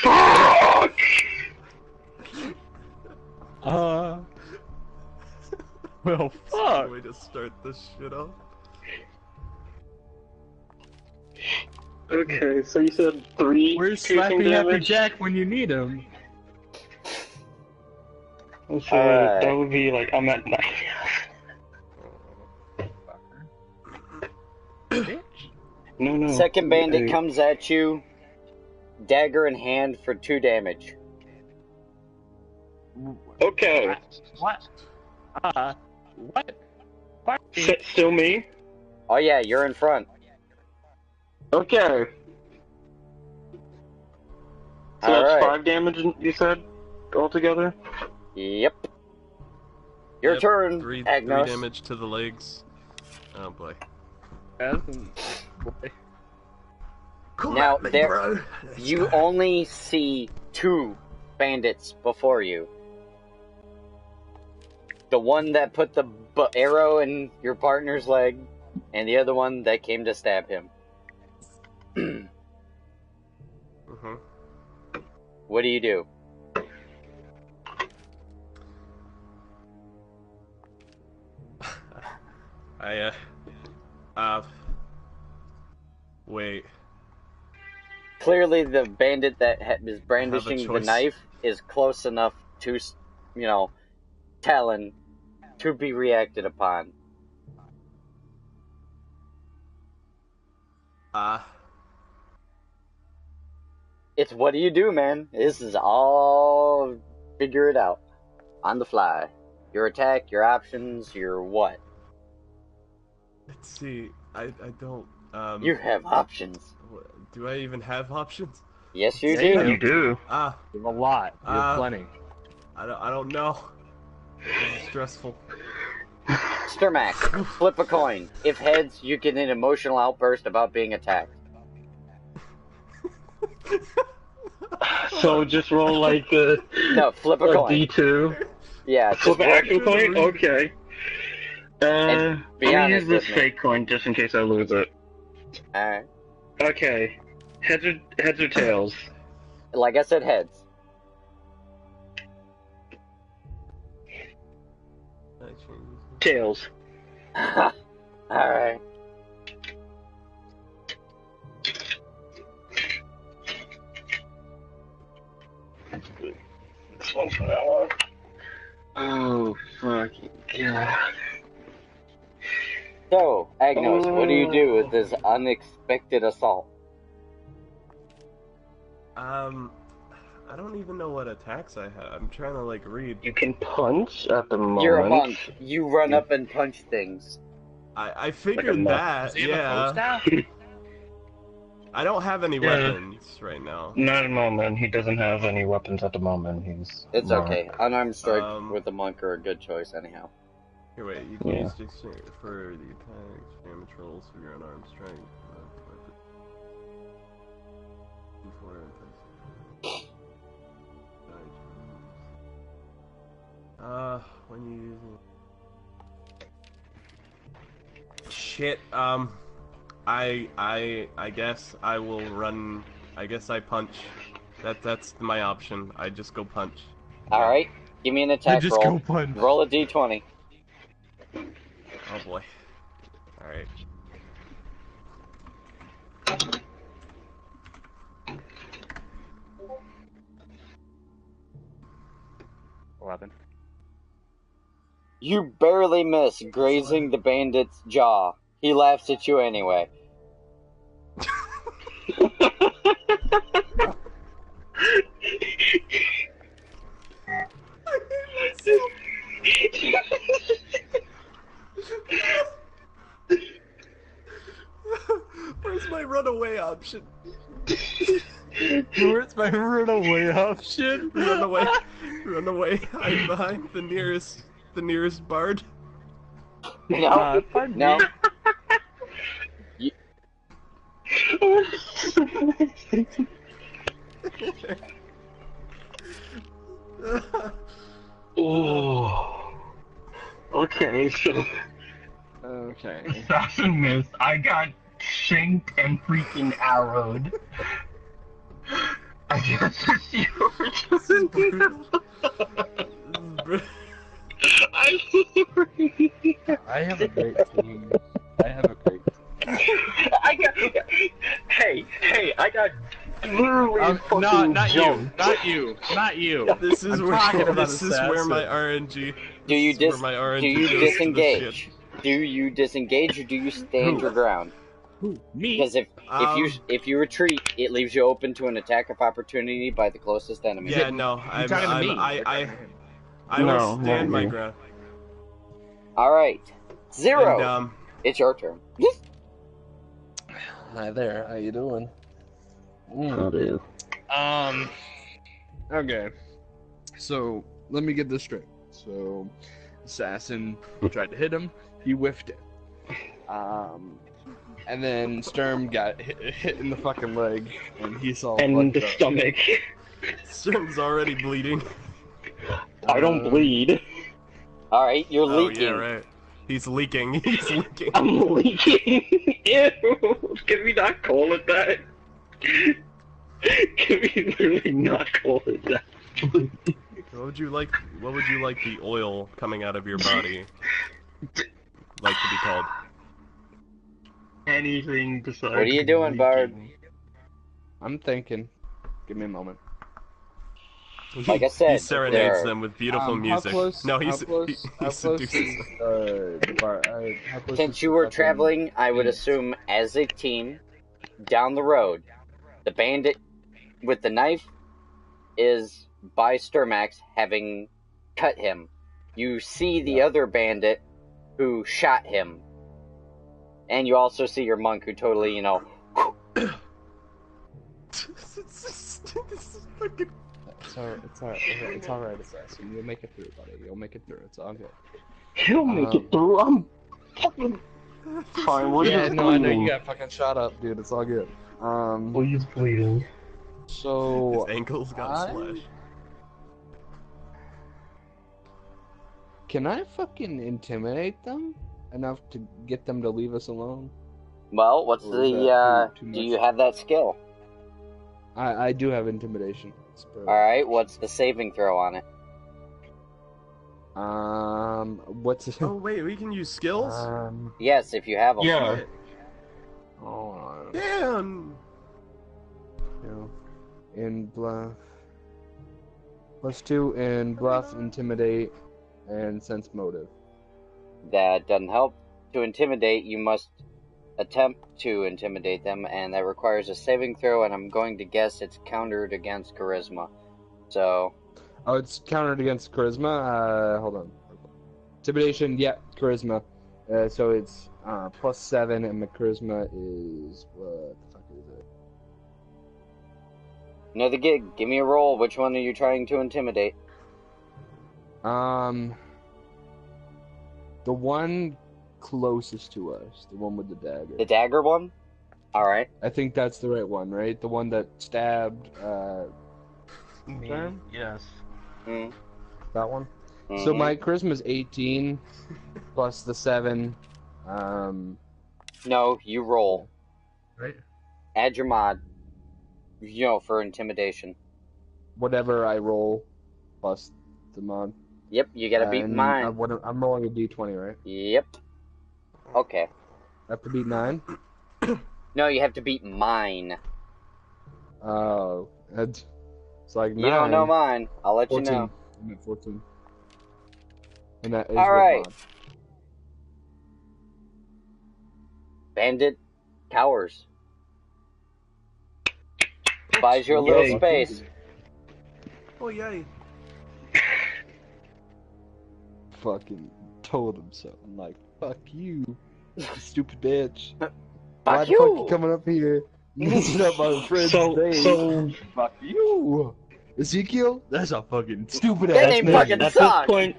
fuck! Well, fuck. Way to start this shit off. Okay, so you said 3 Where's piercing Slappy Happy damage? Jack when you need him? So Alright. that would be like I'm at 9. No. Second bandit Hey, comes at you, dagger in hand for 2 damage. Okay. What? What? Still me? Oh yeah, you're in front. Okay. So that's Alright. 5 damage, you said, altogether? Yep. Your Yep, turn, 3 Agnos. damage to the legs. Oh boy. Come Now, at me, there- bro. Let's You go. only see 2 bandits before you. The one that put the arrow in your partner's leg, and the other one that came to stab him. What do you do? Wait. Clearly, the bandit that is brandishing the choice. knife is close enough to, Talon to be reacted upon. It's what do you do, man? This is all figure it out on the fly. Your attack, your options, your what? Let's see. I don't. You have options. Do I even have options? Yes, you Yeah, do. You do. You have a lot. You have plenty. I don't know. This is stressful. Sturmac, flip a coin. If heads, you get an emotional outburst about being attacked. So just roll like a No, flip a coin. D2. Yeah, Flip just an roll. action point? Okay. And be I'm gonna honest use this with me. fake coin just in case I lose it. Alright. Okay. Heads or tails? Like I said, heads. Tails. Alright. This one for that one. Oh, fucking god. So, Agnos, what do you do with this unexpected assault? I don't even know what attacks I have. I'm trying to like read. You can punch at the moment. You're a monk. You run up and punch things. I figured monk. that. Does he have a bow Yeah. staff? I don't have any Yeah. weapons right now. Not at the moment. He doesn't have any weapons at the moment. He's It's marked. okay. Unarmed strike Um, with a monk are a good choice, anyhow. Here, wait. You can Yeah. use exchange for the attacks, damage rolls for your unarmed strike. When you using shit, I guess I will run. I guess I punch. That's my option. I just go punch. Alright, give me an attack just roll. go punch. Roll a d20. Oh boy. All right. What happened? You barely miss grazing the bandit's jaw. He laughs at you anyway. Where's my runaway option? Where's my runaway option? Run away! Run away! Hide behind the nearest bard. No, Pardon no. me. Oh. Okay, so Okay. assassin missed. I got shanked and freaking arrowed. I guess it's your turn. I'm sorry. I have a great team. I have a great team. I got. Hey, I got Literally No, fucking not jump. not you. This is I'm where talking about this is where my assassin. RNG. Do you this is where my RNG do you goes to the shit. disengage? Do you disengage or do you stand your ground? Who? Me? Because if you retreat, it leaves you open to an attack of opportunity by the closest enemy. Yeah, no, You're talking to me. I No, will stand not my you. ground. All right, Zero. And It's your turn. Hi there. How you doing? That is. Okay. So let me get this straight. So, assassin tried to hit him. He whiffed it. And then Sturm got hit in the fucking leg, and he saw. And the blood. stomach. Sturm's already bleeding. I don't bleed. All right, you're Oh leaking. yeah, right. He's leaking. He's leaking. I'm leaking. Ew. Can we not call it that? Can we literally not call it that? What would you like? What would you like the oil coming out of your body like to be called? Anything besides. What are you doing, Bard? I'm thinking. Give me a moment. Like I said, He serenades there- them with beautiful How music. close? No, How close? he How close seduces is them. the bar? How close Since is you the were fucking- traveling, I would assume as a team down the road, the bandit with the knife is by Sturmax having cut him. You see the other bandit who shot him. And you also see your monk who totally, you know... This is fucking... It's alright, assassin. You'll make it through, buddy. You'll make it through. It's all good. He'll make it through. I'm fucking fine. We're Yeah, just no, I know bleeding. you got fucking shot up, dude. It's all good. Please bleeding. So His ankles got slashed. can I fucking intimidate them enough to get them to leave us alone? Well, what's Or is the, that too do much? you have that skill? I do have intimidation. Alright, what's the saving throw on it? What's it? Oh wait, we can use skills? Yes, if you have them. Yeah. Shit. Oh, Damn! you know, in bluff. +2 in bluff, intimidate, and sense motive. That doesn't help. To intimidate, you must attempt to intimidate them, and that requires a saving throw, and I'm going to guess it's countered against charisma. So... Oh, it's countered against charisma? Hold on. Intimidation, yeah, charisma. So it's +7, and my charisma is... What the fuck is it? Know the gig. Give me a roll. Which one are you trying to intimidate? The one closest to us. The one with the dagger. The dagger one? Alright. I think that's the right one, right? The one that stabbed, Sturm? Yes. Mm. That one? Mhm. So my charisma is 18, plus the 7, No, you roll. Right. Add your mod. You know, for intimidation. whatever I roll, plus the mod. Yep, you gotta beat And mine. I'm rolling a d20, right? Yep. Okay. I have to beat 9? No, you have to beat mine. Oh, it's like 9. You don't know mine. I'll let 14. you know. I'm at 14. And that is All with right. mod. Bandit cowers. Buys you a little Yay. space. Oh yay. Fucking told him so. I'm like, fuck you, you stupid bitch. Why Fuck the fuck you you! coming up here messing up my friend's day? So Fuck you. Ezekiel? That's a fucking stupid That ass name name. fucking at this sucks. point,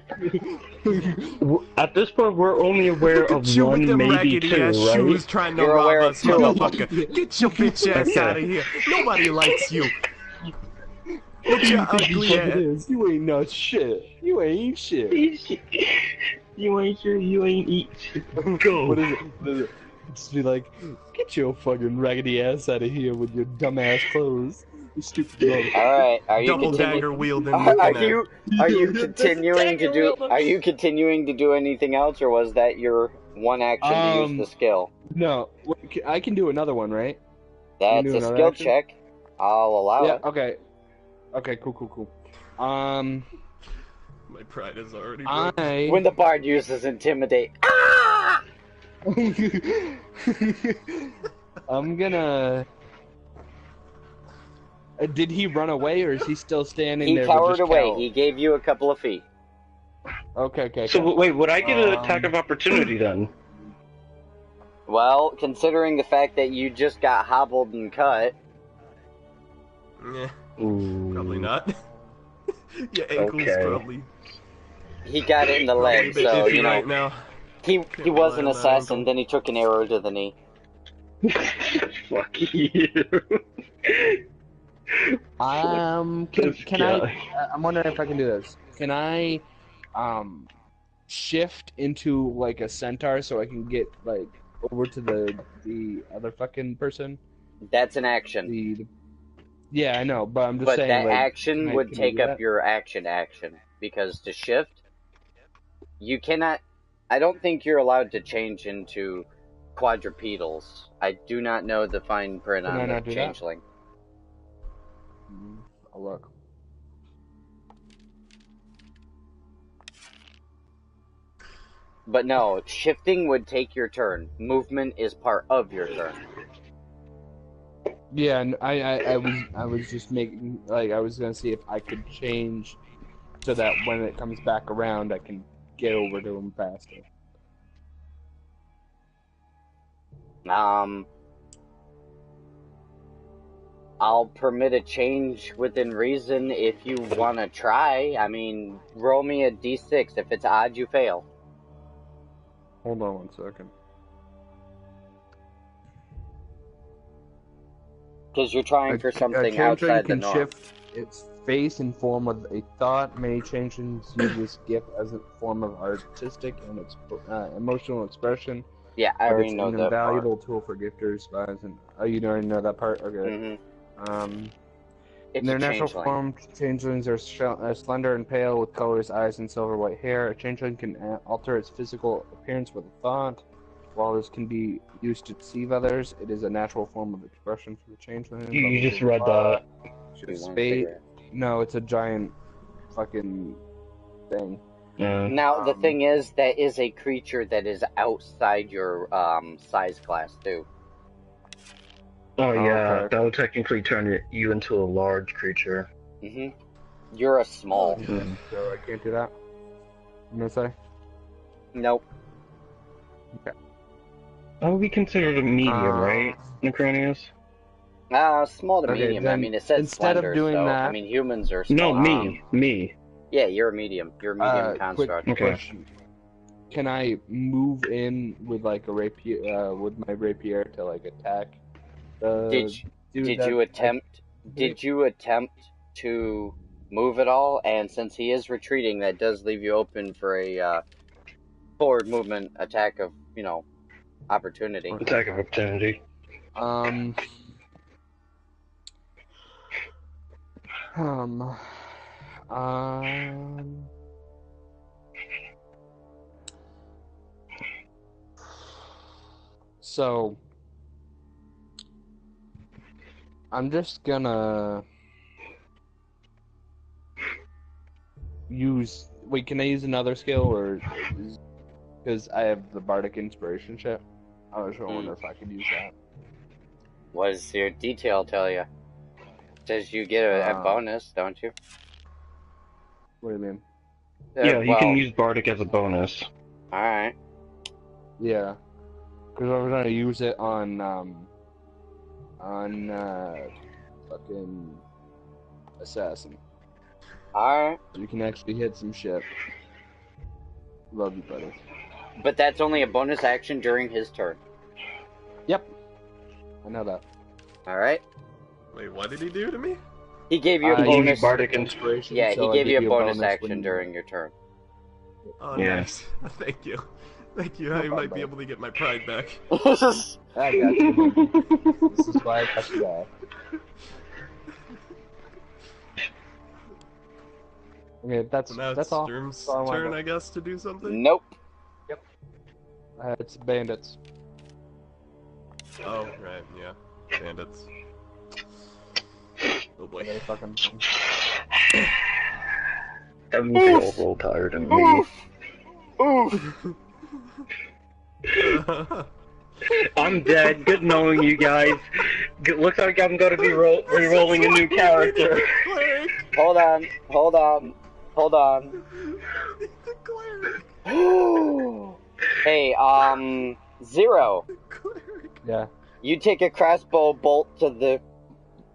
we're only aware Look of at you with one, them maybe raggedy two, ass right? shoes trying to You're rob aware of us, two. motherfucker. Get your bitch ass Okay. out of here. Nobody likes you. Look You your think you ugly fucking ass. is. You ain't no shit. You ain't shit. You ain't sure you ain't eat. Go. What is it? What is it? Just be like, get your fucking raggedy ass out of here with your dumb ass clothes. You stupid motherfucker. Alright, are you Double continuing? dagger wielding. Are you continuing to do? Dagger Are you continuing to do anything else, or was that your one action to use the skill? No, I can do another one, right? That's do a another skill action? check. I'll allow Yeah. it. Okay. Okay. Cool. My pride is already broken. When the bard uses intimidate. I'm gonna. Did he run away, or is he still standing He there? cowered away. Cowered? He gave you a couple of feet. Okay. So wait, would I get an attack of opportunity then? Well, considering the fact that you just got hobbled and cut. Yeah, Ooh. probably not. Your ankle's Okay. probably He got it in the probably a leg, bit so, iffy you know. right now. He Can't was rely an on that assassin, ankle. then he took an arrow to the knee. Fuck you. Can This I? guy. I'm wondering if I can do this. Can I, shift into like a centaur so I can get like over to the other fucking person? That's an action. Yeah, I know, but I'm just But saying. that like, action would can I take do up that? your action. Because to shift, you cannot. I don't think you're allowed to change into quadrupedals. I do not know the fine print Can I on the not do that? changeling. I'll look. But no, shifting would take your turn. Movement is part of your turn. Yeah, and I was just making like I was gonna see if I could change so that when it comes back around I can get over to him faster. I'll permit a change within reason if you want to try. I mean, roll me a d6. If it's odd, you fail. Hold on 1 second. Because you're trying for something changeling outside the can norm. shift its face in form of a thought. Many changelings use this gift as a form of artistic and emotional expression. Yeah, I but already it's know an that part. invaluable tool for gifters, spies, and you already know that part. Okay. It's In their a natural changeling. form, changelings are slender and pale with colors, eyes, and silver white hair. A changeling can alter its physical appearance with a thought. While this can be used to deceive others, it is a natural form of expression for the changeling. You just read that. No, it's a giant fucking thing. Now, the thing is, that is a creature that is outside your size class, too. Oh yeah, okay. that would technically turn you into a large creature. You're a small. So I can't do that? I'm gonna say? Nope. Okay. That would be considered a medium, right, Necronius? Small to Okay, medium. I then mean, it says instead of slender, doing so, that- I mean, humans are small. No, me. Yeah, you're a medium. You're a medium construct. Quick question. Can I move in with like a rapier, with my rapier to like attack? Did you attempt to move at all? And since he is retreating, that does leave you open for a forward movement attack of, opportunity. Attack of opportunity. So I'm just gonna use. Wait, can I use another skill, or because I have the bardic inspiration shit? I was wondering if I could use that. What does your detail tell you? Says you get a bonus, don't you? What do you mean? Yeah, you can use bardic as a bonus. All right. Yeah, because I was gonna use it on fucking assassin. Alright. You can actually hit some shit. Love you, buddy. But that's only a bonus action during his turn. Yep. I know that. Alright. Wait, what did he do to me? He gave you a bonus. Bardic inspiration. Yeah, so he gave I you give a bonus action when- during your turn. Oh, Yeah. nice. Thank you. Thank you. I might be able to get my pride back. I got you. This is why I got you back. Okay, So now that's it's all. Sturm's That's all I wanted turn, to- I guess, to do something? Nope. It's bandits. Oh, right, yeah. Bandits. Oh boy. That means they all roll tired of me. I'm dead. Good knowing you guys. Looks like I'm gonna be re-rolling a new character. Hold on. Hey, Zero. Yeah. You take a crossbow bolt to the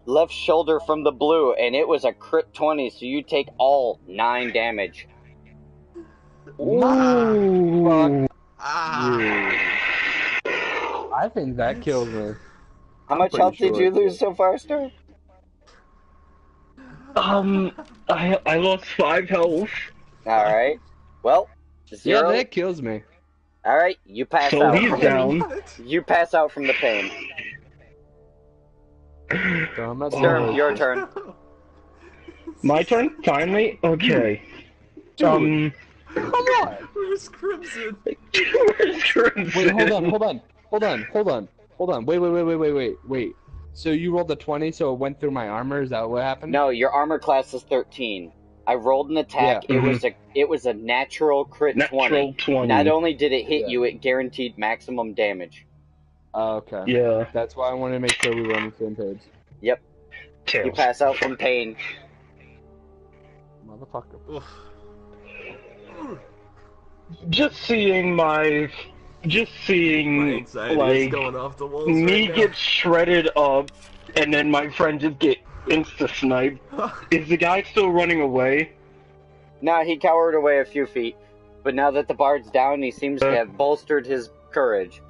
left shoulder from the blue, and it was a crit 20, so you take all 9 damage. Ooh. I think that killed me. How much health did you lose so far, Ster? I lost 5 health. Alright. Well, Zero. Yeah, that kills me. Alright, you pass So out. he's down. You pass out from the pain. Sturm, your turn. My turn? Finally? Okay. Dude. Come on! Where's Crimson? Where's Crimson? Wait, hold on. Wait. So you rolled a 20, so it went through my armor? Is that what happened? No, your armor class is 13. I rolled an attack. Yeah. It was a natural crit 20. Not only did it hit you, it guaranteed maximum damage. Okay. Yeah. That's why I wanted to make sure we were on the same page. Yep. Tails. You pass out from pain. Motherfucker. Just seeing My anxiety is going off the walls me right get shredded up, and then my friend just get insta-sniped. Is the guy still running away? Nah, he cowered away a few feet. But now that the bard's down, he seems to have bolstered his courage.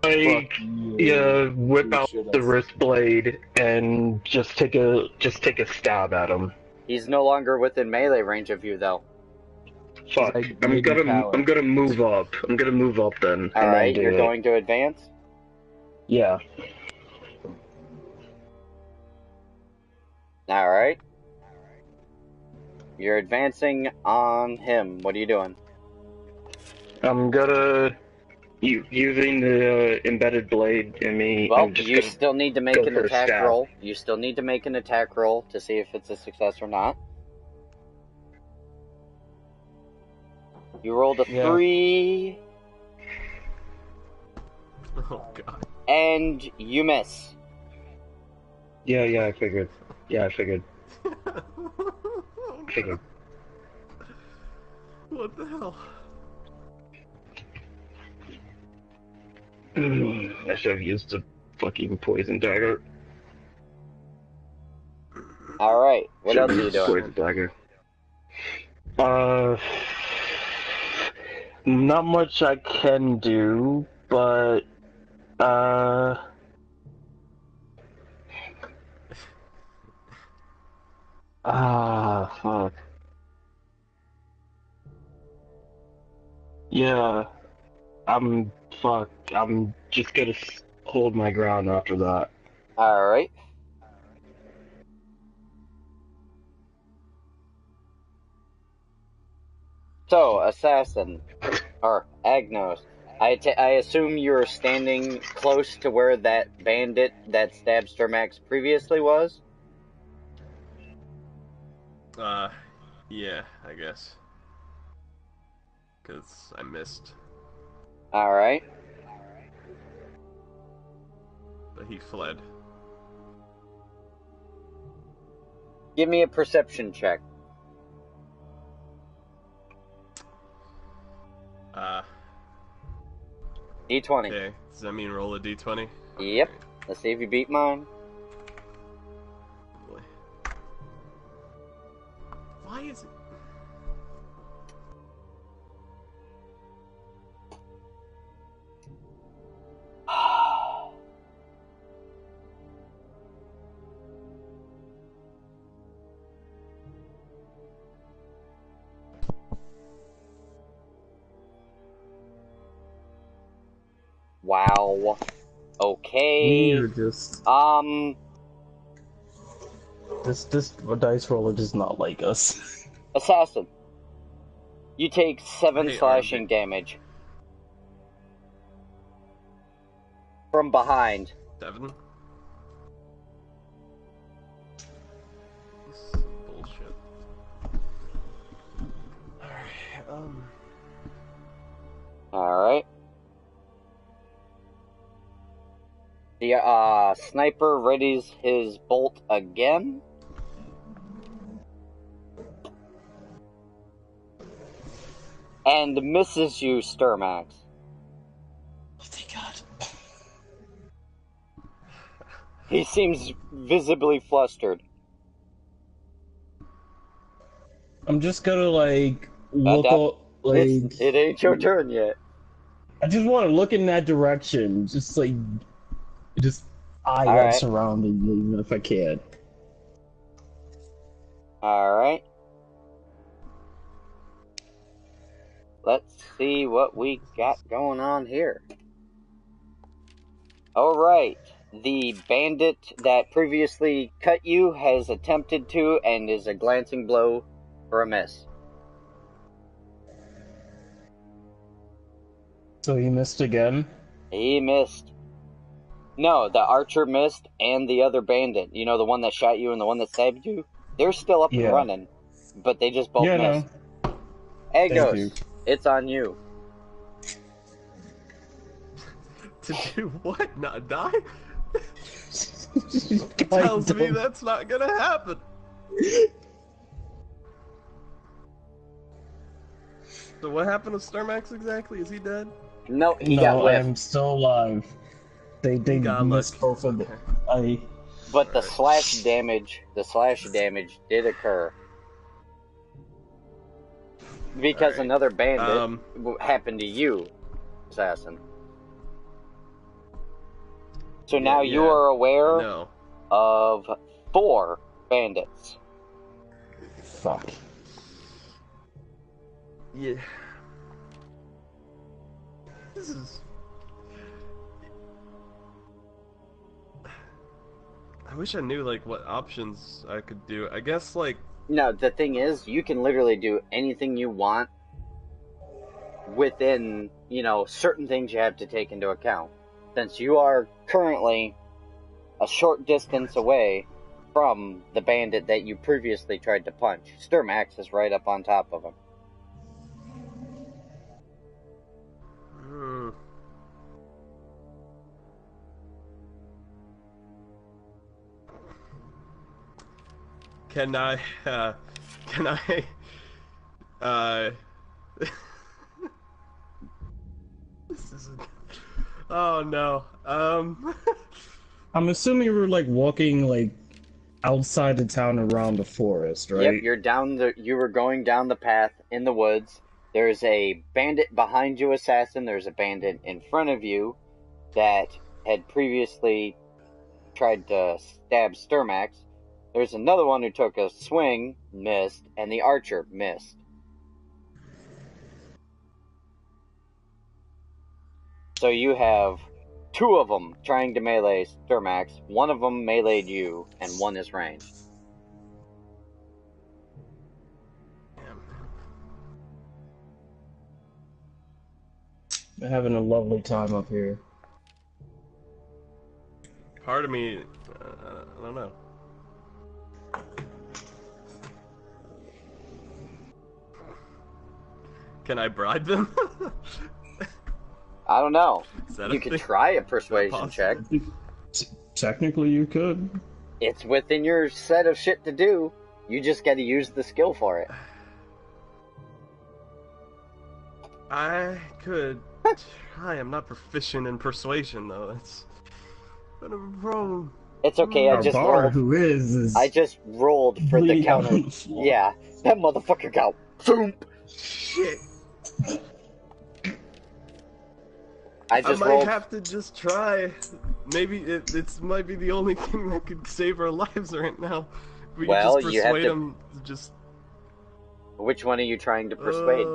I whip out the wrist blade and just take a stab at him. He's no longer within melee range of you, though. Fuck. I'm gonna move up. I'm gonna move up then. Alright, you're going to advance? Yeah. Alright. You're advancing on him. What are you doing? I'm gonna... using the embedded blade in me... Well, you still need to make an attack stab. roll. You still need to make an attack roll to see if it's a success or not. You rolled a 3. Oh, God. And you miss. Yeah, I figured. What the hell? I should have used the fucking poison dagger. Alright, what else are you doing? Poison dagger. Not much I can do, but, fuck. Yeah, I'm just gonna hold my ground after that. Alright. So, Assassin, or Agnos, I assume you're standing close to where that bandit that stabbed Sturmax previously was? Yeah, I guess. Because I missed. Alright. But he fled. Give me a perception check. D20. Okay, does that mean roll a D20? Yep. Let's see if you beat mine. Boy. Why is it? Wow. Okay. You're just this dice roller does not like us. Assassin. You take 7 Hey, slashing damage. From behind. 7? Alright. The sniper readies his bolt again. And misses you, Sturmax. Oh, thank God. He seems visibly flustered. I'm just gonna like look it ain't your turn yet. I just want to look in that direction, just like eye All that right. surrounding me, even if I can. All right. Let's see what we got going on here. All right. The bandit that previously cut you has attempted to and is a glancing blow for a miss. So he missed again? He missed. No, the archer missed and the other bandit. You know, the one that shot you and the one that stabbed you? They're still up and running, but they just both missed. No. Agos, it's on you. To do what? Not die? Tells me that's not gonna happen. So what happened to Sturmax exactly? Is he dead? No, he got whiffed. I'm still alive. They missed both of them. But the slash damage did occur. Because another bandit happened to you, assassin. So now you are aware of 4 bandits. Fuck. Yeah. This is... I wish I knew, like, what options I could do. I guess, like... No, the thing is, you can literally do anything you want within, you know, certain things you have to take into account. Since you are currently a short distance away from the bandit that you previously tried to punch. Sturmax is right up on top of him. Can I, this isn't, oh no, I'm assuming you were like walking like outside the town around the forest, right? Yep, you were going down the path in the woods. There's a bandit behind you, assassin. There's a bandit in front of you that had previously tried to stab Sturmax. There's another one who took a swing, missed, and the archer missed. So you have 2 of them trying to melee Sturmax, 1 of them meleeed you, and 1 is ranged. I'm having a lovely time up here. Part of me, I don't know. Can I bribe them? I don't know. You could try a persuasion check. Technically, you could. It's within your set of shit to do. You just gotta use the skill for it. I could try. I'm not proficient in persuasion, though. It's been a problem. It's okay. I just rolled. Who is I just rolled for the counter. Yeah, that motherfucker got boom. Shit. I might have to just try. Maybe it might be the only thing that could save our lives right now. We Well, just you have persuade to. them to just. Which one are you trying to persuade?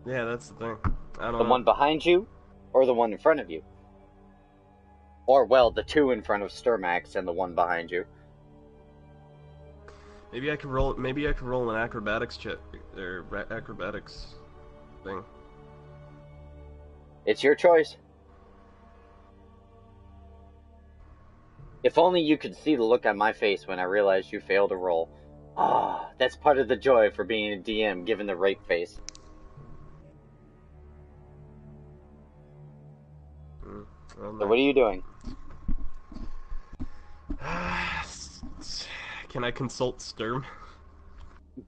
Yeah, that's the thing. I don't know. The one behind you, or the one in front of you? Or well, the 2 in front of Sturmax and the one behind you. Maybe I could roll. Maybe I could roll an acrobatics check or acrobatics thing. It's your choice. If only you could see the look on my face when I realized you failed a roll. Ah, that's part of the joy for being a DM, given the rape face. Well, So what are you doing? Can I consult Sturm?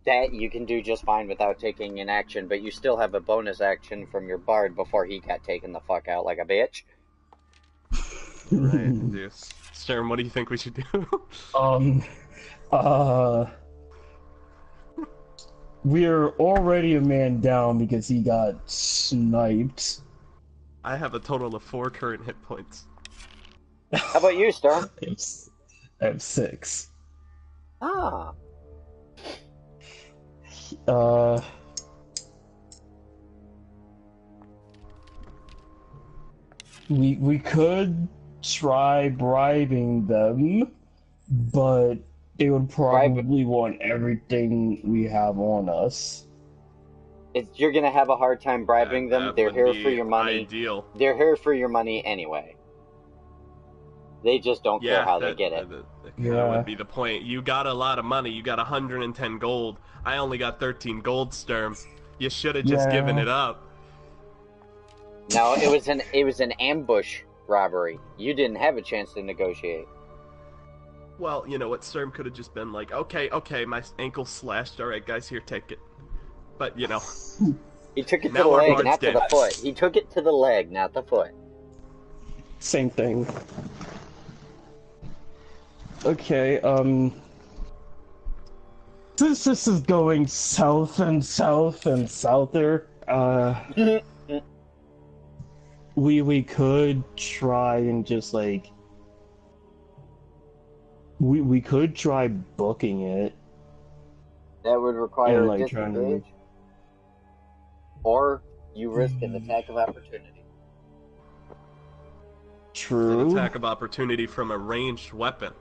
That you can do just fine without taking an action, but you still have a bonus action from your bard before he got taken the fuck out like a bitch. Right, dude. Sturm, what do you think we should do? We're already a man down because he got sniped. I have a total of 4 current hit points. How about you, Sturm? I have 6. Ah. We could try bribing them, but they would probably want everything we have on us. You're gonna have a hard time bribing them. That They're would here be for your money. Ideal. They're here for your money anyway. They just don't care how they get it. That would be the point. You got a lot of money. You got 110 gold. I only got 13 gold, Sturm. You should have just given it up. No, it was an ambush robbery. You didn't have a chance to negotiate. Well, you know what? Sturm could have just been like, okay, my ankle slashed. All right, guys, here, take it. But you know, he took it to the leg, not to the foot. He took it to the leg, not the foot. Same thing. Okay, since this is going south and south and souther, we could try and just like we could try booking it. That would require like a disengage, or you risk an attack of opportunity. True. An attack of opportunity from a ranged weapon.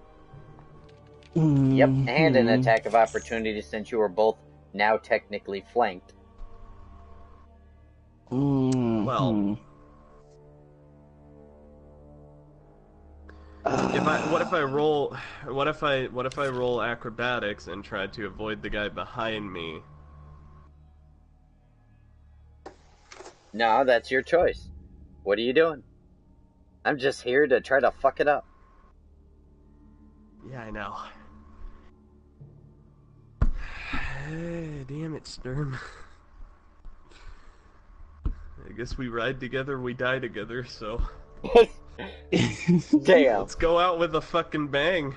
Yep, and an attack of opportunity since you are both now technically flanked. Well, what if I roll acrobatics and try to avoid the guy behind me? No, that's your choice. What are you doing? I'm just here to try to fuck it up. Yeah, I know. Damn it, Sturm. I guess we ride together, we die together, so... Damn. Let's go out with a fucking bang.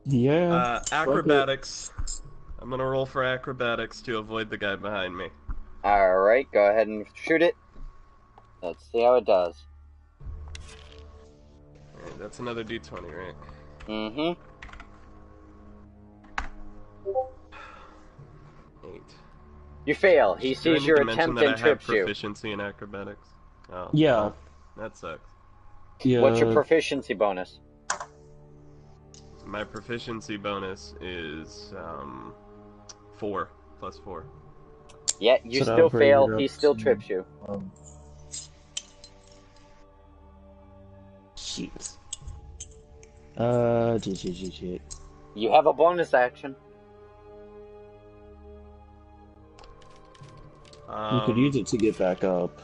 Yeah. Acrobatics. I'm gonna roll for acrobatics to avoid the guy behind me. Alright, go ahead and shoot it. Let's see how it does. Alright, that's another d20, right? Mm-hmm. 8. You fail. He sees your attempt and trips you. Proficiency in acrobatics? Oh, yeah. Well, that sucks. Yeah. What's your proficiency bonus? My proficiency bonus is 4 plus 4. Yeah, you still fail. He still trips you. Shit. Shit. You have a bonus action. You could use it to get back up,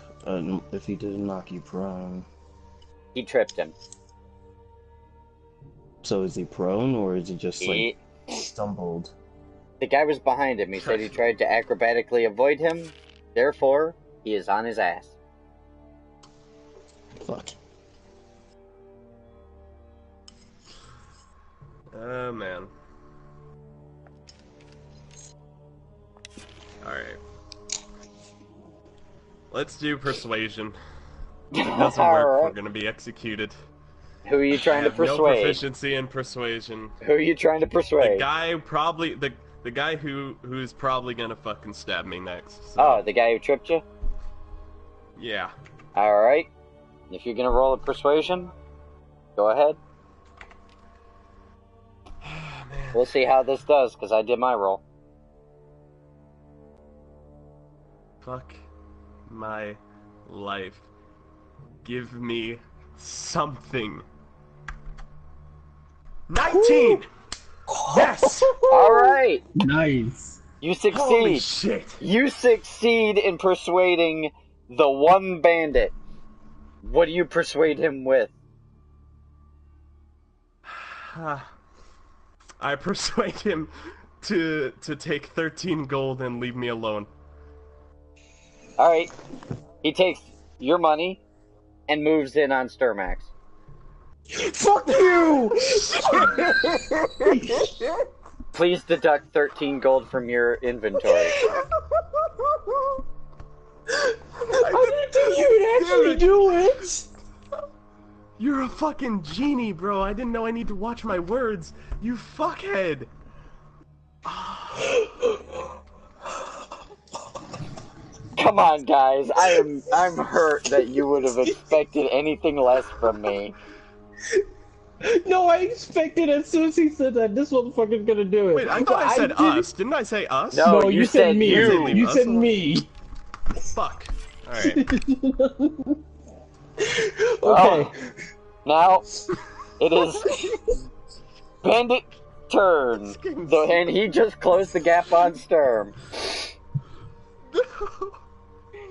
if he didn't knock you prone. He tripped him. So is he prone, or is he just, like, stumbled? The guy was behind him. He said he tried to acrobatically avoid him. Therefore, he is on his ass. Fuck. Oh, man. Alright. Let's do persuasion. If it doesn't work, we're gonna be executed. Who are you trying to persuade? No proficiency in persuasion. Who are you trying to persuade? The guy probably the guy who's probably gonna fucking stab me next. So. Oh, the guy who tripped you? Yeah. Alright. If you're gonna roll a persuasion, go ahead. Man. We'll see how this does, because I did my roll. Fuck my life. Give me something. 19! Yes! Alright! Nice. You succeed. Holy shit! You succeed in persuading the one bandit. What do you persuade him with? I persuade him to take 13 gold and leave me alone. Alright. He takes your money and moves in on Sturmax. Fuck you! Please deduct 13 gold from your inventory. I didn't think you would actually do it! You're a fucking genie, bro. I didn't know I need to watch my words. You fuckhead. Come on, guys. I'm hurt that you would have expected anything less from me. No, I expected as soon as he said that this motherfucker's gonna do it. Wait, I thought I said us. Didn't I say us? No, No, you said said me. you. You said me. Fuck. Alright. Okay. Oh. Now, it is Bandit turn. And he just closed the gap on Sturm.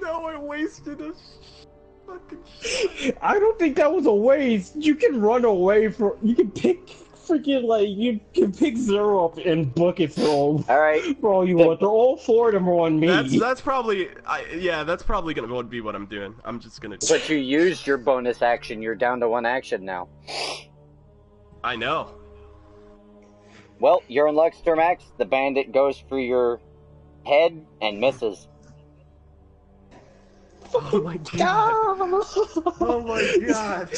No, I wasted a fucking shit. I don't think that was a waste. You can run away from. You can pick freaking like you can pick Zero up and book it for all you want. They're all four of them are on me. That's probably that's probably gonna be what I'm doing. I'm just gonna. But you used your bonus action. You're down to one action now. I know. Well, you're in luck, Sturmax. The bandit goes for your head and misses. Oh my god! Oh my god!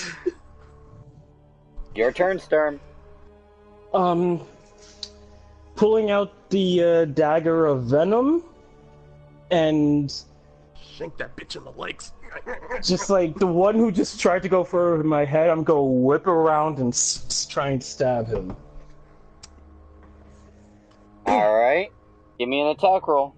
Your turn, Sturm. Pulling out the dagger of venom, and shank that bitch in the legs. just like the one who just tried to go for my head, I'm gonna whip around and try and stab him. Alright. Give me an attack roll.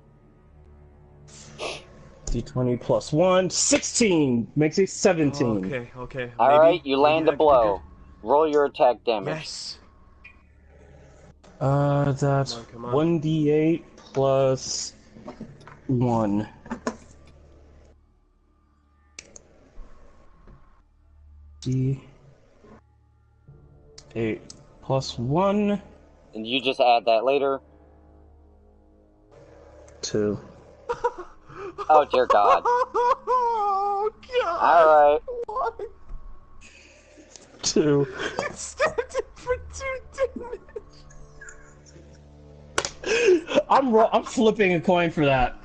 D20 plus 1, 16! Makes it 17. Okay. Alright, you land a blow. Roll your attack damage. Yes. That's come on. 1d8 plus 1. D8 plus 1. And you just add that later. 2. Oh, dear God. Oh, God. Alright. What? 2. You stabbed it for 2 damage. I'm flipping a coin for that.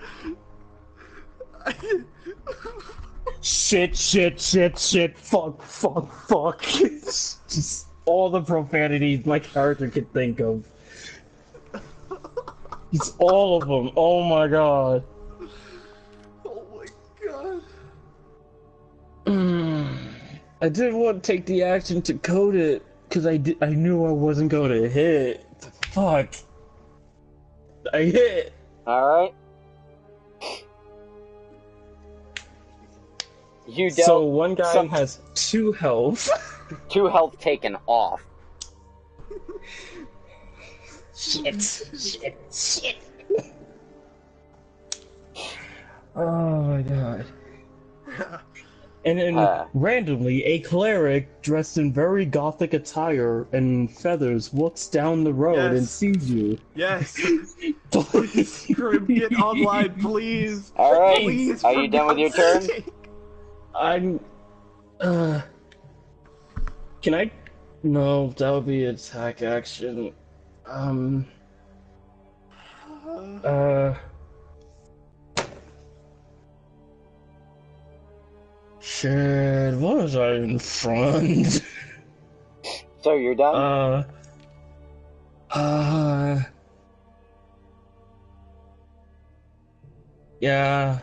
Shit, fuck. It's just all the profanities my character could think of. It's all of them. Oh my god. Oh my god. I didn't want to take the action to code it because I knew I wasn't going to hit. Fuck. I hit. Alright. You dealt So one guy has 2 health. 2 health taken off. Shit. Oh my god. And then randomly, a cleric dressed in very gothic attire and feathers walks down the road and sees you. Yes. Please, Grim, get online, please. Alright, Please, are you done with your turn? sake. I'm... Can I... No, that would be attack action. Shit, what was I in front? So you're done? Yeah,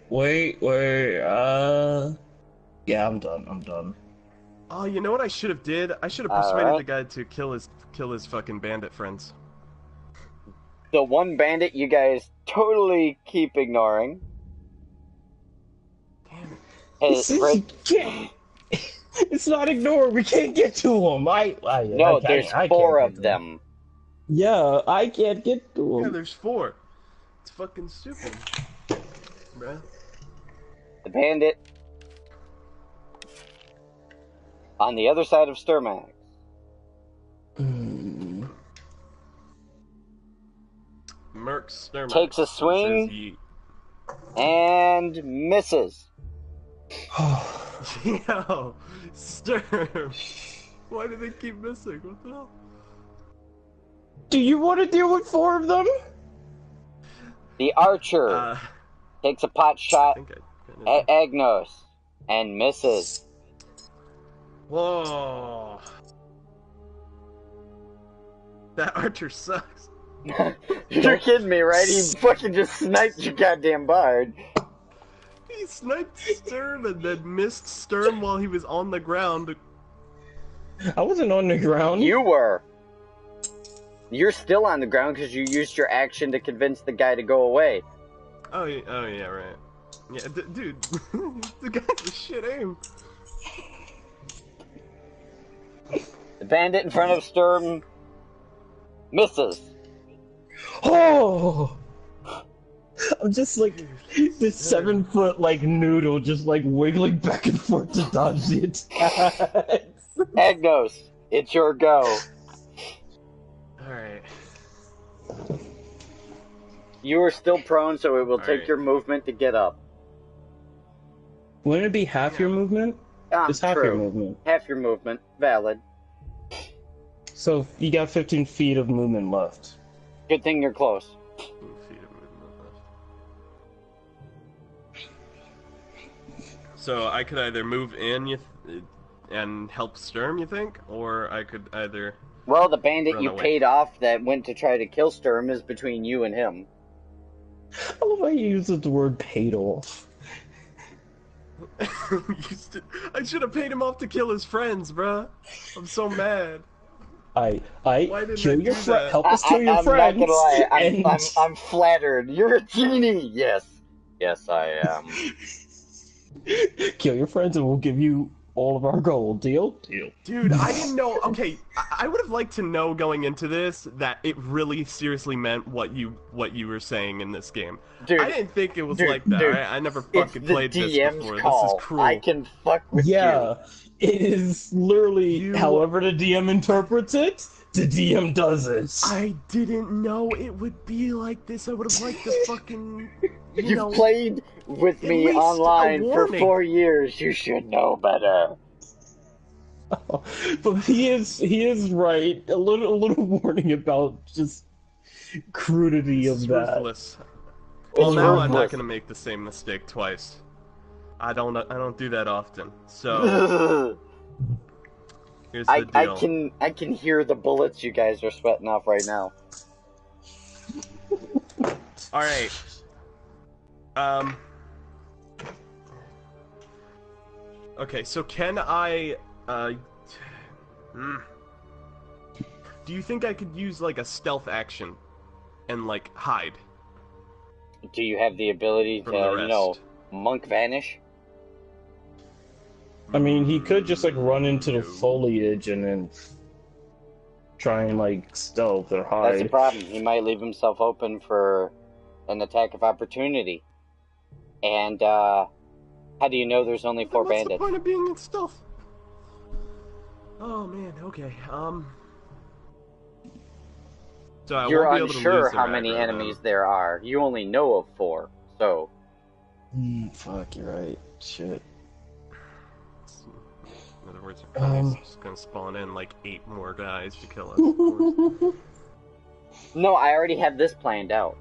wait, yeah, I'm done. Oh, you know what I should have did? I should have persuaded the guy to kill his fucking bandit friends. The one bandit you guys totally keep ignoring. It's not ignored. We can't get to him. No, there's 4 of them. Yeah, I can't get to Yeah, him. there's 4. It's fucking stupid, bruh. The bandit on the other side of Sturmax Merc Sturmax takes a says swing yeet. and misses. Yo, Sturm. Why do they keep missing? What the hell? Do you want to deal with 4 of them? The archer takes a pot shot at Agnos and misses. Whoa. That archer sucks. You're kidding me, right? He fucking just sniped your goddamn bard. He sniped Sturm and then missed Sturm while he was on the ground. I wasn't on the ground. You were. You're still on the ground because you used your action to convince the guy to go away. Oh yeah, right. Yeah, dude, the guy's a shit aim. The bandit in front of Sturm misses. Oh! I'm just like this 7-foot like noodle, just like wiggling back and forth to dodge the attack. Agnos, it's your go. Alright. You are still prone, so it will take Alright. your movement to get up. Wouldn't it be half your movement? It's half True. your movement. Half your movement, valid. So you got 15 feet of movement left. Good thing you're close. So I could either move in and help Sturm, you think? Or I could either... Well, the bandit run you away. paid off that went to try to kill Sturm is between you and him. I love how you use the word paid off. I should have paid him off to kill his friends, bruh. I'm so mad. Why didn't kill I your do friend. that? Help us kill your I'm friends. not gonna lie, and... I'm flattered. You're a genie! Yes. Yes, I am. Kill your friends and we'll give you all of our gold. Deal? Deal. Dude, I didn't know. Okay, I would have liked to know going into this that it really seriously meant what you were saying in this game. Dude, I didn't think it was dude, like that. dude, right? I never It's fucking the played this DM's before. call. This is cruel. I can fuck with Yeah, it is literally You- however the DM interprets it, the DM does it. I didn't know it would be like this. I would have liked to fucking. You've know, played with at me least a online for warning. 4 years. You should know better. But he is right. A little warning about just crudity This is of that. ruthless. Well, now I'm not ruthless. gonna make the same mistake twice. I don't do that often. So here's the deal. I can hear the bullets you guys are sweating off right now. All right. Okay, so can I, do you think I could use, like, a stealth action and, like, hide Do you have the ability from to, the rest? monk vanish? I mean, he could just like run into the foliage and then try and like stealth or That's the hide. problem. He might leave himself open for an attack of opportunity. And, how do you know there's only 4 What's the bandits? point of being in stealth? Oh, man, okay, so I You're won't be able to unsure lose their how many aggro, enemies then. there are. You only know of 4, so... Fuck, you're right. Shit. In other words, I'm just gonna spawn in like 8 more guys to kill us. Of course. No, I already have this planned out.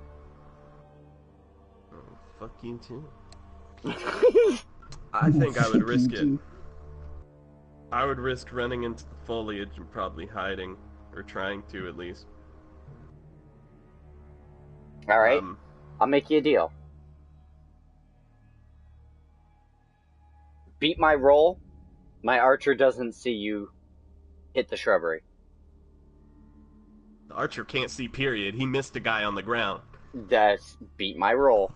Oh, fuck you too. I think I would risk it. I would risk running into the foliage and probably hiding, or trying to at least. Alright, I'll make you a deal. Beat my roll, my archer doesn't see you hit the shrubbery. The archer can't see. Period. He missed a guy on the ground. That's beat my roll.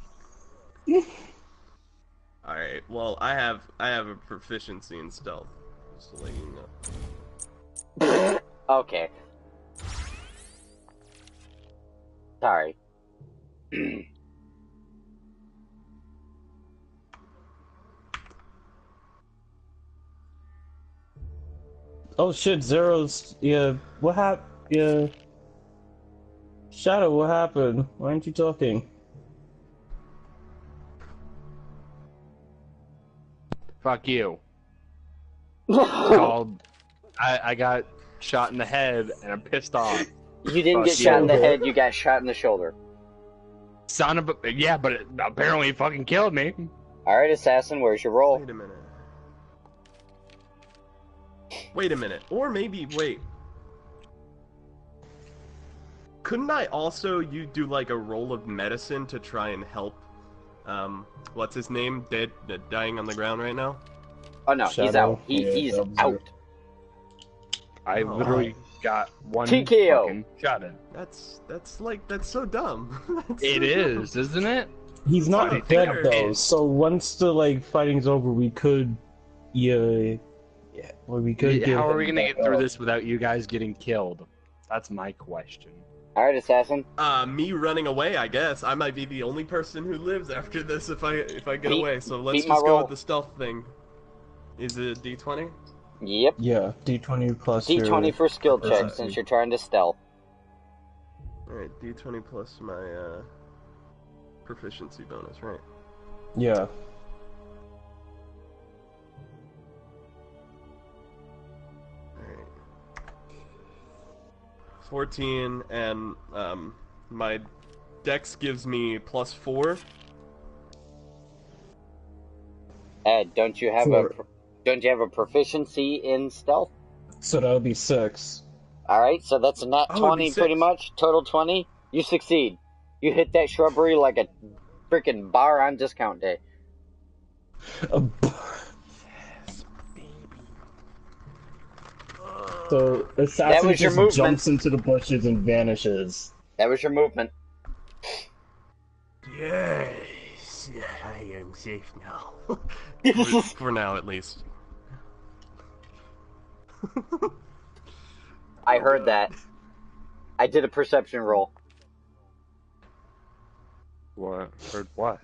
All right. Well, I have a proficiency in stealth. Just to let you know. Okay. Sorry. Oh shit, Zero's... Yeah, what happened? Yeah... Shadow, what happened? Why aren't you talking? Fuck you. Called. I got shot in the head and I'm pissed off. You didn't Fuck get shot in the you. head, you got shot in the shoulder. Son of a... Yeah, but it apparently fucking killed me. Alright, Assassin, where's your roll? Wait a minute. Wait a minute. Or maybe, wait. Couldn't I also do like a roll of medicine to try and help, what's his name? Dying on the ground right now? Oh no, he's Shadow. out. He's out. I literally got one TKO. fucking shot in. That's so dumb. It is, isn't it? He's Why not do you dead think though, it is? so once the like fighting's over, we could, well, we could. give How are we him gonna back get through up. this without you guys getting killed? That's my question. Alright, Assassin. Me running away, I guess. I might be the only person who lives after this if I get Beat- away. So let's beat my just go roll. with the stealth thing. Is it a D20? Yep. Yeah, D20 plus D20 your... for skill check proficiency. since you're trying to stealth. Alright, D20 plus my proficiency bonus, right? Yeah. Alright. 14, and my dex gives me +4. Ed, don't you have a proficiency in stealth? So that would be 6. Alright, so that's a nat Oh, it'd be 20 pretty 6. much. Total 20. You succeed. You hit that shrubbery like a freaking bar on discount day. So That assassin was your just movement. jumps into the bushes and vanishes. That was your movement. Yes, I am safe now. For now, at least. I heard that. I did a perception roll. What? Heard what?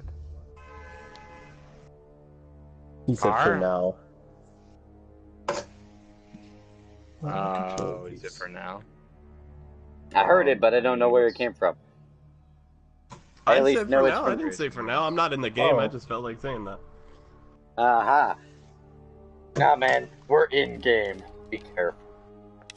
He said for R? now. Oh, is it for now? I heard it, but I don't know where it came from. I I at least said know for it's now. I from... didn't say for now. I'm not in the game. Oh. I just felt like saying that. Aha. Nah, man. We're in game. Be careful.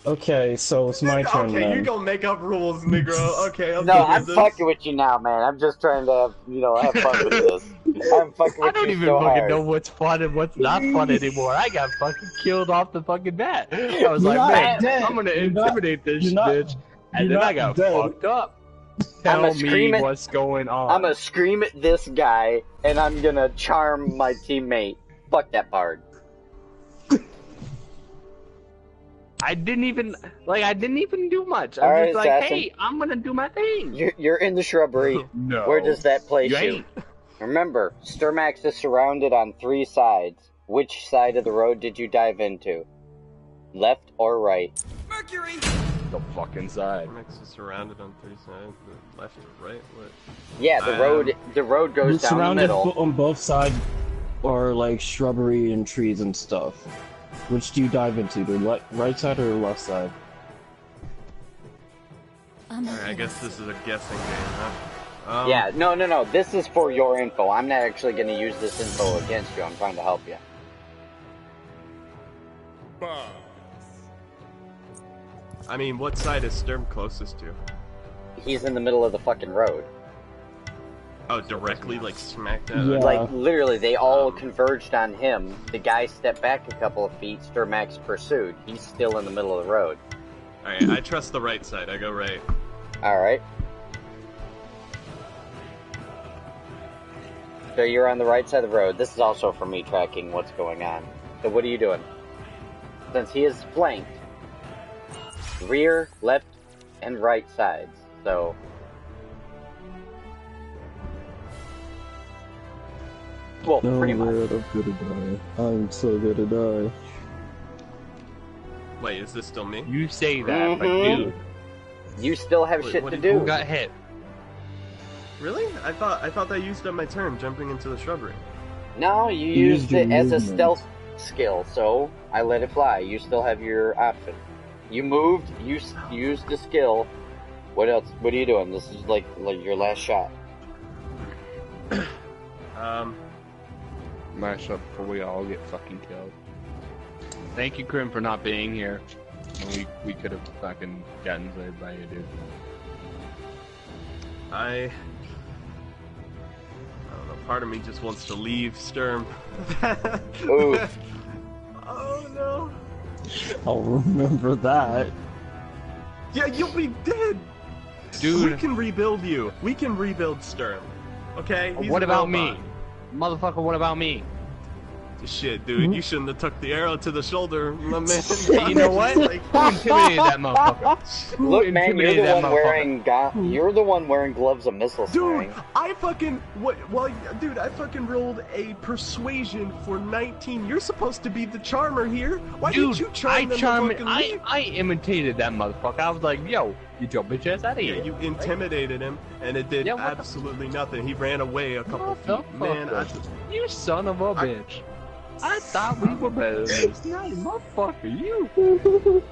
Okay, so it's my turn Okay, then. you gonna make up rules, Negro. Okay, I'm No, good I'm with this. fucking with you now, man. I'm just trying to, have fun with this. I'm fucking with I don't you even so fucking hard. know what's fun and what's not fun anymore. I got fucking killed off the fucking bat. I was You're like, not man, dead. I'm gonna You're not- intimidate this you're not- bitch. And you're then I not got dead. fucked up. Tell I'ma me scream it- what's going on. I'm gonna scream at this guy, and I'm gonna charm my teammate. Fuck that bard. I didn't even do much. I'm All right, just like, assassin. hey, I'm gonna do my thing. You're in the shrubbery. No. Where does that place You you? ain't. Remember, Sturmax is surrounded on 3 sides. Which side of the road did you dive into? Left or right? Mercury! The fucking side. Mix is surrounded on 3 sides. The left or right? What? Yeah, the road We're goes down the surrounded middle. on both sides, or like shrubbery and trees and stuff. Which do you dive into? The right side or the left side? Alright, I guess this is a guessing game, huh? Yeah, no. This is for your info. I'm not actually going to use this info against you. I'm trying to help you. I mean, what side is Sturm closest to? He's in the middle of the fucking road. Oh, directly, like smack dab? Yeah. Like, literally, they all converged on him. The guy stepped back a couple of feet. Sturmax pursued. He's still in the middle of the road. Alright, I trust the right side. I go right. Alright. So you're on the right side of the road. This is also for me tracking what's going on. So what are you doing? Since he is flanked, rear, left, and right sides. So... well, pretty much. I'm gonna die. I'm so gonna die. Wait, is this still me? You say that, but Mhm. dude, You still have Wait, shit what to did- do. who got hit? Really? I thought I used up my turn jumping into the shrubbery. No, you used it as a stealth skill, so I let it fly. You still have your option. You moved, you used the skill. What else? What are you doing? This is like your last shot. Mash up before we all get fucking killed. Thank you, Krim, for not being here. We could have fucking gotten saved by you, dude. I don't know, part of me just wants to leave Sturm. Ooh. Oh no. I'll remember that. Yeah, you'll be dead! Dude. We can rebuild you. We can rebuild Sturm. Okay? He's What a about robot. me? Motherfucker, what about me? Shit, dude, you shouldn't have took the arrow to the shoulder, my man. You know what? Like, who intimidated that motherfucker? Who Look, man, you're intimidated the that one wearing you're the one wearing gloves of missile Dude, slaying. I fucking dude, I fucking rolled a persuasion for 19. You're supposed to be the charmer here. Why Dude, didn't you charm them to fucking leave? I imitated that motherfucker. I was like, yo, get your bitch ass out of here. Yeah, you intimidated him, and it did absolutely nothing. He ran away a couple feet. Man, you son of a bitch. I thought we were better than this. No, motherfucker, you.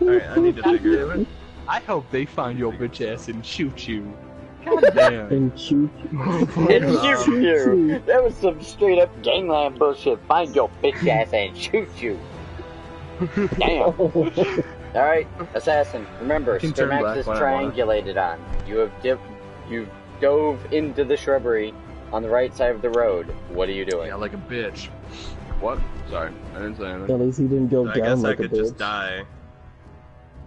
Alright, I need to figure it out. I hope they find your bitch ass and shoot you. God damn. And shoot you. And shoot you. That was some straight up gangland bullshit. Find your bitch ass and shoot you. Damn. Alright, assassin. Remember, Sturmax is triangulated on. You dove into the shrubbery on the right side of the road. What are you doing? Yeah, like a bitch. What? Sorry, I didn't say anything. At least he didn't go I down guess like I a could bitch. just die.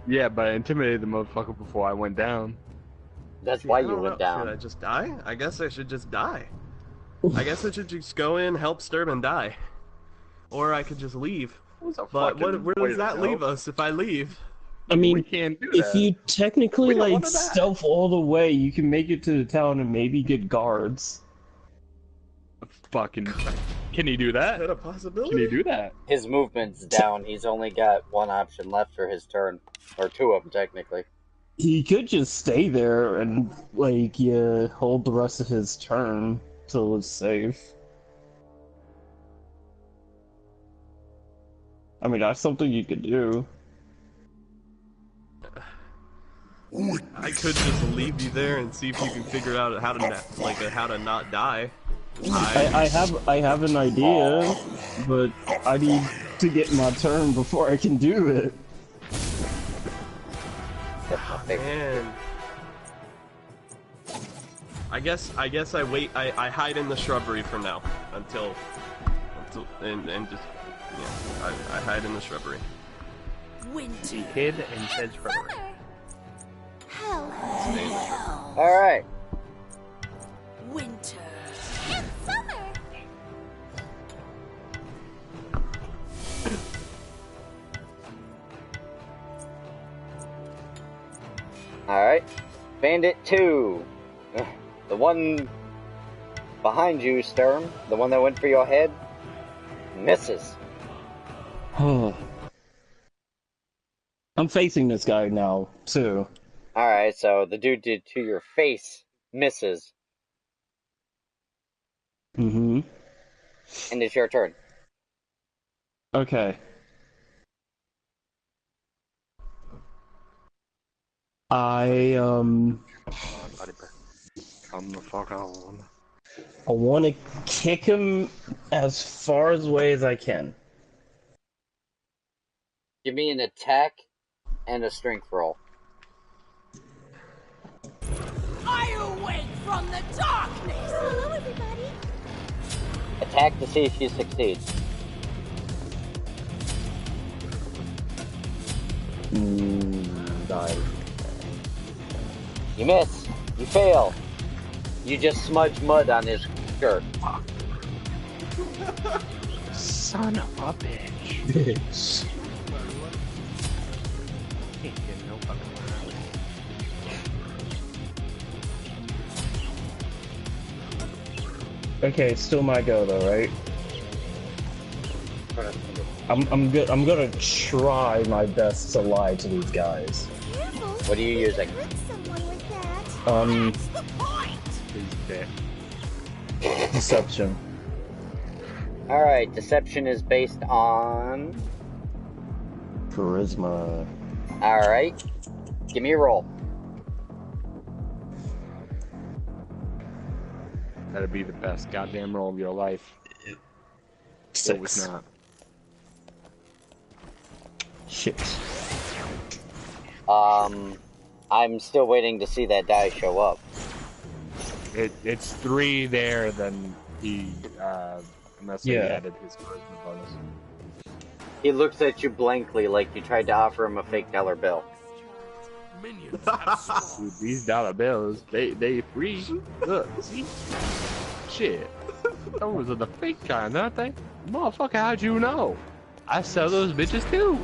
Yeah, but I intimidated the motherfucker before I went down. That's why I you don't went know. down. Should I just die? I guess I should just die. I guess I should just go in, help Sturm, and die. Or I could just leave. But where does that leave us if I leave? I mean, we can't do if that. you technically We don't like wanna die. stealth all the way, you can make it to the town and maybe get guards. Fucking. Can he do that? Is that a possibility? Can he do that? His movement's down. He's only got one option left for his turn. Or two of them, technically. He could just stay there and, like, hold the rest of his turn till it's safe. I mean, that's something you could do. I could just leave you there and see if you can figure out how to not die. I have an idea, but I need to get my turn before I can do it. Man. I guess I wait. I hide in the shrubbery for now until and just I hide in the shrubbery. Winter. He hid and said shrubbery. Hello. All right. Winter. And summer. All right. Bandit 2. The one behind you, Sturm. The one that went for your head. Misses. I'm facing this guy now, too. Alright, so the dude did to your face misses. Mm-hmm. And it's your turn. Okay. Come the fuck on. I want to kick him as far away as I can. Give me an attack and a strength roll. I awake from the darkness. Hello, everybody. Attack to see if you succeed. Die. You miss. You fail. You just smudge mud on his shirt. Son of a bitch. Bitch. Can't get no fucking Okay, it's still my go though, right? I'm gonna try my best to lie to these guys. What are you using? Someone with that. Um, That's the point. His it. Deception. Alright, deception is based on... Charisma. Alright. Give me a roll. That'd be the best goddamn roll of your life. 6. It was not. Shit. I'm still waiting to see that die show up. It's 3 there, then he, unless he added his charisma bonus. He looks at you blankly like you tried to offer him a fake dollar bill. Minions have Dude, these dollar bills, they free. Look, see? Shit. Those are the fake kind, aren't they? Motherfucker, how'd you know? I sell those bitches too.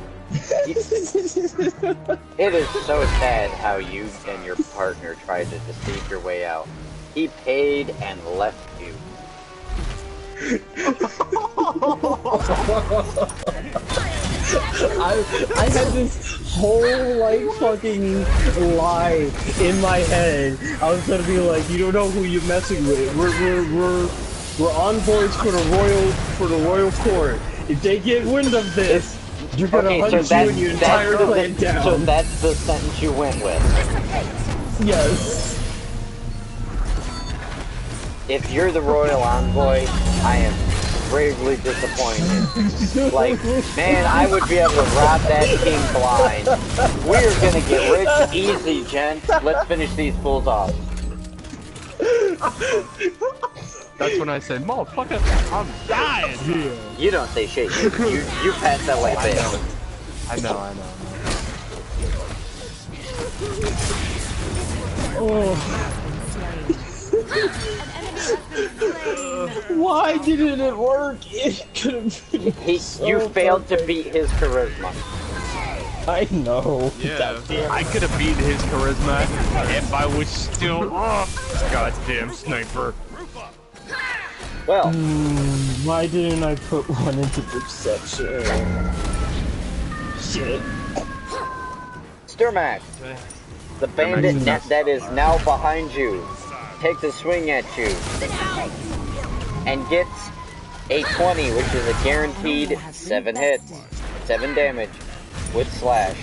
It is so sad how you and your partner tried to deceive your way out. He paid and left you. I had this whole like fucking lie in my head. I was gonna be like, you don't know who you're messing with. We're envoys for the royal court. If they get wind of this, you're gonna hunt you and your entire clan down. So that's the sentence you went with. Yes. If you're the royal envoy, I am gravely disappointed. Like, man, I would be able to rob that king blind. We're gonna get rich easy, gents. Let's finish these fools off. That's when I said, motherfucker, I'm dying here. You don't say shit. You pass that like this. I know. Why didn't it work? It could have been. You failed to beat his charisma. I know. Yeah. I could have beat his charisma if I was still off. Goddamn sniper. Well, why didn't I put one into perception? Shit. Sturmac, the bandit that is now behind you, takes a swing at you and gets a 20, which is a guaranteed 7 hits, 7 damage with slash.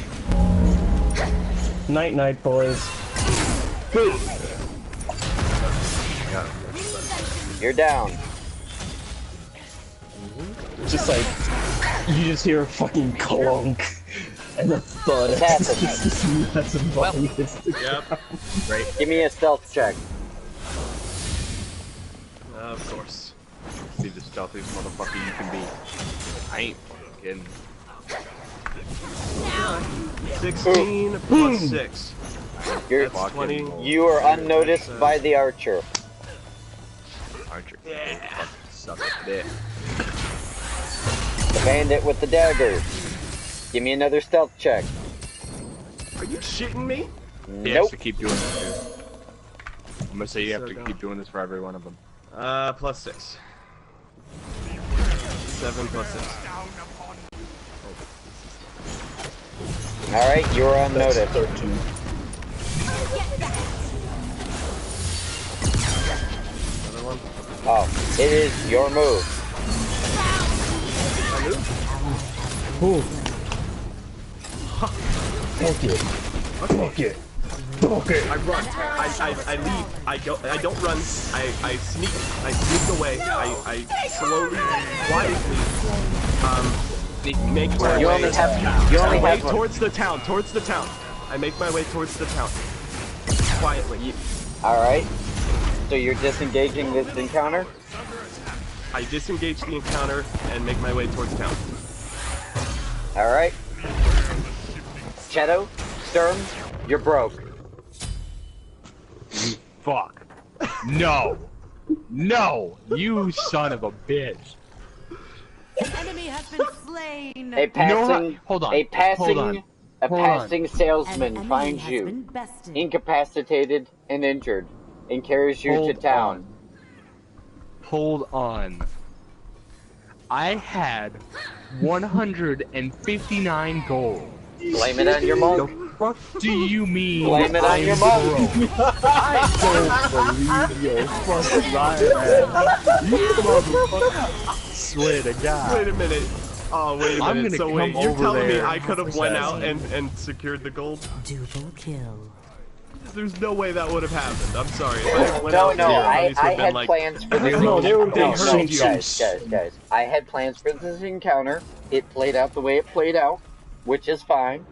Night night, boys. You're down. Just like, you just hear a fucking clunk and a thud. That's a Yep. Great. Give me a stealth check. Of course. Be the stealthiest motherfucker you can be. I ain't fucking kidding. 16 plus 6. You're, That's 20. You are unnoticed by the archer. Archer. Yeah. Suck it. The bandit with the dagger. Give me another stealth check. Are you shitting me? You have to keep doing this, dude. I'm gonna say you have to keep doing this for every one of them. Plus 6. 7 plus 6. Alright, you are unnoticed. 13. Another one? Oh, it is your move. Ooh. Okay. Okay. Okay. I run. I leave. I don't run. I sneak away. I slowly, quietly, make my way towards the town. I make my way towards the town. Quietly. Alright. So you're disengaging this encounter? I disengage the encounter and make my way towards town. Alright. Shadow, Sturm, you're broke. Fuck. No. No. You son of a bitch. Enemy has been slain. A passing, hold on. A passing, Hold on. a passing salesman An finds enemy has you, been bested. incapacitated and injured, and carries you to town. Hold on. I had 159 gold. Blame it on your monk. fuck do you mean? Blame it on your mom. I don't believe your fucking lying ass. You motherfucker. I swear to God. Wait a minute. Oh, wait a I'm minute. gonna So come wait, you're over telling me there. I could have went out and secured the gold? Double kill. There's no way that would have happened. I'm sorry. If I went No, out no, there, I buddies would've been had like, plans for this. No, they were No, being guys. I had plans for this encounter. It played out the way it played out, which is fine.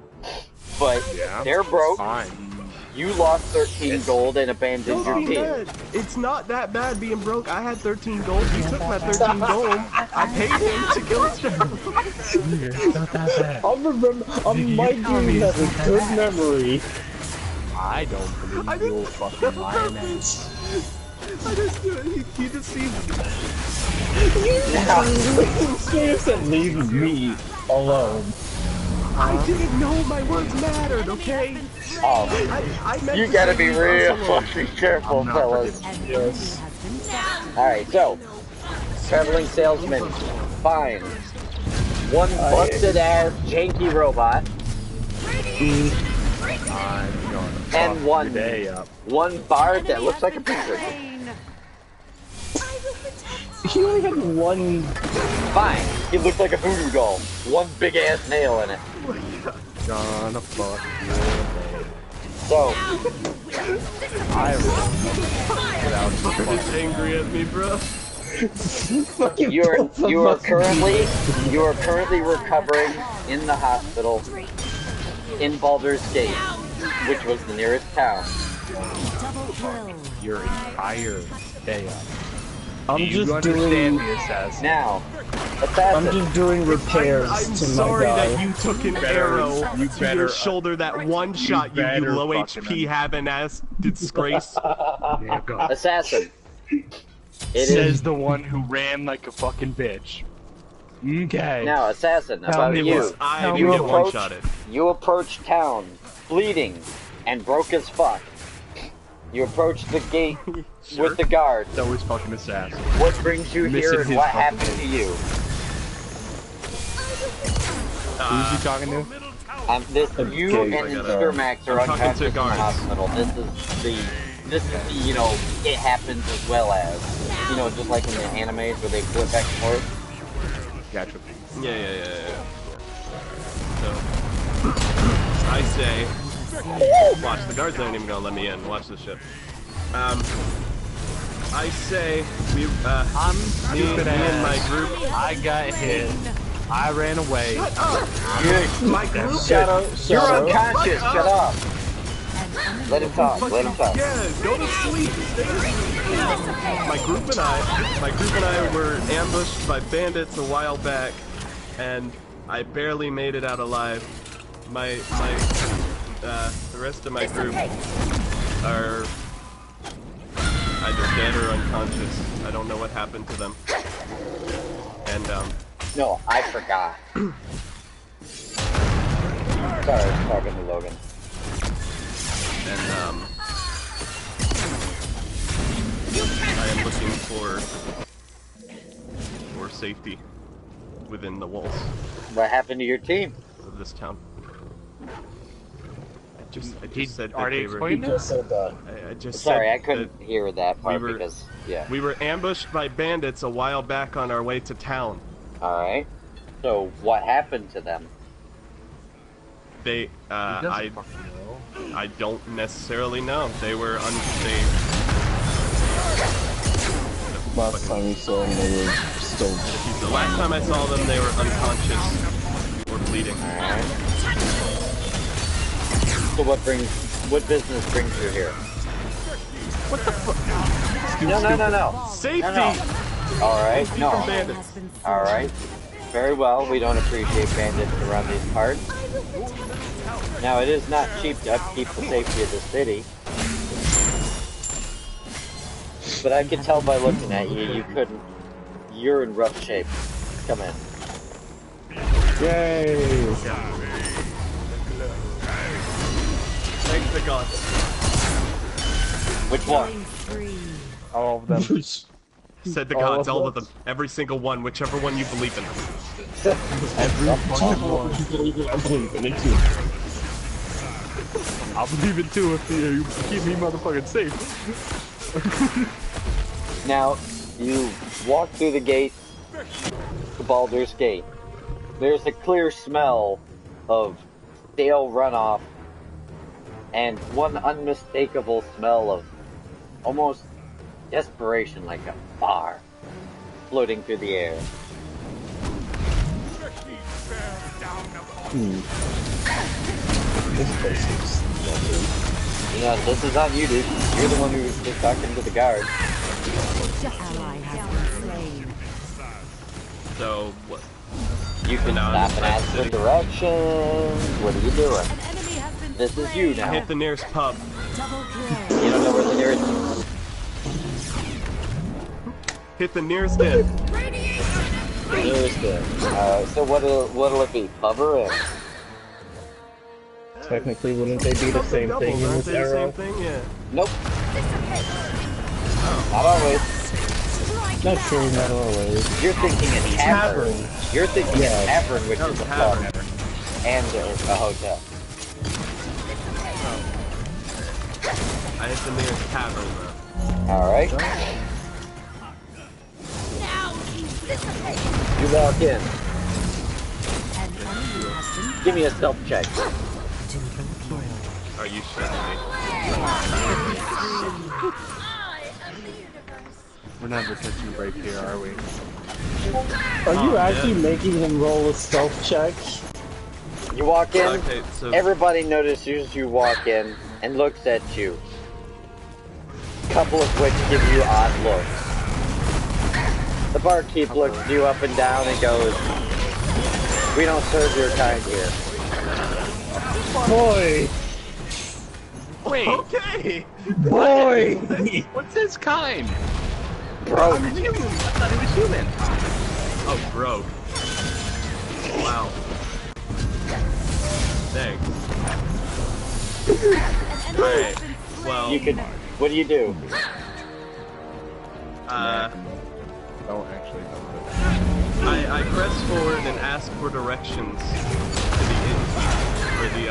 But they're broke. Fine. You lost 13 gold and abandoned your don't be team. mad. It's not that bad being broke. I had 13 gold. He took my 13 gold. I paid him to kill Sterling. It's not that bad. My dude has a good memory. I don't believe your fucking lying ass. I just do it. He deceived me. You said leave me alone. I didn't know my words mattered, okay? Oh, I meant you to gotta say be leave real us alone. fucking careful, fellas. Yes. Alright, so, traveling salesman, fine. One busted ass janky robot, and one bard that looks like a picture. He only had one. Fine, he looks like a voodoo doll. One big ass nail in it. Gonna fuck So, I You're just angry at me, bro. you are currently recovering in the hospital in Baldur's Gate, which was the nearest town. your entire day up. I'm You just understand doing. me, assassin? Now, I'm assassin, just doing repairs I'm to my sorry guy. that you took an arrow to your shoulder that one shot, you low HP having ass disgrace. Yeah, go. assassin. It Says is the one who ran like a fucking bitch. Okay. now, assassin. Tell About me you. what. I You get one approach- shotted. You approach town, bleeding and broke as fuck. You approach the gate with the guard. That was fucking assassin. What brings you Missing here and his what fucking happened to you? Who's he talking to? You Okay. and Instermax are I'm talking to unconscious in the guards. hospital. This is the, you know, it happens as well as, you know, just like in the animes where they flip back and forth. Gotcha. Yeah. So, I say, watch, the guards ain't even gonna let me in. Watch this shit. I say, I'm me stupid and my ass. group. I got hit. I ran away. Shut up! My group. You're unconscious, shut up. Let him talk, let him talk. Yeah, go to sleep. Stay asleep. My group and I were ambushed by bandits a while back, and I barely made it out alive. The rest of my group are either dead or unconscious. I don't know what happened to them. And No, I forgot. Sorry, I was talking to Logan. I am looking for safety within the walls What happened to your team? of this town. I just said that already they were. explained Just said that. I just Sorry, said I couldn't that hear that part we were- because, yeah. we were ambushed by bandits a while back on our way to town. Alright. So, what happened to them? They, I don't necessarily know. They were Last time we saw him, they were still. the last time I saw them, they were unconscious or bleeding. Alright. So what business brings you here? What the fuck? No. Safety! No. Alright, From no. bandits. Alright. Very well, we don't appreciate bandits around these parts. Now, it is not cheap to upkeep the safety of the city. But I could tell by looking at you, you couldn't. You're in rough shape. Come in. Yay! Thank the gods. Which one? All of them. Said the gods, all of them. Every single one, whichever one you believe in. I'll believe it too if you keep me motherfucking safe. Now, you walk through the gate, the Baldur's Gate. There's a clear smell of stale runoff and one unmistakable smell of almost desperation, like a bar floating through the air. This place is lovely. Yeah, this is on you, dude. You're the one who was just talking to the guard. Ally has been slain. So, what? You can Now stop I'm and ask for sitting. directions. What are you doing? An enemy has been This is you now. Hit the nearest pub. Double kill. You don't know where the nearest... Hit the nearest inn. nearest is. So what'll it be? Pub or inn? Technically, wouldn't they be the same thing in Aren't this they the same era? thing? Yeah. Nope. Not always. Not true, not always. You're thinking a tavern. You're thinking Yeah. a tavern, which No, is a tavern. pub and a hotel. I hit the nearest tavern though. Alright. You walk in. Give me a stealth check. Are you shitting me? We're not catching a break here, are we? Are you Oh, actually yeah. making him roll a stealth check? You walk in. Okay, so Everybody notices you walk in and looks at you. Couple of which give you odd looks. The barkeep looks you up and down and goes, "We don't serve your kind here." Boy! Wait, okay. Boy! what's his kind? Bro, I thought he was human. Oh, broke. Wow. Thanks. Alright. Well, you could. What do you do? Don't actually don't do it. I press forward and ask for directions to the innkeep, or the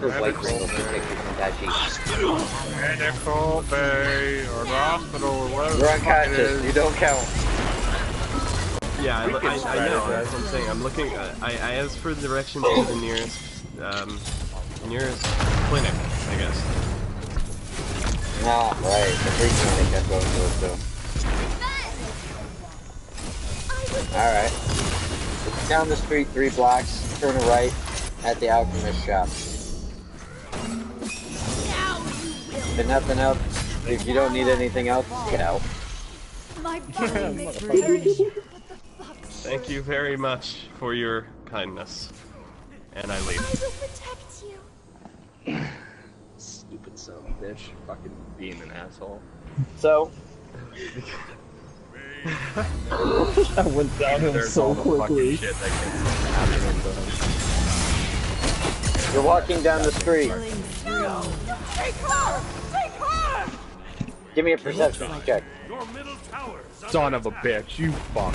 Those light crystals can take you from that sheet. Medical bay or the hospital or whatever. You're unconscious. You don't count. yeah, I know. spread it, That's what I'm saying. I'm looking. I ask for directions to the nearest clinic, I guess. Ah, right. The free clinic I'm going to do. Alright. Down the street 3 blocks, turn a right at the alchemist shop. If nothing else, if you don't need anything else, get out. My body makes me Thank you very much for your kindness. And I leave. I will protect you. Stupid son of a bitch. Fucking being an asshole. So, I went down him There's so all the fucking quickly. shit that can happen to him. you're walking down the street. Take her! Take her! Give me a perception check. Your middle tower is Son of a bitch, you fuck.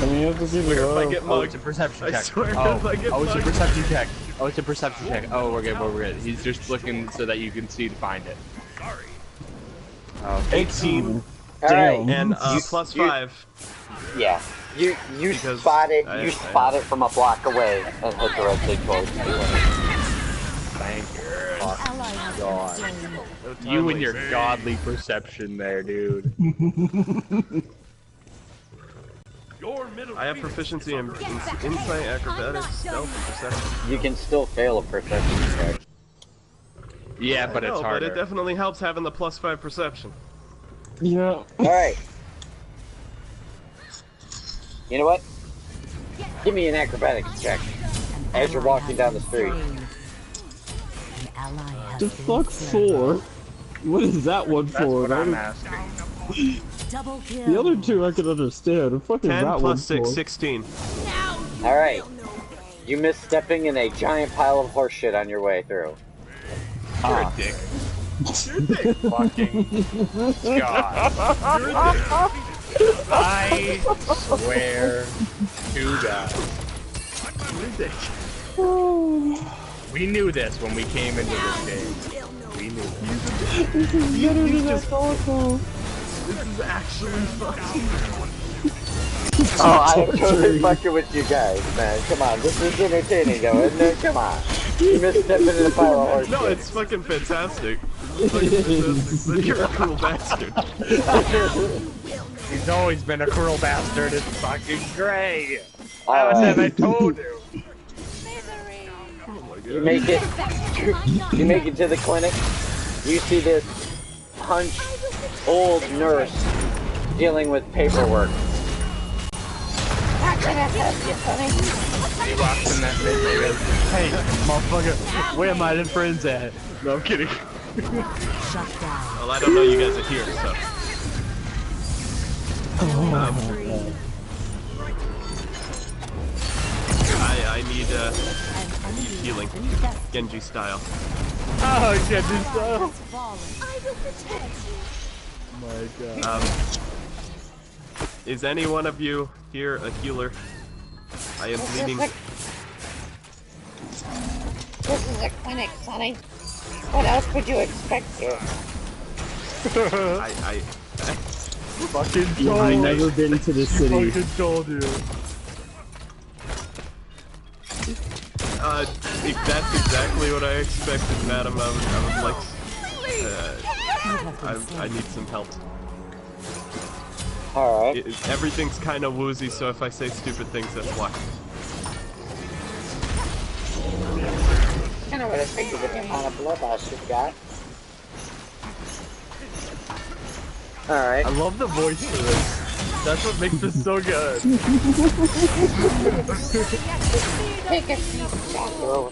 I mean, you have to see the If I road. get Oh, it's a mugged, perception I check. swear Oh, if I get oh, it's a mugged. perception check. Oh, it's a perception check. Oh, we're good, we're good. He's just looking so that you can see to find it. sorry. Oh, 18 Alright. and You- plus you- 5. Yeah. You Because spot it. I- You I- spot it from a block away and head directly towards you. thank you. Ally has God. been slain. No time You and your wasted. godly perception there, dude. Your middle I have finger proficiency is in under insight, acrobatics, stealth, and perception. You can still fail a perception check. Yeah, but I know, it's harder. but it definitely helps having the plus 5 perception. Yeah. Alright. You know what? Give me an acrobatics check as you're walking down the street. The fuck for? What is that one That's for? what That I'm is- asking. Double kill. the other two I can understand. The fuck is 10 that one plus 6, for? 16. Now you Alright. will know pain. You miss stepping in a giant pile of horse shit on your way through. You're a dick. Fucking God. I swear to God. We knew this when we came into this game. We knew This is better than I thought, though. This is actually fucking. Oh, I am totally fucking with you guys, man. Come on, this is entertaining, though, isn't it? Come on. You misstepped into the pile of horse No, shit. it's fucking fantastic. It's fucking fantastic. But you're a cruel bastard. He's always been a cruel bastard. It's fucking great. How have I told you? You make it. You make it to the clinic. You see this hunched old nurse dealing with paperwork. How can I help you, honey? He walks in that bitch and goes, "Hey, motherfucker, where my little friends at?" No, I'm kidding. Shut down. Well, I don't know you guys are here, so. I need healing. Genji style. Oh, Genji style. I will protect you. My God. Is any one of you here a healer? I am bleeding. This is a clinic, Sonny. What else would you expect here? I Fucking Yeah, told I've you. never been to this city. Fucking told you. that's exactly what I expected, madam. I would like, I need some help. Alright. Everything's kind of woozy, so if I say stupid things, that's why. I know what I figured with the amount of blood loss you've got. Alright. I love the voice for this. That's what makes this so good. Take a seat, Doctor.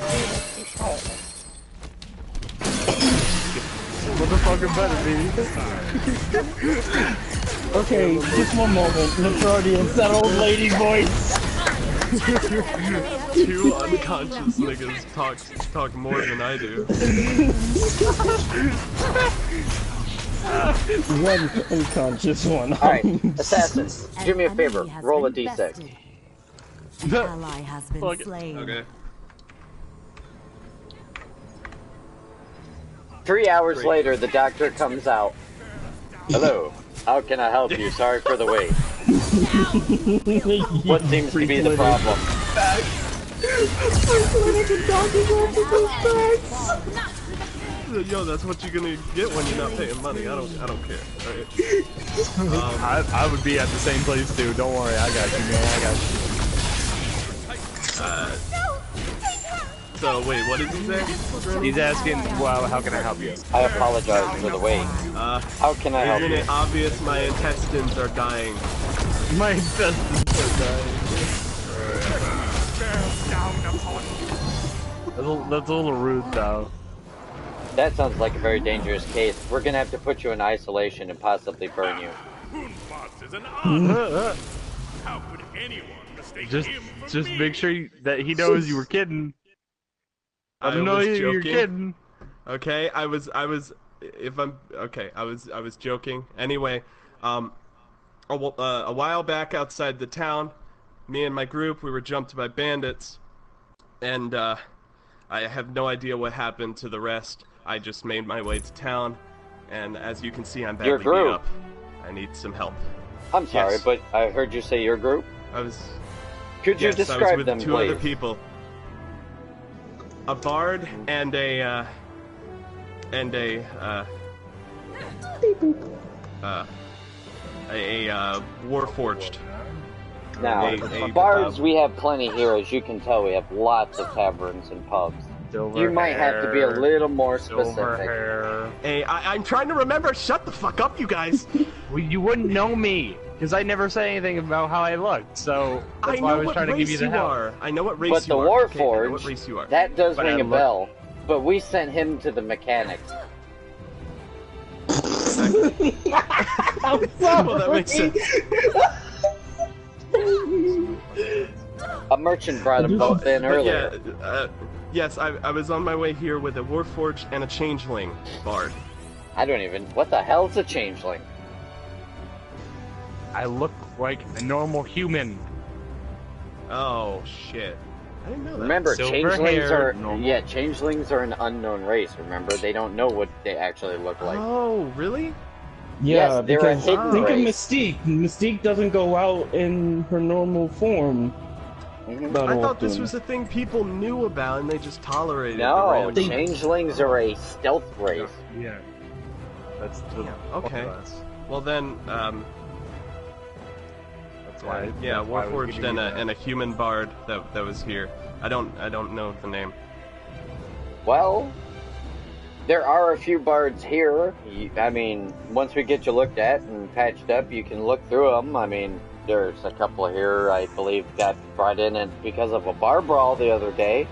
Motherfucker better be. Okay, just one moment. Nephrodia, that old lady voice. Two unconscious niggas talk more than I do. One unconscious one. Alright, assassin, do me a An favor. enemy has Roll a been d6. bested. An ally has been Fuck it. slain. Okay. 3 hours later, the doctor comes out. Hello, how can I help you? Sorry for the wait. What seems to be the problem? Yo, that's what you're gonna get when you're not paying money. I don't care. Alright. I would be at the same place too. Don't worry, I got you, man. I got you. So wait, what did he say? He's asking, well, how can I help you? I apologize for the wait. How can I help Isn't you? it obvious my intestines are dying? My intestines are dying. That's a little rude, though. That sounds like a very dangerous case. We're gonna have to put you in isolation and possibly burn you. How could anyone mistake Just him for me? make sure that he knows you were kidding. I don't know was you're joking. kidding. Okay, I was joking. Anyway, a while back outside the town, me and my group, we were jumped by bandits, and I have no idea what happened to the rest. I just made my way to town, and as you can see, I'm badly Your beat group? up. I need some help. I'm sorry, Yes. but I heard you say your group. Could you Yes, I was describe with them, two please? other people. A bard and a warforged. Now, a- bars we have plenty here, as you can tell. We have lots of taverns and pubs. Silver You might have to be a little more Silver specific. hair. Hey, I'm trying to remember. Shut the fuck up, you guys. Well, you wouldn't know me, because I never say anything about how I looked, so that's I why know I was what trying to give race you the you help. are. I know what race But you the are. Okay, I know what Warforged, race you are. that does But ring I a look- bell. But we sent him to the mechanics. Well, that makes sense. A merchant brought them both in But earlier. yeah, yes, I was on my way here with a warforged and a changeling bard. I don't even. What the hell's a changeling? I look like a normal human. Oh shit. I didn't know that. Remember, Silver changelings hair, are normal. changelings are an unknown race. Remember, they don't know what they actually look like. Oh, really? Yeah, Yes, they're a because hidden think of race. Mystique. Mystique doesn't go out in her normal form. Mhm. That I thought this often. was a thing people knew about and they just tolerated. the No, random changelings are a stealth race. Yeah. That's the Yeah, okay. us. Well then, That's why. yeah, that's why I was Warforged giving you and a human bard that was here. I don't know the name. Well, there are a few bards here. I mean, once we get you looked at and patched up, you can look through them. I mean, there's a couple here I believe got brought in and because of a bar brawl the other day.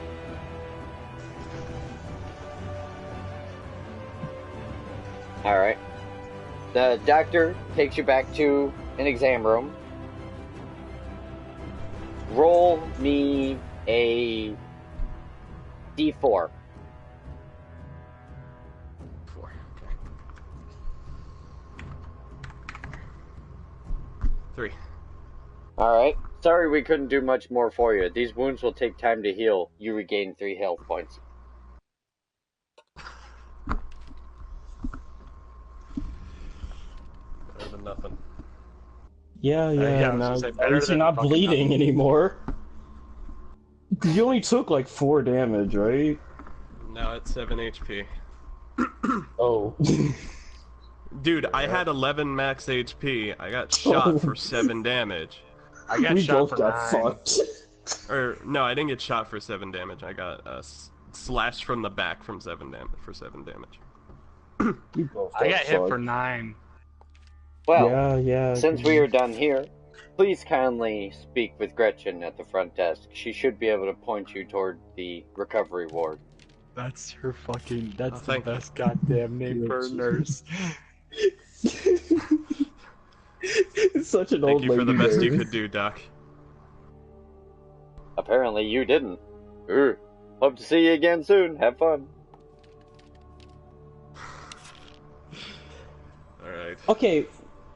Alright. The doctor takes you back to an exam room. Roll me a D4. 4. Okay. 3. Alright. Sorry we couldn't do much more for you. These wounds will take time to heal. You regain 3 health points. Better than nothing. Yeah, yeah, I was now, gonna say, at better least you're than not fucking bleeding nothing. anymore. You only took like 4 damage, right? Now it's 7 HP. Oh. Dude, I had 11 max HP. I got shot for 7 damage. I got We shot both for got 9. fucked. Or no, I didn't get shot for 7 damage. I got slashed from the back from 7 damage. We both I got hit fucked. for 9. Well, Yeah. since we are done here, please kindly speak with Gretchen at the front desk. She should be able to point you toward the recovery ward. That's her fucking. That's the thank you. best goddamn name for a nurse. It's such an Thank old you for the lady best you name. could do, Doc. Apparently you didn't. Hope to see you again soon. Have fun. Alright. Okay,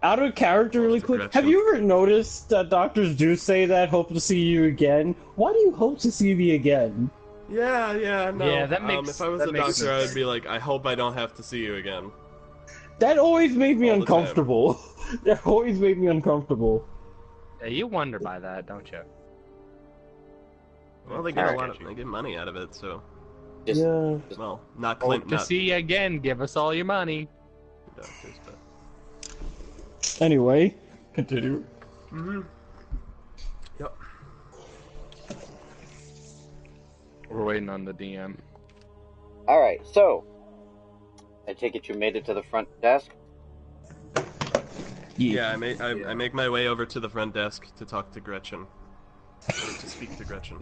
out of character really to quick, Gretchen. have you ever noticed that doctors do say that, hope to see you again? Why do you hope to see me again? Yeah, no. Yeah, that makes- if I was that a makes doctor, sense. I'd be like, I hope I don't have to see you again. That always made me All the time. uncomfortable. That always made me uncomfortable. Yeah, you wonder by that, don't you? Well, they get Alright. they get money out of it, so Just, Yeah. well, not Hope Clint, to not see you again. Give us all your money. doctors, but Anyway, continue. yep. We're waiting on the DM. Alright, so I take it you made it to the front desk? Yeah, I make my way over to the front desk to talk to Gretchen. Or to speak to Gretchen.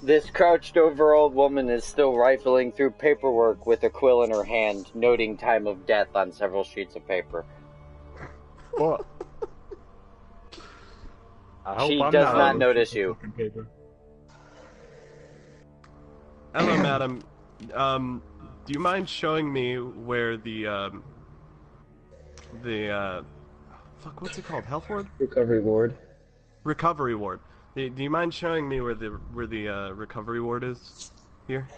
This crouched over old woman is still rifling through paperwork with a quill in her hand, noting time of death on several sheets of paper. What? I hope She I'm does not not on notice the you. fucking paper. Hello, madam. Do you mind showing me where the fuck, what's it called? Health ward? Recovery ward. Recovery ward. Do you mind showing me where the recovery ward is? Here.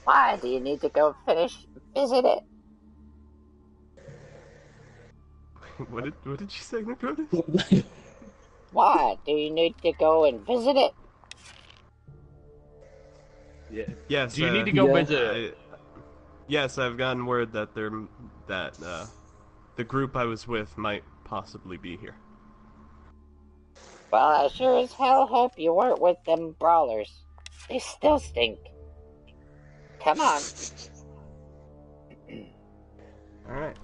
Why do you need to go visit it? What did you say, Nicole? Why do you need to go and visit it? Yeah. Yes. Do you need to go visit it? Yes, I've gotten word that the group I was with might possibly be here. Well, I sure as hell hope you weren't with them brawlers. They still stink. Come on. All right.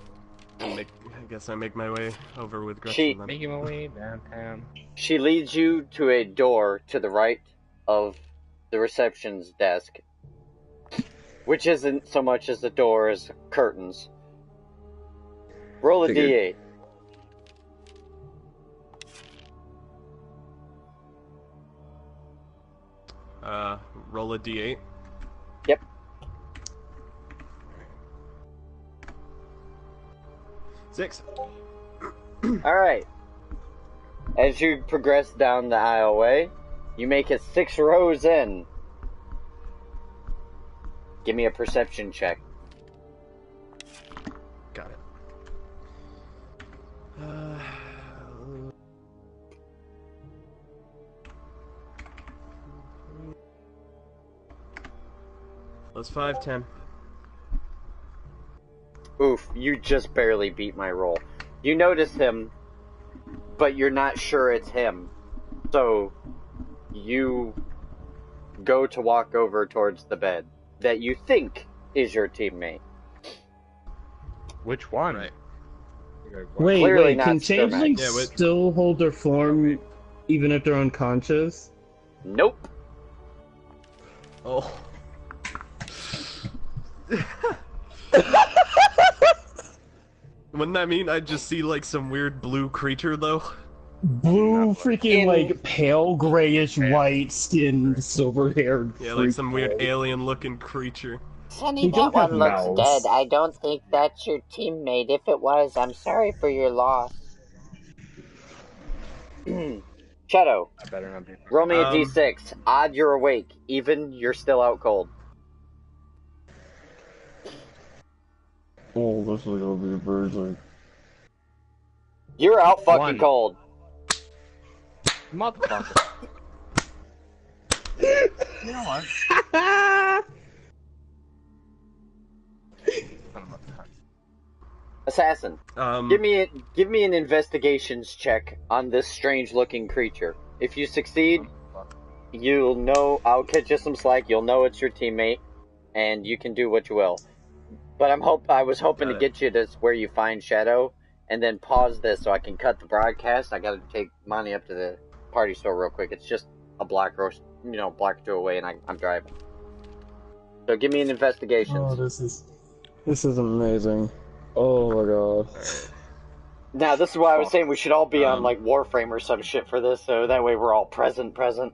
I guess I make my way over with Gretchen then. Making my way downtown. She leads you to a door to the right of the reception's desk, which isn't so much as a door as curtains. Roll a Figured. D8. Roll a d8. Yep. Six. Alright. As you progress down the aisleway, you make it 6 rows in. Give me a perception check. Got it. Plus 5, 10. Oof, you just barely beat my roll. You notice him, but you're not sure it's him. So, you go to walk over towards the bed that you think is your teammate. Which one? Right. Wait, Clearly wait, not can Sturmax. changelings Yeah, wait. still hold their form even if they're unconscious? Nope. Oh. Wouldn't that mean I'd just see like some weird blue creature though? Blue, freaking, like, pale grayish white skinned, silver haired. Yeah, like some weird alien looking creature. Sonny, He that don't have one looks mouths. dead. I don't think that's your teammate. If it was, I'm sorry for your loss. Shadow, I better not be. roll me a d6. Odd, you're awake. Even, you're still out cold. Oh, this is gonna be a virgin. You're out fucking 1. cold. Motherfucker. You know what? Assassin, give me an investigations check on this strange looking creature. If you succeed, you'll know. I'll catch you some slack. You'll know it's your teammate, and you can do what you will. But I was hoping to get you to where you find Shadow, and then pause this so I can cut the broadcast. I gotta take Monty up to the party store real quick. It's just a block or block or two away, and I'm driving. So give me an investigation. Oh, this is amazing. Oh my god. Now, this is why I was saying we should all be on, like, Warframe or some shit for this, so that way we're all present. What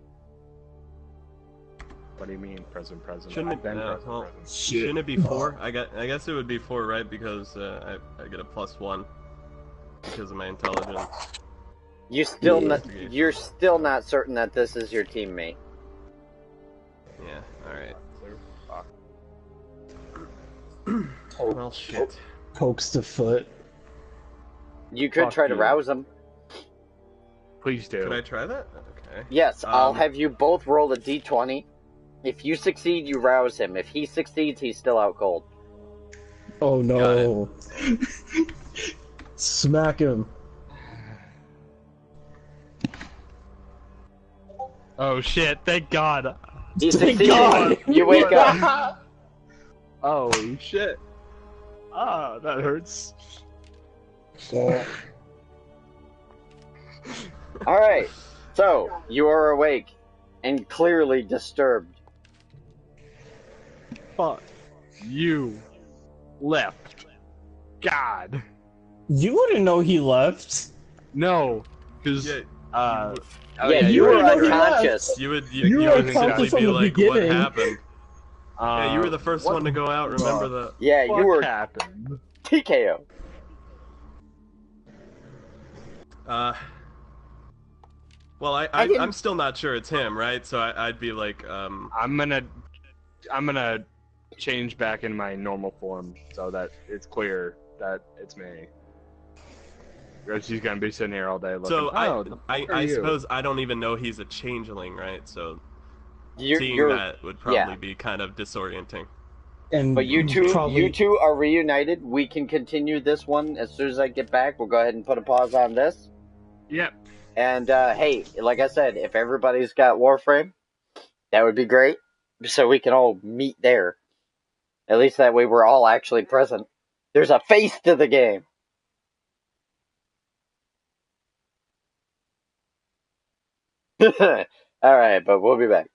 do you mean, present? Shouldn't it, shouldn't it be 4? I guess it would be 4, right? Because I get a +1 because of my intelligence. You're still not certain that this is your teammate. Yeah, alright. Well, shit. Pokes the foot. You could try to rouse him. Please do. Could I try that? Okay. Yes, I'll have you both roll a d20. If you succeed, you rouse him. If he succeeds, he's still out cold. Oh no. Smack him. Oh shit, thank God. He Thank succeeded. God. You wake up. Holy shit. Ah, that hurts. Alright, so, you are awake, and clearly disturbed. Fuck. You left. God. You wouldn't know he left. No, because you were unconscious. You would were unconscious exactly from be the like, beginning. what happened? Yeah, you were the first one to go out, remember that? Yeah, you were happened? TKO. Well, I'm still not sure it's him, right? So I'd be like, I'm gonna change back in my normal form so that it's clear that it's me. Or she's gonna be sitting here all day looking. So oh, I suppose I don't even know he's a changeling, right? So seeing You're, that would probably be kind of disorienting. But you two are reunited. We can continue this one as soon as I get back. We'll go ahead and put a pause on this. Yep. And hey, like I said, if everybody's got Warframe, that would be great. So we can all meet there. At least that way we're all actually present. There's a face to the game. Alright, but we'll be back.